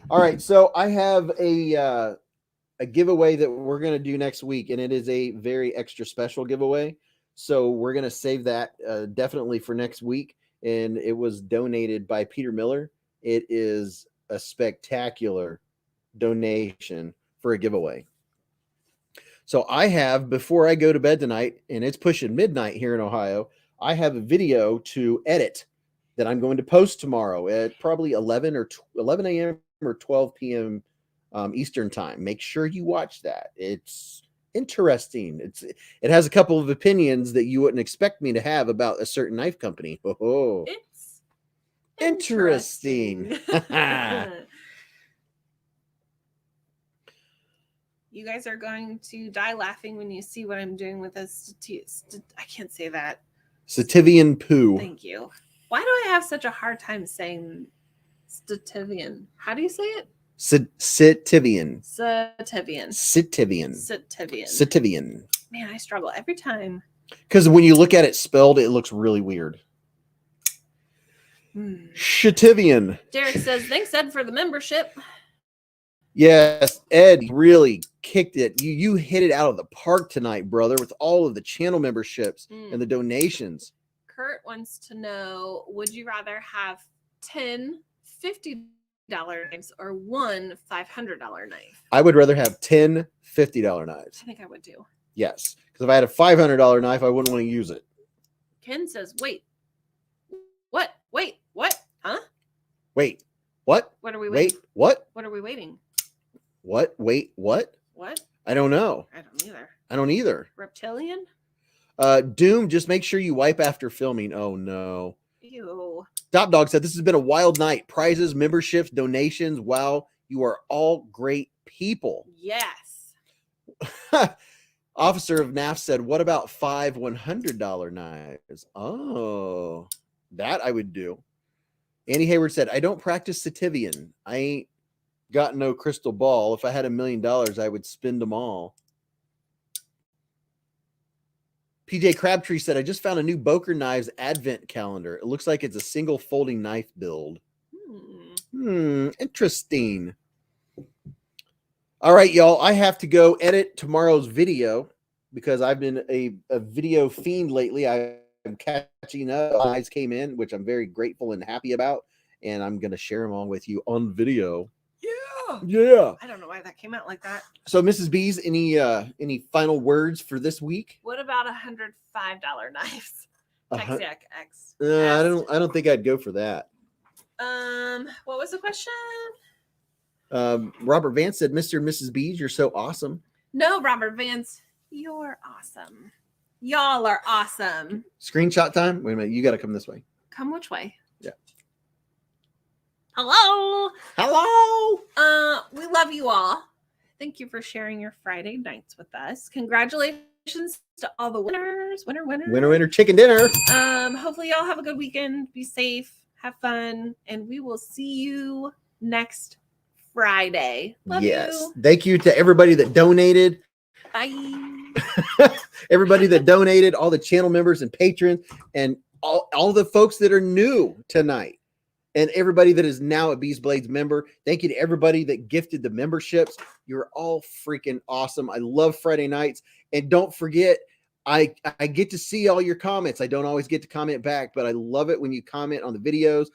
All right, so I have a giveaway that we're going to do next week, and it is a very extra special giveaway. So we're going to save that definitely for next week, and it was donated by Peter Miller. It is a spectacular donation for a giveaway. So I have, before I go to bed tonight, and it's pushing midnight here in Ohio, I have a video to edit that I'm going to post tomorrow at probably 11 a.m. or 12 p.m. Eastern time. Make sure you watch that. It's interesting. It has a couple of opinions that you wouldn't expect me to have about a certain knife company. Oh, It's interesting. You guys are going to die laughing when you see what I'm doing with this. I can't say that. Sativian poo. Thank you. Why do I have such a hard time saying Stativian? How do you say it? Sativian. Sativian. Sativian. Sativian. Sativian. Man, I struggle every time. Because when you look at it spelled, it looks really weird. Shativian. Derek says, thanks, Ed, for the membership. Yes, Ed really kicked it. You hit it out of the park tonight, brother, with all of the channel memberships and the donations. Kurt wants to know, would you rather have 10 $50 knives or one $500 knife? I would rather have 10 $50 knives. I think I would too. Yes, because if I had a $500 knife, I wouldn't want to use it. Ken says, wait. What? Wait, what? Huh? Wait, what? What are we waiting? Wait, what? What are we waiting? What? Wait, what? What? I don't know. I don't either. I don't either. Reptilian? Doom, just make sure you wipe after filming. Oh, no. Ew. Top Dog said, this has been a wild night. Prizes, memberships, donations. Wow, you are all great people. Yes. Officer of NAF said, what about 5 $100 knives? Oh, that I would do. Annie Hayward said, I don't practice Sativian. I ain't got no crystal ball. If I had $1 million, I would spend them all. PJ Crabtree said, I just found a new Boker Knives advent calendar. It looks like it's a single folding knife build. Interesting. All right, y'all. I have to go edit tomorrow's video because I've been a video fiend lately. I'm catching up. Eyes came in, which I'm very grateful and happy about, and I'm going to share them all with you on video. Yeah. I don't know why that came out like that. So, Mrs. Beez, any final words for this week? What about $105 knives? Texiac X. I don't think I'd go for that. What was the question? Robert Vance said, Mr. and Mrs. Beez, you're so awesome. No, Robert Vance, you're awesome. Y'all are awesome. Screenshot time. Wait a minute, you got to come this way. Come which way? Yeah. Hello. Hello. We love you all. Thank you for sharing your Friday nights with us. Congratulations to all the winners. Winner, chicken dinner. Hopefully y'all have a good weekend. Be safe, have fun, and we will see you next Friday. Love you. Thank you to everybody that donated. Bye. Everybody that donated, all the channel members and patrons, and all the folks that are new tonight. And everybody that is now a Beez Blades member, thank you to everybody that gifted the memberships. You're all freaking awesome. I love Friday nights. And don't forget, I get to see all your comments. I don't always get to comment back, but I love it when you comment on the videos.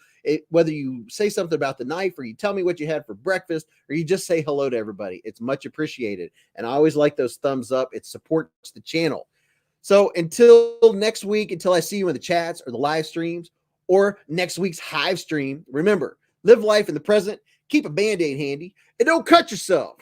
Whether you say something about the knife, or you tell me what you had for breakfast, or you just say hello to everybody, it's much appreciated. And I always like those thumbs up. It supports the channel. So until next week, until I see you in the chats or the live streams or next week's Hive stream, remember, live life in the present, keep a Band-Aid handy, and don't cut yourself.